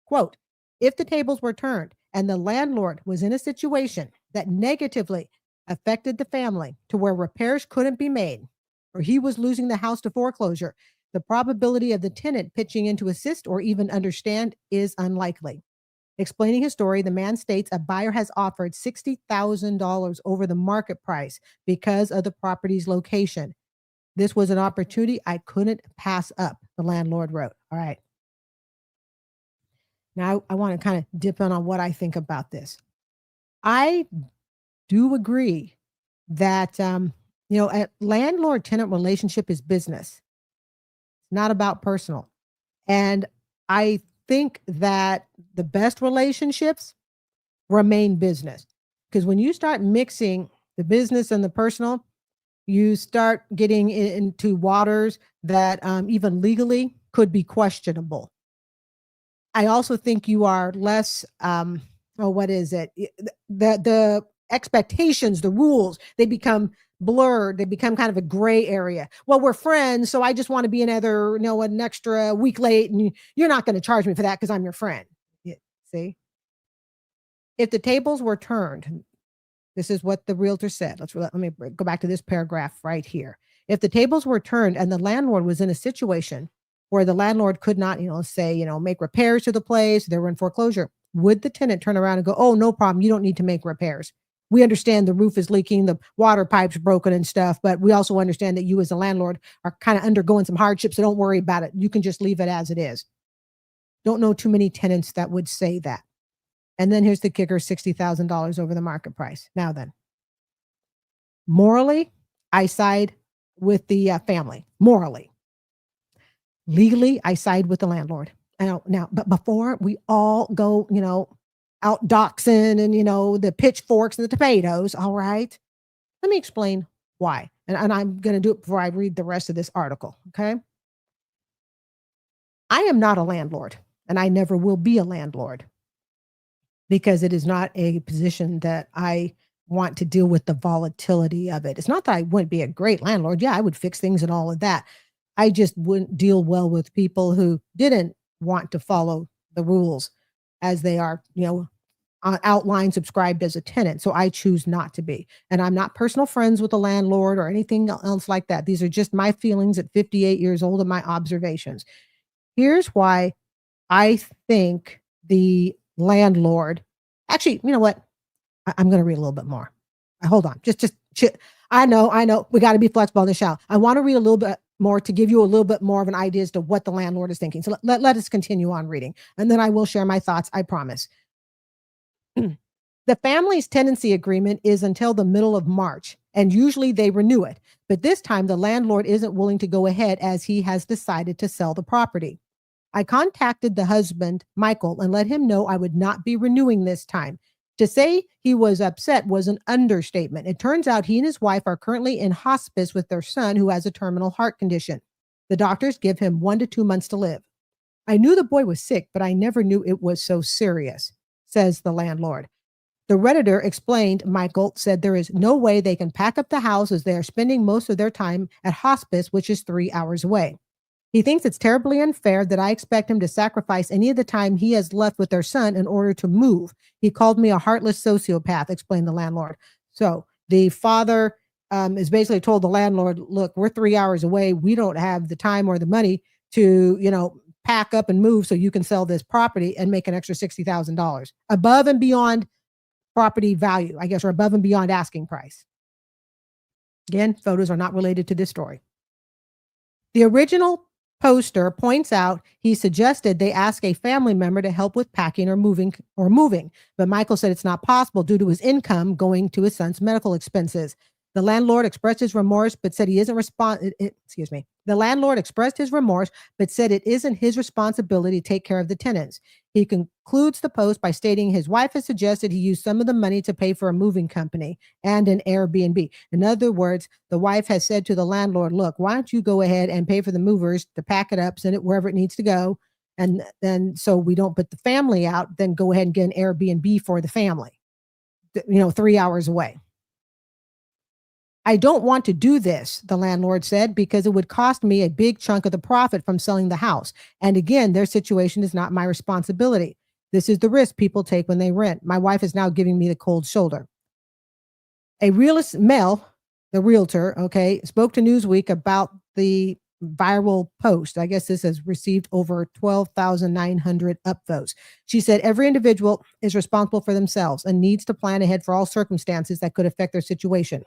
Quote, if the tables were turned and the landlord was in a situation that negatively affected the family to where repairs couldn't be made, or he was losing the house to foreclosure, The probability of the tenant pitching in to assist or even understand is unlikely. Explaining his story, the man states a buyer has offered $60,000 over the market price because of the property's location. This was an opportunity I couldn't pass up, the landlord wrote. All right. Now I want to kind of dip in on what I think about this. I do agree that a landlord-tenant relationship is business, not about personal. And I think that the best relationships remain business. Because when you start mixing the business and the personal, you start getting into waters that even legally could be questionable. I also think you are less, what is it? The expectations, the rules, they become blurred. They become kind of a gray area. Well, we're friends, so I just want to be an extra week late, and you're not going to charge me for that because I'm your friend. See? If the tables were turned, this is what the realtor said. Let me go back to this paragraph right here. If the tables were turned and the landlord was in a situation where the landlord could not, make repairs to the place, they were in foreclosure, would the tenant turn around and go, oh, no problem, you don't need to make repairs? We understand the roof is leaking, the water pipe's broken and stuff, but we also understand that you as a landlord are kind of undergoing some hardships, so don't worry about it. You can just leave it as it is. Don't know too many tenants that would say that. And then here's the kicker, $60,000 over the market price. Now then, morally, I side with the family. Morally. Legally, I side with the landlord. Now, but before we all go, out doxing and, the pitchforks and the tomatoes, all right, let me explain why. And I'm going to do it before I read the rest of this article, okay? I am not a landlord, and I never will be a landlord, because it is not a position that I want to deal with the volatility of it. It's not that I wouldn't be a great landlord. Yeah, I would fix things and all of that. I just wouldn't deal well with people who didn't want to follow the rules as they are, outlined, subscribed as a tenant. So I choose not to be. And I'm not personal friends with the landlord or anything else like that. These are just my feelings at 58 years old and my observations. Here's why I think the landlord, actually, you know what? I'm going to read a little bit more. Hold on. Just I know. We got to be flexible on the show. I want to read a little bit more to give you a little bit more of an idea as to what the landlord is thinking. So let us continue on reading, and then I will share my thoughts. I promise. The family's tenancy agreement is until the middle of March, and usually they renew it. But this time the landlord isn't willing to go ahead as he has decided to sell the property. I contacted the husband, Michael, and let him know I would not be renewing this time. To say he was upset was an understatement. It turns out he and his wife are currently in hospice with their son, who has a terminal heart condition. The doctors give him 1 to 2 months to live. I knew the boy was sick, but I never knew it was so serious, says the landlord. The Redditor explained Michael said there is no way they can pack up the house as they are spending most of their time at hospice, which is 3 hours away. He thinks it's terribly unfair that I expect him to sacrifice any of the time he has left with their son in order to move. He called me a heartless sociopath, explained the landlord. So the father is basically told the landlord, look, we're 3 hours away. We don't have the time or the money to, pack up and move so you can sell this property and make an extra $60,000 above and beyond property value, I guess, or above and beyond asking price. Again, photos are not related to this story. The original poster points out he suggested they ask a family member to help with packing or moving, but Michael said it's not possible due to his income going to his son's medical expenses. The landlord expressed his remorse, but said he isn't The landlord expressed his remorse, but said it isn't his responsibility to take care of the tenants. He concludes the post by stating his wife has suggested he use some of the money to pay for a moving company and an Airbnb. In other words, the wife has said to the landlord, look, why don't you go ahead and pay for the movers to pack it up, send it wherever it needs to go. And then so we don't put the family out, then go ahead and get an Airbnb for the family, 3 hours away. I don't want to do this, the landlord said, because it would cost me a big chunk of the profit from selling the house. And again, their situation is not my responsibility. This is the risk people take when they rent. My wife is now giving me the cold shoulder. A realist, Mel, the realtor, spoke to Newsweek about the viral post. I guess this has received over 12,900 upvotes. She said every individual is responsible for themselves and needs to plan ahead for all circumstances that could affect their situation.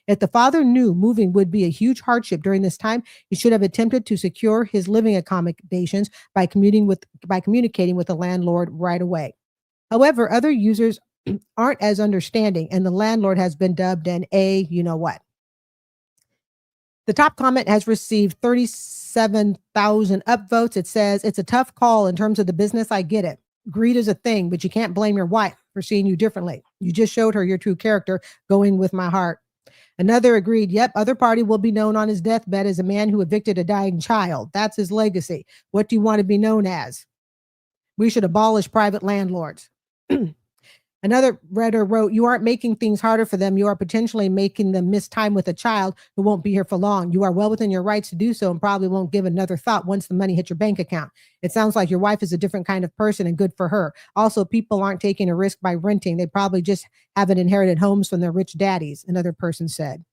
If the father knew moving would be a huge hardship during this time, he should have attempted to secure his living accommodations by communicating with the landlord right away. However, other users aren't as understanding, and the landlord has been dubbed an you know what. The top comment has received 37,000 upvotes. It says, it's a tough call in terms of the business. I get it. Greed is a thing, but you can't blame your wife for seeing you differently. You just showed her your true character, going with my heart. Another agreed, yep, other party will be known on his deathbed as a man who evicted a dying child. That's his legacy. What do you want to be known as? We should abolish private landlords. Another Redder wrote, you aren't making things harder for them. You are potentially making them miss time with a child who won't be here for long. You are well within your rights to do so and probably won't give another thought once the money hits your bank account. It sounds like your wife is a different kind of person and good for her. Also, people aren't taking a risk by renting. They probably just haven't inherited homes from their rich daddies, another person said.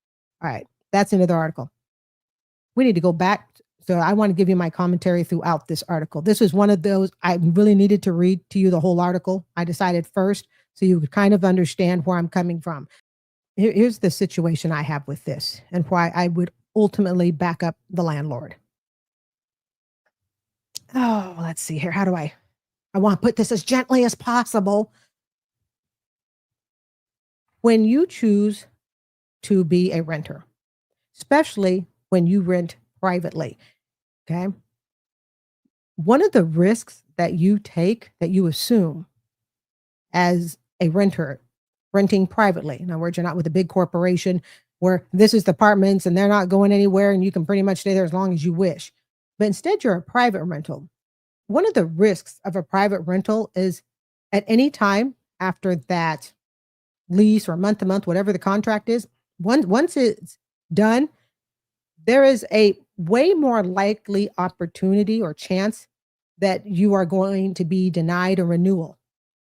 All right, that's another article. We need to go back. So I want to give you my commentary throughout this article. This is one of those I really needed to read to you the whole article. I decided first so you would kind of understand where I'm coming from. Here's the situation I have with this and why I would ultimately back up the landlord. Oh, let's see here. How do I want to put this as gently as possible. When you choose to be a renter, especially when you rent privately, okay? One of the risks that you take, that you assume as a renter, renting privately. In other words, you're not with a big corporation where this is the apartments and they're not going anywhere and you can pretty much stay there as long as you wish. But instead, you're a private rental. One of the risks of a private rental is at any time after that lease or month to month, whatever the contract is, once it's done, there is a way more likely opportunity or chance that you are going to be denied a renewal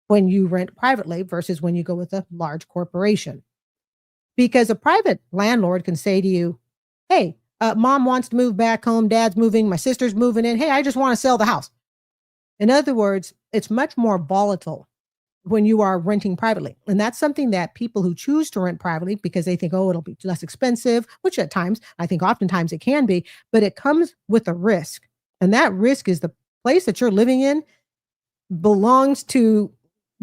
when you rent privately versus when you go with a large corporation. Because a private landlord can say to you, hey, mom wants to move back home, dad's moving, my sister's moving in. Hey, I just want to sell the house. In other words, it's much more volatile when you are renting privately. And that's something that people who choose to rent privately because they think, oh, it'll be less expensive, which at times, I think oftentimes it can be, but it comes with a risk. And that risk is the place that you're living in belongs to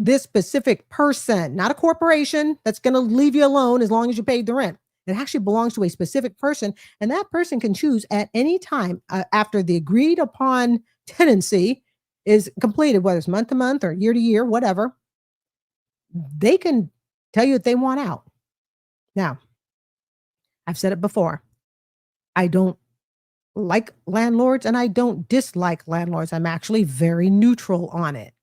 this specific person, not a corporation that's going to leave you alone as long as you paid the rent. It actually belongs to a specific person, and that person can choose at any time after the agreed upon tenancy is completed, whether it's month to month or year to year, whatever. They can tell you if they want out. Now, I've said it before. I don't like landlords and I don't dislike landlords. I'm actually very neutral on it.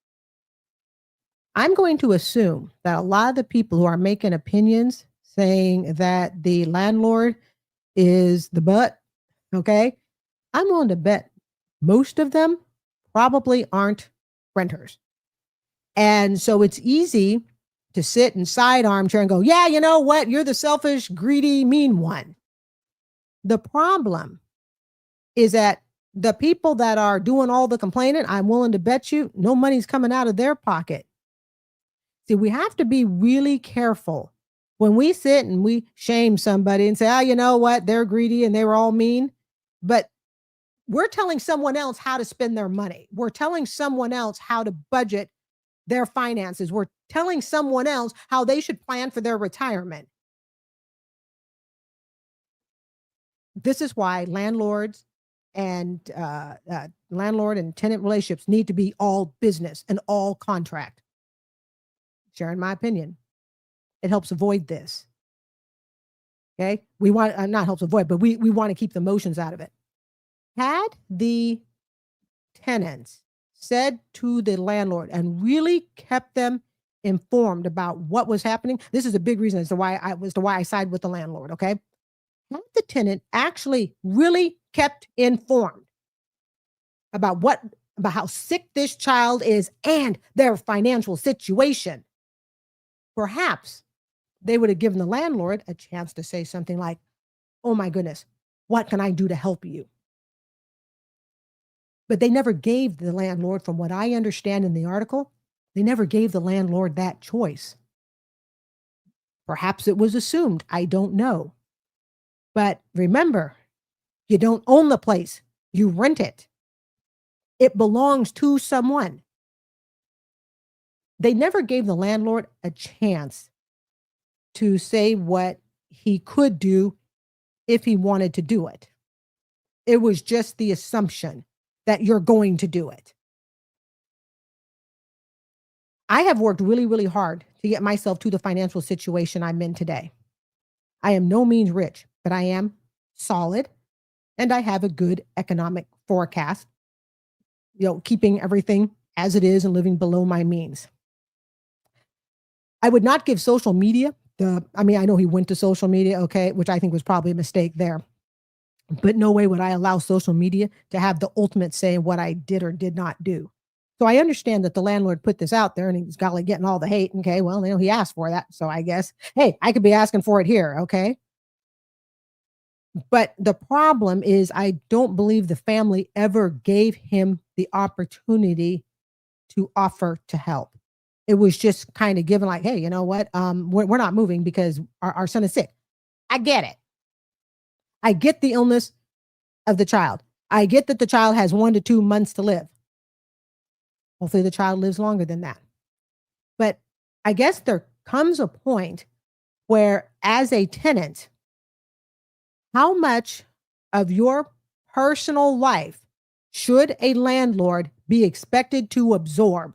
I'm going to assume that a lot of the people who are making opinions saying that the landlord is the butt, okay, I'm willing to bet most of them probably aren't renters. And so it's easy to sit in side armchair and go, yeah, you know what? You're the selfish, greedy, mean one. The problem is that the people that are doing all the complaining, I'm willing to bet you no money's coming out of their pocket. See, we have to be really careful when we sit and we shame somebody and say, oh, you know what? They're greedy and they were all mean. But we're telling someone else how to spend their money. We're telling someone else how to budget their finances. We're telling someone else how they should plan for their retirement. This is why landlord and tenant relationships need to be all business and all contract. Sharing my opinion. It helps avoid this. Okay. We want, not helps avoid, but we want to keep the emotions out of it. Had the tenants said to the landlord and really kept them informed about what was happening. This is a big reason as to why I side with the landlord. Okay. Had the tenant actually really kept informed about how sick this child is and their financial situation, perhaps they would have given the landlord a chance to say something like, oh my goodness, what can I do to help you? But they never gave the landlord, from what I understand in the article, they never gave the landlord that choice. Perhaps it was assumed. I don't know. But remember, you don't own the place, you rent it. It belongs to someone. They never gave the landlord a chance to say what he could do if he wanted to do it. It was just the assumption that you're going to do it. I have worked really, really hard to get myself to the financial situation I'm in today. I am no means rich, but I am solid and I have a good economic forecast, keeping everything as it is and living below my means. I would not give social media I know he went to social media, okay, which I think was probably a mistake there. But no way would I allow social media to have the ultimate say in what I did or did not do. So I understand that the landlord put this out there and he's got getting all the hate. Okay, well, he asked for that. So I guess, hey, I could be asking for it here, okay? But the problem is I don't believe the family ever gave him the opportunity to offer to help. It was just kind of given hey, you know what? We're not moving because our son is sick. I get it. I get the illness of the child. I get that the child has 1 to 2 months to live. Hopefully the child lives longer than that. But I guess there comes a point where, as a tenant, how much of your personal life should a landlord be expected to absorb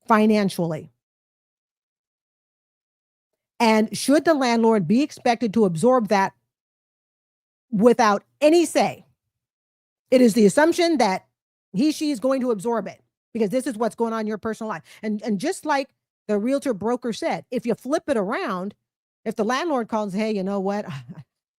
financially? And should the landlord be expected to absorb that without any say? It is the assumption that she is going to absorb it because this is what's going on in your personal life. And just like the realtor broker said, if you flip it around, if the landlord calls, hey, you know what?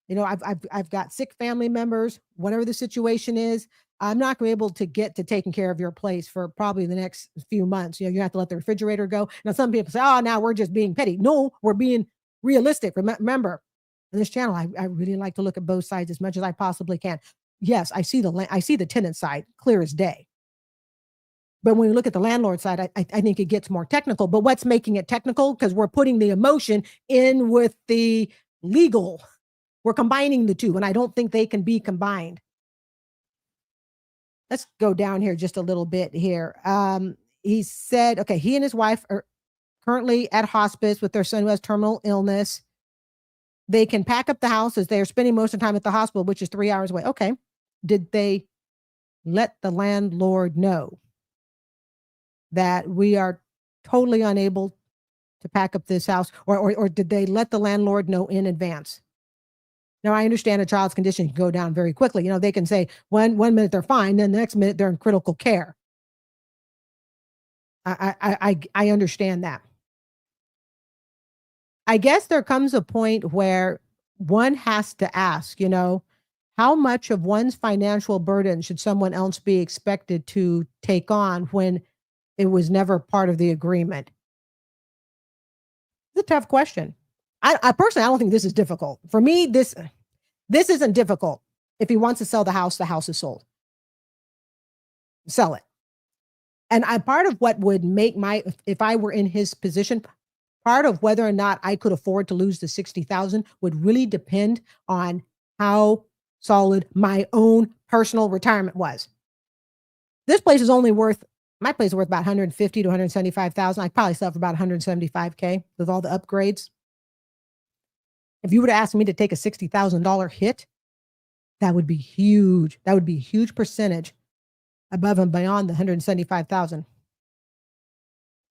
I've got sick family members, whatever the situation is, I'm not going to be able to get to taking care of your place for probably the next few months. You have to let the refrigerator go. Now, some people say, oh, now we're just being petty. No, we're being realistic. Remember, on this channel, I really like to look at both sides as much as I possibly can. Yes, I see the tenant side clear as day. But when we look at the landlord side, I think it gets more technical. But what's making it technical? Because we're putting the emotion in with the legal. We're combining the two, and I don't think they can be combined. Let's go down here just a little bit here. He said, okay, he and his wife are currently at hospice with their son who has terminal illness. They can pack up the house as they're spending most of the time at the hospital, which is 3 hours away. Okay. Did they let the landlord know that we are totally unable to pack up this house? Or did they let the landlord know in advance? Now, I understand a child's condition can go down very quickly. They can say one minute they're fine, then the next minute they're in critical care. I understand that. I guess there comes a point where one has to ask, how much of one's financial burden should someone else be expected to take on when it was never part of the agreement? It's a tough question. I personally, I don't think this is difficult. For me, this isn't difficult. If he wants to sell the house is sold. Sell it. And part of what would make if I were in his position, part of whether or not I could afford to lose the $60,000 would really depend on how solid my own personal retirement was. This place is my place is worth about $150,000 to $175,000. I'd probably sell for about $175,000 with all the upgrades. If you were to ask me to take a $60,000 hit, that would be huge. That would be a huge percentage above and beyond the $175,000.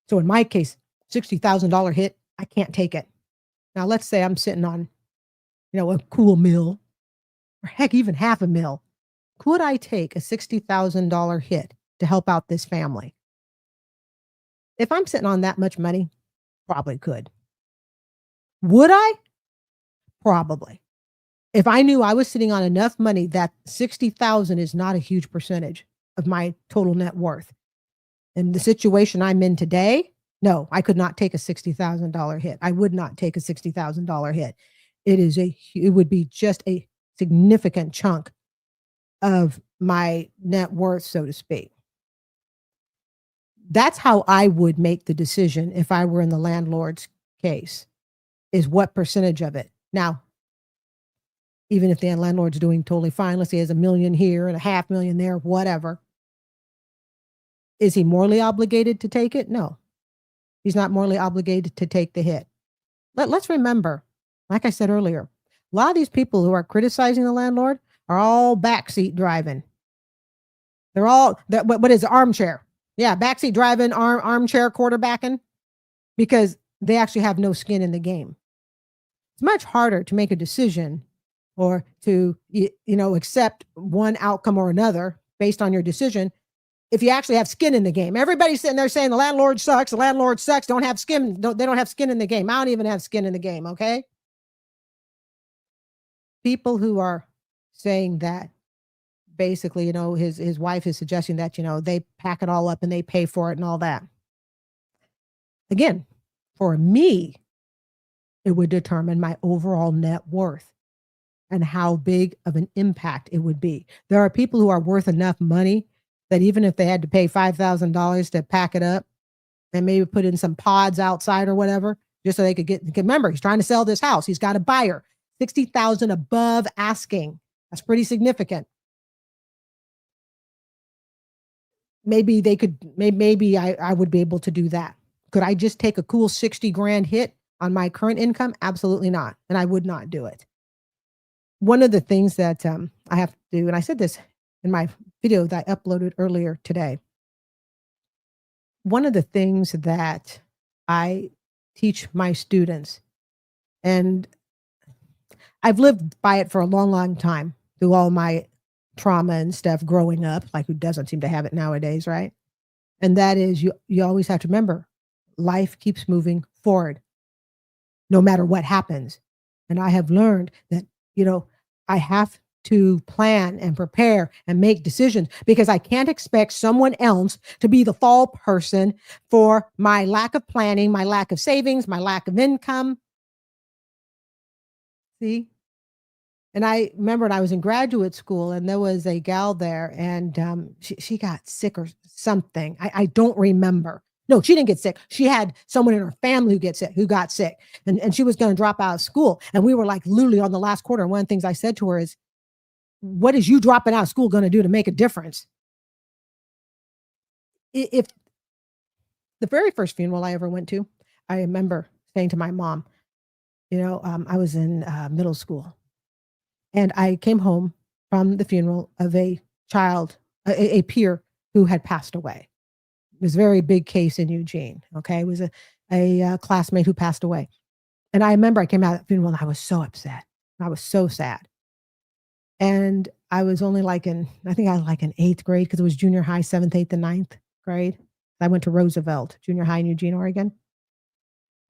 So in my case, $60,000 hit, I can't take it. Now, let's say I'm sitting on, a cool $1,000,000, or heck, even $500,000. Could I take a $60,000 hit to help out this family? If I'm sitting on that much money, probably could. Would I? Probably. If I knew I was sitting on enough money that $60,000 is not a huge percentage of my total net worth. In the situation I'm in today, no, I could not take a $60,000 hit. I would not take a $60,000 hit. It would be just a significant chunk of my net worth, so to speak. That's how I would make the decision if I were in the landlord's case, is what percentage of it. Now, even if the landlord's doing totally fine, let's say he has $1 million here and $500,000 there, whatever. Is he morally obligated to take it? No, he's not morally obligated to take the hit. Let's remember, like I said earlier, a lot of these people who are criticizing the landlord are all backseat driving. They're all, what is it, armchair? Yeah, backseat driving, armchair quarterbacking, because they actually have no skin in the game. It's much harder to make a decision or to accept one outcome or another based on your decision if you actually have skin in the game. Everybody's sitting there saying the landlord sucks, don't have skin, they don't have skin in the game. I don't even have skin in the game, okay? People who are saying that basically, his wife is suggesting that, they pack it all up and they pay for it and all that. Again, for me, it would determine my overall net worth and how big of an impact it would be. There are people who are worth enough money that even if they had to pay $5,000 to pack it up and maybe put in some pods outside or whatever, just so they could remember, he's trying to sell this house. He's got a buyer, $60,000 above asking. That's pretty significant. Maybe they could, maybe I would be able to do that. Could I just take a cool 60 grand hit on my current income? Absolutely not. And I would not do it. One of the things that I have to do, and I said this in my video that I uploaded earlier today. One of the things that I teach my students, and I've lived by it for a long, long time through all my trauma and stuff growing up, like who doesn't seem to have it nowadays, right? And that is you always have to remember, life keeps moving forward no matter what happens. And I have learned that, I have to plan and prepare and make decisions because I can't expect someone else to be the fall person for my lack of planning, my lack of savings, my lack of income. See? And I remember when I was in graduate school and there was a gal there and she got sick or something. I don't remember. No, she didn't get sick. She had someone in her family who got sick and she was going to drop out of school. And we were like literally on the last quarter. And one of the things I said to her is, what is you dropping out of school going to do to make a difference? If the very first funeral I ever went to, I remember saying to my mom, I was in middle school and I came home from the funeral of a child, a peer who had passed away. It was a very big case in Eugene. Okay. It was a classmate who passed away. And I remember I came out of the funeral and I was so upset. I was so sad. And I was only I think I was like in 8th grade because it was junior high, 7th, 8th, and 9th grade. I went to Roosevelt Junior High in Eugene, Oregon.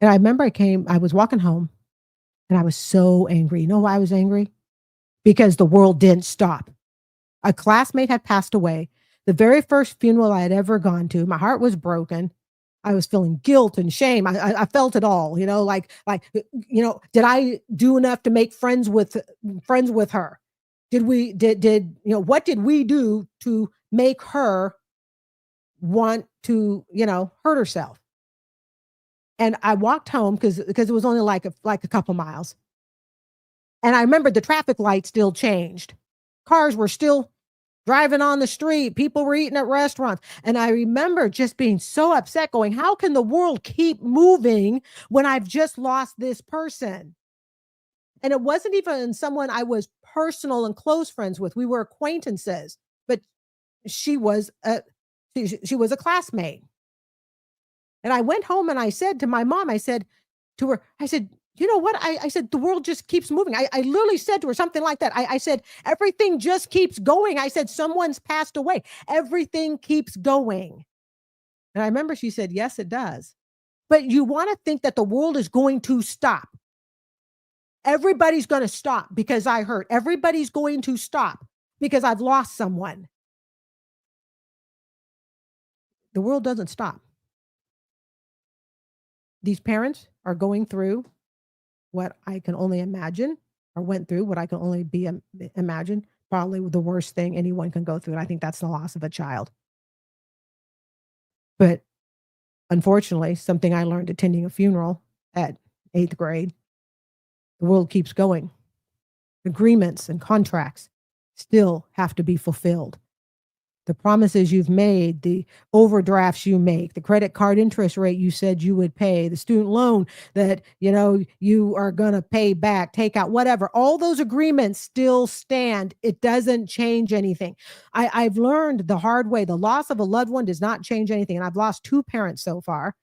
And I remember I was walking home and I was so angry. You know why I was angry? Because the world didn't stop. A classmate had passed away. The very first funeral I had ever gone to, my heart was broken. I was feeling guilt and shame. I felt it all, did I do enough to make friends with her? What did we do to make her want to, hurt herself? And I walked home because it was only like a couple miles. And I remember the traffic light still changed. Cars were still driving on the street. People were eating at restaurants. And I remember just being so upset going, how can the world keep moving when I've just lost this person? And it wasn't even someone I was personal and close friends with. We were acquaintances, but she was a classmate. And I went home and I said to my mom, I said to her, you know what? I said, the world just keeps moving. I literally said to her something like that. I said, everything just keeps going. I said, someone's passed away. Everything keeps going. And I remember she said, yes, it does. But you want to think that the world is going to stop. Everybody's going to stop because I hurt. Everybody's going to stop because I've lost someone. The world doesn't stop. These parents are going through what I can only imagine, or went through what I can only imagine, probably the worst thing anyone can go through. And I think that's the loss of a child. But unfortunately, something I learned attending a funeral at 8th grade, the world keeps going. Agreements and contracts still have to be fulfilled. The promises you've made, the overdrafts you make, the credit card interest rate you said you would pay, the student loan that, you are going to pay back, take out, whatever. All those agreements still stand. It doesn't change anything. I've learned the hard way. The loss of a loved one does not change anything. And I've lost 2 parents so far.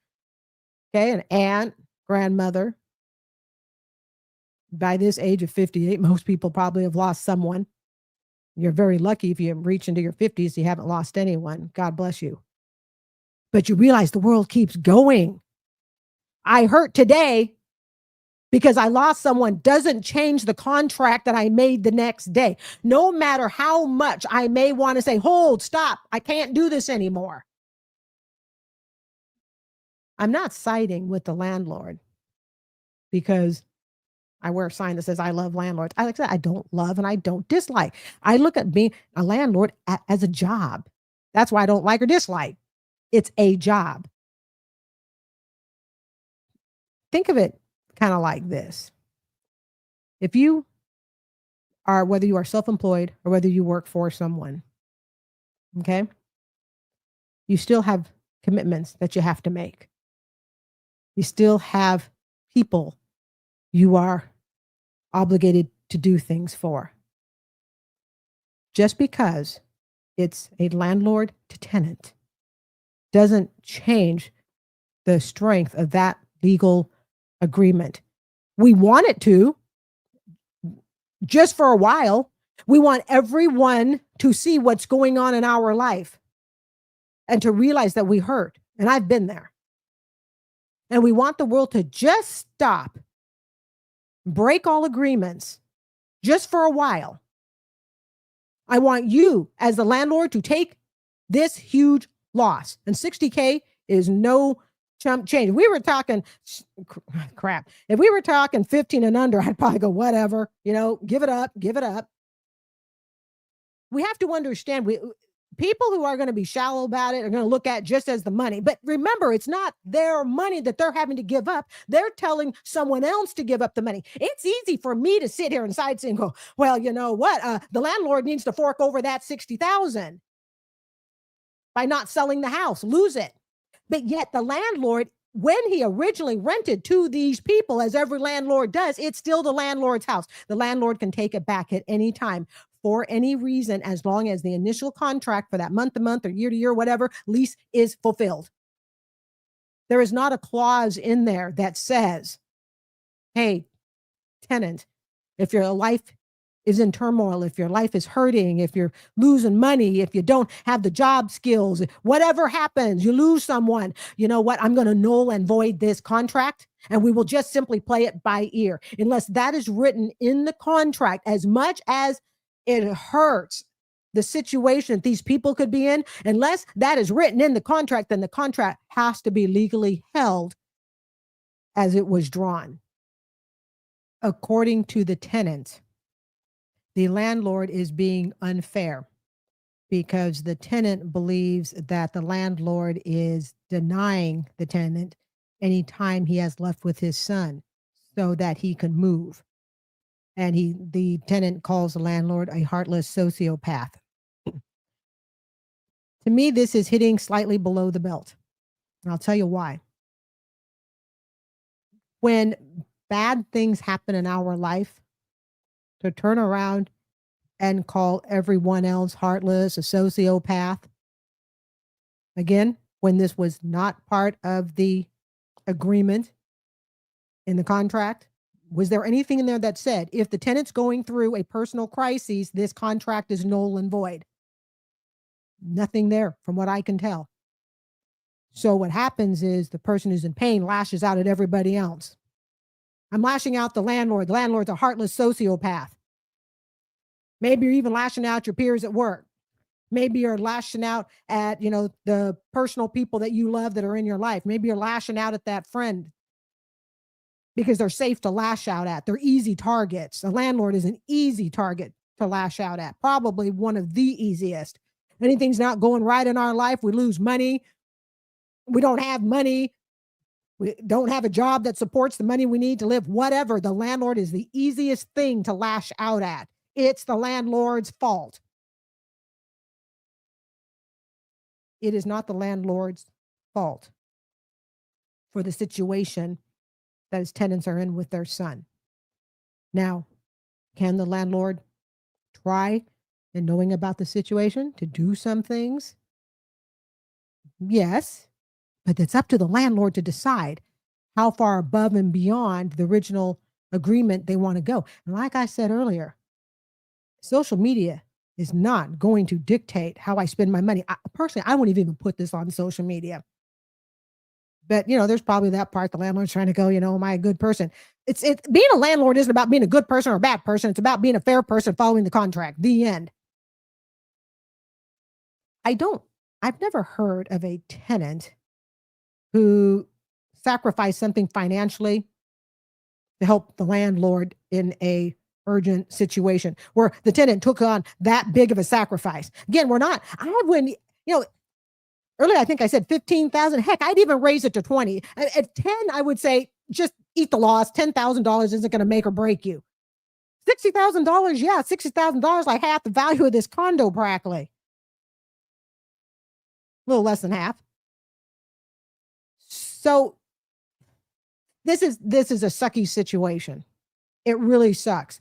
Okay. An aunt, grandmother. By this age of 58, most people probably have lost someone. You're very lucky if you reach into your 50s, you haven't lost anyone. God bless you. But you realize the world keeps going. I hurt today because I lost someone doesn't change the contract that I made the next day. No matter how much I may want to say, hold, stop, I can't do this anymore. I'm not siding with the landlord because I wear a sign that says, I love landlords. Like I said, I don't love and I don't dislike. I look at being a landlord as a job. That's why I don't like or dislike. It's a job. Think of it kind of like this. If you are, whether you are self-employed or whether you work for someone, okay, you still have commitments that you have to make. You still have people you are obligated to do things for. Just because it's a landlord to tenant doesn't change the strength of that legal agreement. We want it to, just for a while. We want everyone to see what's going on in our life and to realize that we hurt. And I've been there. And we want the world to just stop, break all agreements just for a while. I want you as the landlord to take this huge loss. And $60K is no chump change. If we were talking crap. If we were talking 15 and under, I'd probably go, whatever, give it up, give it up. We have to understand people who are going to be shallow about it are going to look at just as the money. But remember, it's not their money that they're having to give up. They're telling someone else to give up the money. It's easy for me to sit here and side and go, well, you know what? The landlord needs to fork over that $60,000 by not selling the house, lose it. But yet the landlord, when he originally rented to these people, as every landlord does, it's still the landlord's house. The landlord can take it back at any time for any reason, as long as the initial contract for that month to month or year to year, whatever lease is fulfilled. There is not a clause in there that says, hey, tenant, if your life is in turmoil, if your life is hurting, if you're losing money, if you don't have the job skills, whatever happens, you lose someone, you know what? I'm going to null and void this contract, and we will just simply play it by ear. Unless that is written in the contract, as much as it hurts the situation that these people could be in, unless that is written in the contract, then the contract has to be legally held as it was drawn. According to the tenant, the landlord is being unfair because the tenant believes that the landlord is denying the tenant any time he has left with his son so that he can move. And the tenant calls the landlord a heartless sociopath. To me, this is hitting slightly below the belt. And I'll tell you why. When bad things happen in our life, to turn around and call everyone else heartless, a sociopath. Again, when this was not part of the agreement in the contract, was there anything in there that said, if the tenant's going through a personal crisis, this contract is null and void? Nothing there from what I can tell. So what happens is the person who's in pain lashes out at everybody else. I'm lashing out the landlord. The landlord's a heartless sociopath. Maybe you're even lashing out your peers at work. Maybe you're lashing out at, the personal people that you love that are in your life. Maybe you're lashing out at that friend because they're safe to lash out at. They're easy targets. A landlord is an easy target to lash out at. Probably one of the easiest. Anything's not going right in our life, we lose money, we don't have money, we don't have a job that supports the money we need to live, whatever. The landlord is the easiest thing to lash out at. It's the landlord's fault. It is not the landlord's fault for the situation that his tenants are in with their son. Now, can the landlord try, and knowing about the situation, to do some things? Yes, but it's up to the landlord to decide how far above and beyond the original agreement they want to go. And like I said earlier, social media is not going to dictate how I spend my money. Personally, I wouldn't even put this on social media. But, there's probably that part the landlord's trying to go, am I a good person? It's being a landlord isn't about being a good person or a bad person. It's about being a fair person following the contract. The end. I've never heard of a tenant who sacrificed something financially to help the landlord in a urgent situation where the tenant took on that big of a sacrifice. Again, I wouldn't, earlier I think I said 15,000. Heck, I'd even raise it to 20. At 10, I would say just eat the loss. $10,000 isn't going to make or break you. $60,000, yeah, $60,000, like half the value of this condo practically. A little less than half. So this is a sucky situation. It really sucks.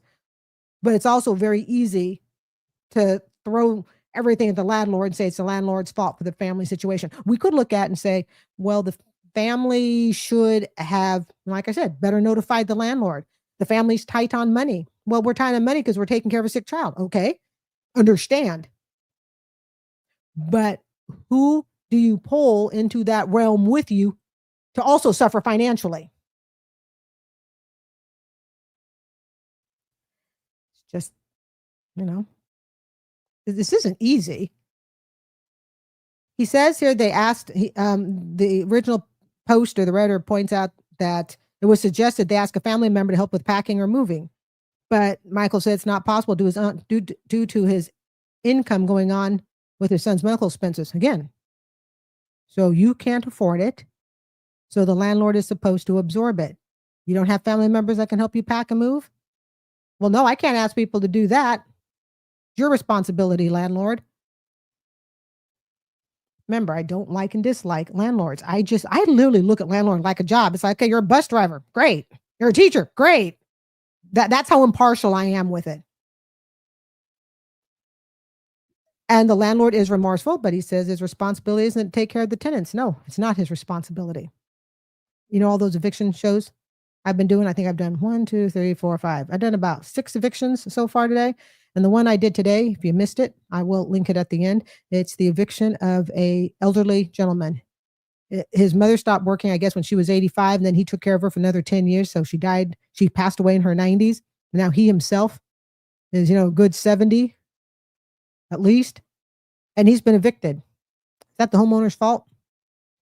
But it's also very easy to throw everything at the landlord and say it's the landlord's fault for the family situation. We could look at and say, well, the family should have, like I said, better notified the landlord. The family's tight on money. Well, we're tight on money because we're taking care of a sick child. Okay, understand. But who do you pull into that realm with you to also suffer financially? It's just, this isn't easy. He says here they asked, the original post or the Redditor points out that it was suggested they ask a family member to help with packing or moving. But Michael said it's not possible due to his income going on with his son's medical expenses. Again, so you can't afford it. So the landlord is supposed to absorb it. You don't have family members that can help you pack and move? Well, no, I can't ask people to do that. Your responsibility, landlord. Remember, I don't like and dislike landlords. I literally look at landlord like a job. It's like, okay, you're a bus driver. Great. You're a teacher. Great. That's how impartial I am with it. And the landlord is remorseful, but he says his responsibility isn't to take care of the tenants. No, it's not his responsibility. All those eviction shows I've been doing, I think I've done 1, 2, 3, 4, 5. I've done about 6 evictions so far today. And the one I did today, if you missed it, I will link it at the end. It's the eviction of a elderly gentleman. His mother stopped working, I guess, when she was 85, and then he took care of her for another 10 years. So she passed away in her 90s. Now he himself is, a good 70 at least, and he's been evicted. Is that the homeowner's fault?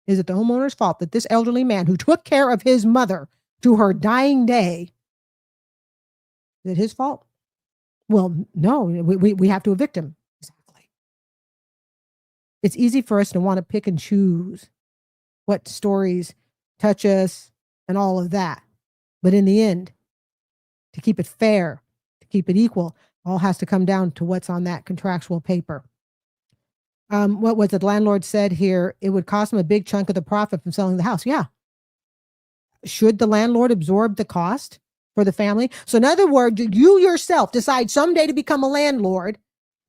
Is it the homeowner's fault that this elderly man who took care of his mother to her dying day, is it his fault? Well, no, we have to evict him. Exactly. It's easy for us to want to pick and choose what stories touch us and all of that. But in the end, to keep it fair, to keep it equal, all has to come down to what's on that contractual paper. What was the landlord said here? It would cost him a big chunk of the profit from selling the house. Yeah. Should the landlord absorb the cost for the family? So in other words, you yourself decide someday to become a landlord.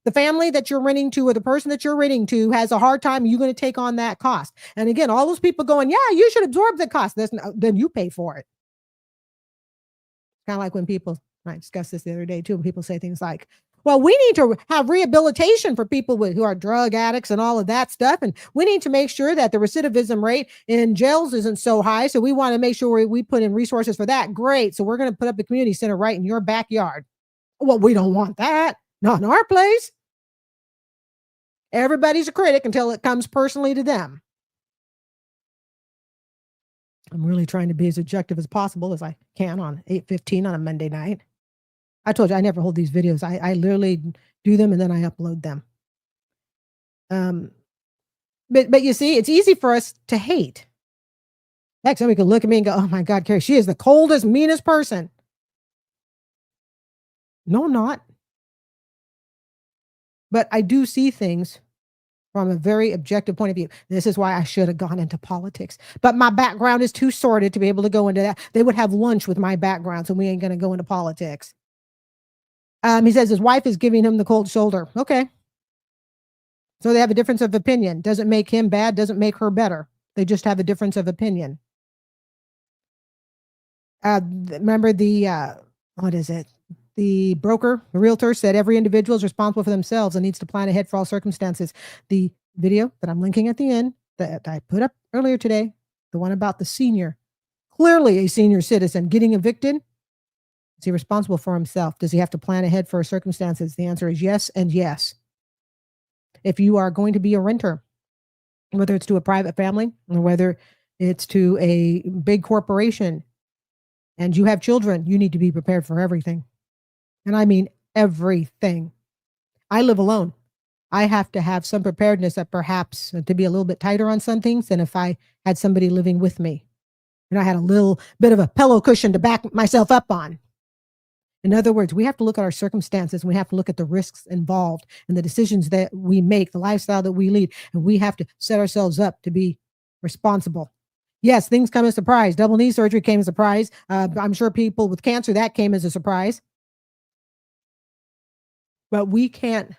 The family that you're renting to or the person that you're renting to has a hard time. You're going to take on that cost. And again, all those people going, yeah, you should absorb the cost. Then you pay for it. Kind of like when people, I discussed this the other day too, when people say things like, well, we need to have rehabilitation for people who are drug addicts and all of that stuff. And we need to make sure that the recidivism rate in jails isn't so high. So we want to make sure we put in resources for that. Great. So we're going to put up a community center right in your backyard. Well, we don't want that. Not in our place. Everybody's a critic until it comes personally to them. I'm really trying to be as objective as possible as I can on 8:15 on a Monday night. I told you I never hold these videos. I literally do them and then I upload them. But you see, it's easy for us to hate. Heck, somebody can look at me and go, "Oh my God, Carrie, she is the coldest, meanest person." No, I'm not. But I do see things from a very objective point of view. This is why I should have gone into politics. But my background is too sordid to be able to go into that. They would have lunch with my background, so we ain't going to go into politics. He says his wife is giving him the cold shoulder. Okay. So they have a difference of opinion. Doesn't make him bad, doesn't make her better. They just have a difference of opinion. Remember what is it? The broker, the realtor said every individual is responsible for themselves and needs to plan ahead for all circumstances. The video that I'm linking at the end that I put up earlier today, the one about the senior, clearly a senior citizen getting evicted. Is he responsible for himself? Does he have to plan ahead for circumstances? The answer is yes and yes. If you are going to be a renter, whether it's to a private family or whether it's to a big corporation, and you have children, you need to be prepared for everything. And I mean everything. I live alone. I have to have some preparedness that perhaps to be a little bit tighter on some things than if I had somebody living with me. And I had a little bit of a pillow cushion to back myself up on. In other words, we have to look at our circumstances. We have to look at the risks involved and the decisions that we make, the lifestyle that we lead. And we have to set ourselves up to be responsible. Yes, things come as a surprise. Double knee surgery came as a surprise. I'm sure people with cancer, that came as a surprise. But we can't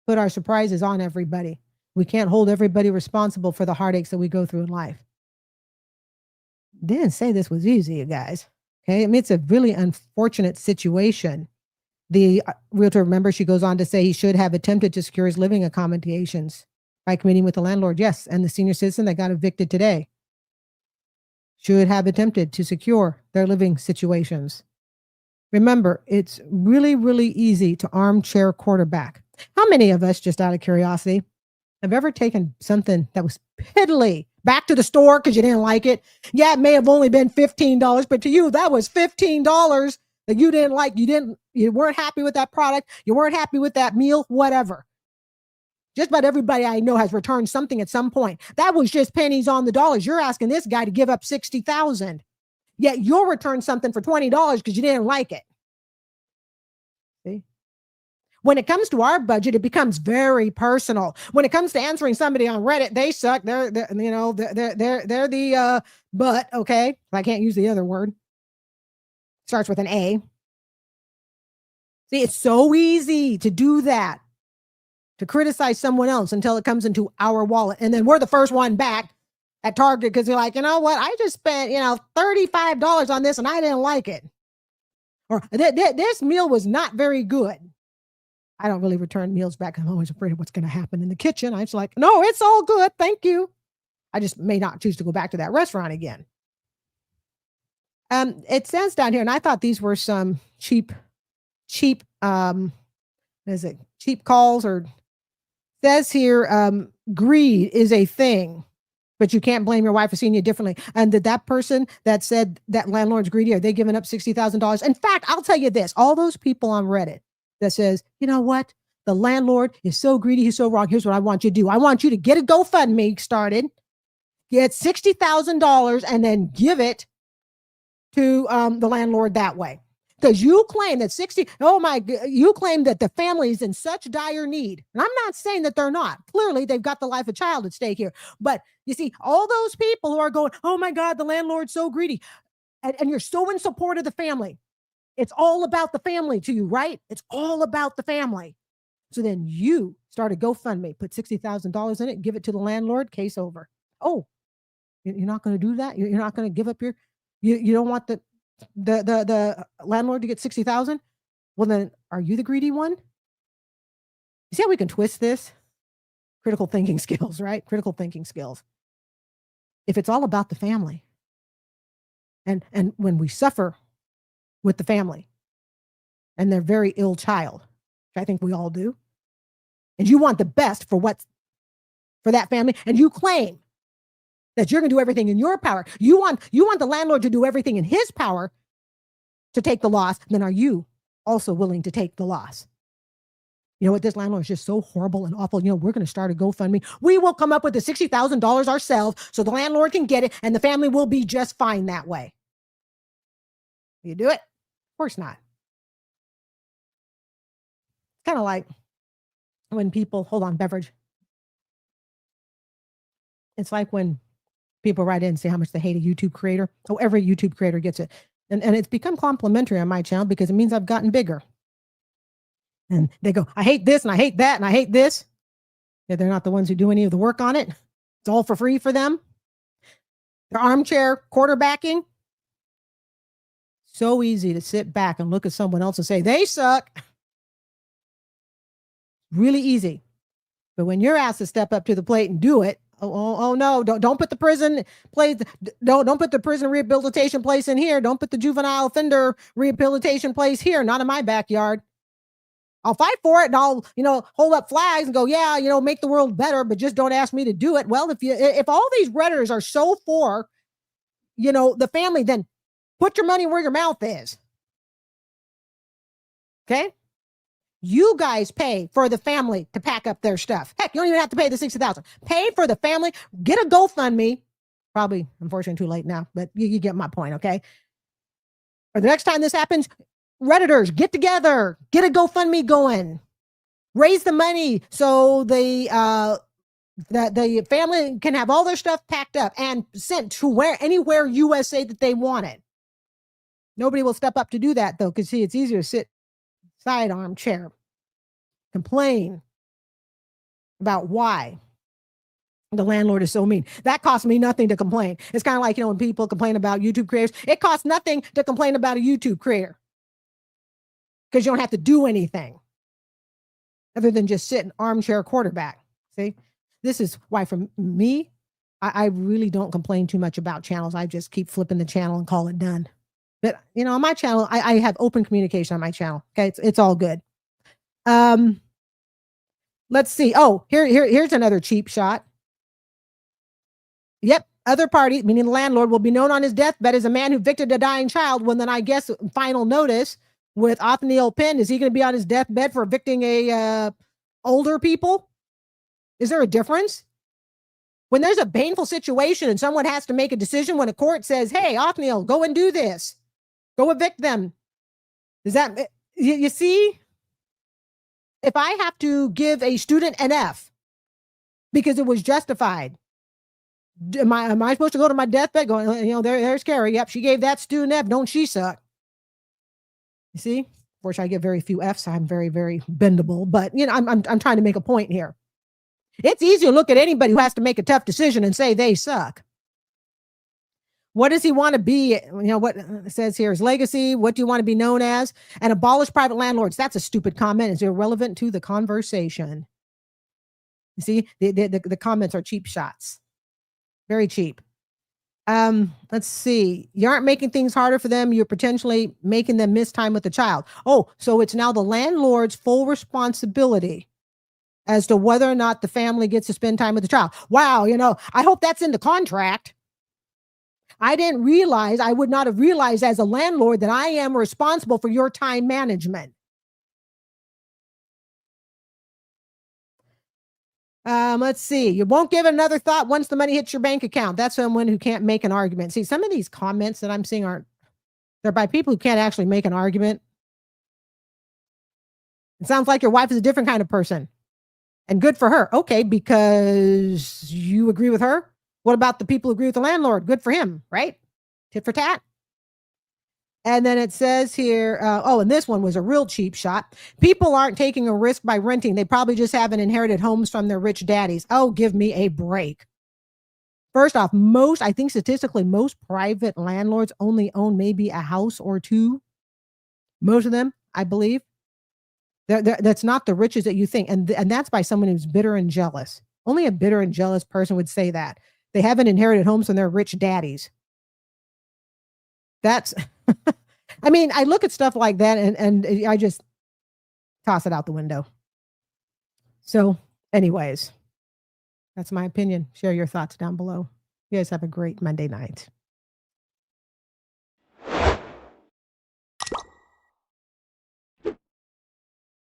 put our surprises on everybody. We can't hold everybody responsible for the heartaches that we go through in life. Didn't say this was easy, you guys. Okay, I mean, it's a really unfortunate situation. The realtor, remember, she goes on to say he should have attempted to secure his living accommodations by committing with the landlord. Yes, and the senior citizen that got evicted today should have attempted to secure their living situations. Remember, it's really, really easy to armchair quarterback. How many of us, just out of curiosity, have ever taken something that was piddly back to the store because you didn't like it? Yeah, it may have only been $15, but to you, that was $15 that you didn't like. You weren't happy with that product. You weren't happy with that meal, whatever. Just about everybody I know has returned something at some point. That was just pennies on the dollars. You're asking this guy to give up $60,000. Yet you'll return something for $20 because you didn't like it. See? When it comes to our budget, it becomes very personal. When it comes to answering somebody on Reddit, they suck. They're the but, okay. I can't use the other word. Starts with an A. See, it's so easy to do that, to criticize someone else until it comes into our wallet. And then we're the first one back at Target because you're like, you know what? I just spent, $35 on this and I didn't like it. Or this meal was not very good. I don't really return meals back. I'm always afraid of what's going to happen in the kitchen. I'm just like, no, it's all good. Thank you. I just may not choose to go back to that restaurant again. It says down here, and I thought these were some cheap calls, or says here, greed is a thing, but you can't blame your wife for seeing you differently. And that person that said that landlord's greedy, are they giving up $60,000? In fact, I'll tell you this, all those people on Reddit that says, you know what? The landlord is so greedy. He's so wrong. Here's what I want you to do. I want you to get a GoFundMe started, get $60,000 and then give it to the landlord that way. Because you claim that you claim that the family is in such dire need. And I'm not saying that they're not. Clearly, they've got the life of a child at stake here. But you see, all those people who are going, oh my God, the landlord's so greedy. And you're so in support of the family. It's all about the family to you, right? It's all about the family. So then you start a GoFundMe, put $60,000 in it, give it to the landlord, case over. Oh, you're not going to do that? You're not going to give up you don't want the landlord to get $60,000? Well, then are you the greedy one? You see how we can twist this? Critical thinking skills, right? Critical thinking skills. If it's all about the family, and when we suffer with the family and their very ill child, which I think we all do, and you want the best for that family, and you claim that you're going to do everything in your power. You want the landlord to do everything in his power to take the loss. Then are you also willing to take the loss. You know what? This landlord is just so horrible and awful. You know, we're going to start a GoFundMe. We will come up with the $60,000 ourselves so the landlord can get it and the family will be just fine that way. You do it? Of course not. Kind of like when people, hold on, beverage. It's like when people write in and say how much they hate a YouTube creator. Oh, every YouTube creator gets it. And it's become complimentary on my channel because it means I've gotten bigger. And they go, I hate this and I hate that and I hate this. Yeah, they're not the ones who do any of the work on it. It's all for free for them. They're armchair quarterbacking. So easy to sit back and look at someone else and say, they suck. Really easy. But when you're asked to step up to the plate and do it, oh no, don't put the prison place, don't put the prison rehabilitation place in here. Don't put the juvenile offender rehabilitation place here, not in my backyard. I'll fight for it and I'll, hold up flags and go, yeah, make the world better, but just don't ask me to do it. Well, if all these Redditors are so for, the family, then put your money where your mouth is. Okay? You guys pay for the family to pack up their stuff. Heck, you don't even have to pay the $60,000. Pay for the family. Get a GoFundMe. Probably, unfortunately, too late now, but you get my point, okay? Or the next time this happens, Redditors, get together. Get a GoFundMe going. Raise the money so the family can have all their stuff packed up and sent to anywhere USA that they want it. Nobody will step up to do that, though, because, see, it's easier to sit side armchair, complain about why the landlord is so mean. That costs me nothing to complain. It's kind of like, when people complain about YouTube creators, it costs nothing to complain about a YouTube creator because you don't have to do anything other than just sit in armchair quarterback. See, this is why for me, I really don't complain too much about channels. I just keep flipping the channel and call it done. But, on my channel, I have open communication on my channel. Okay. It's all good. Let's see. Oh, here's another cheap shot. Yep. Other party, meaning the landlord, will be known on his deathbed as a man who evicted a dying child. Well, then I guess final notice with Othniel Penn, is he going to be on his deathbed for evicting older people? Is there a difference? When there's a painful situation and someone has to make a decision, when a court says, hey, Othniel, go and do this. Go evict them. Does that, you see? If I have to give a student an F because it was justified, am I supposed to go to my deathbed going, there's Carrie. Yep, she gave that student F. Don't she suck? You see? Fortunately, I get very few Fs. I'm very, very bendable. But, I'm trying to make a point here. It's easy to look at anybody who has to make a tough decision and say they suck. What does he want to be? What it says here is legacy. What do you want to be known as? And abolish private landlords. That's a stupid comment. It's irrelevant to the conversation. You see, the comments are cheap shots. Very cheap. Let's see. You aren't making things harder for them. You're potentially making them miss time with the child. Oh, so it's now the landlord's full responsibility as to whether or not the family gets to spend time with the child. Wow. I hope that's in the contract. I would not have realized as a landlord that I am responsible for your time management. Let's see. You won't give it another thought once the money hits your bank account. That's someone who can't make an argument. See, some of these comments that I'm seeing they're by people who can't actually make an argument. It sounds like your wife is a different kind of person. And good for her. Okay, because you agree with her? What about the people who agree with the landlord? Good for him, right? Tit for tat. And then it says here, and this one was a real cheap shot. People aren't taking a risk by renting. They probably just haven't inherited homes from their rich daddies. Oh, give me a break. First off, I think statistically, most private landlords only own maybe a house or two. Most of them, I believe. That's not the riches that you think. And that's by someone who's bitter and jealous. Only a bitter and jealous person would say that. They haven't inherited homes from their rich daddies. That's, I look at stuff like that and I just toss it out the window. So anyways, that's my opinion. Share your thoughts down below. You guys have a great Monday night.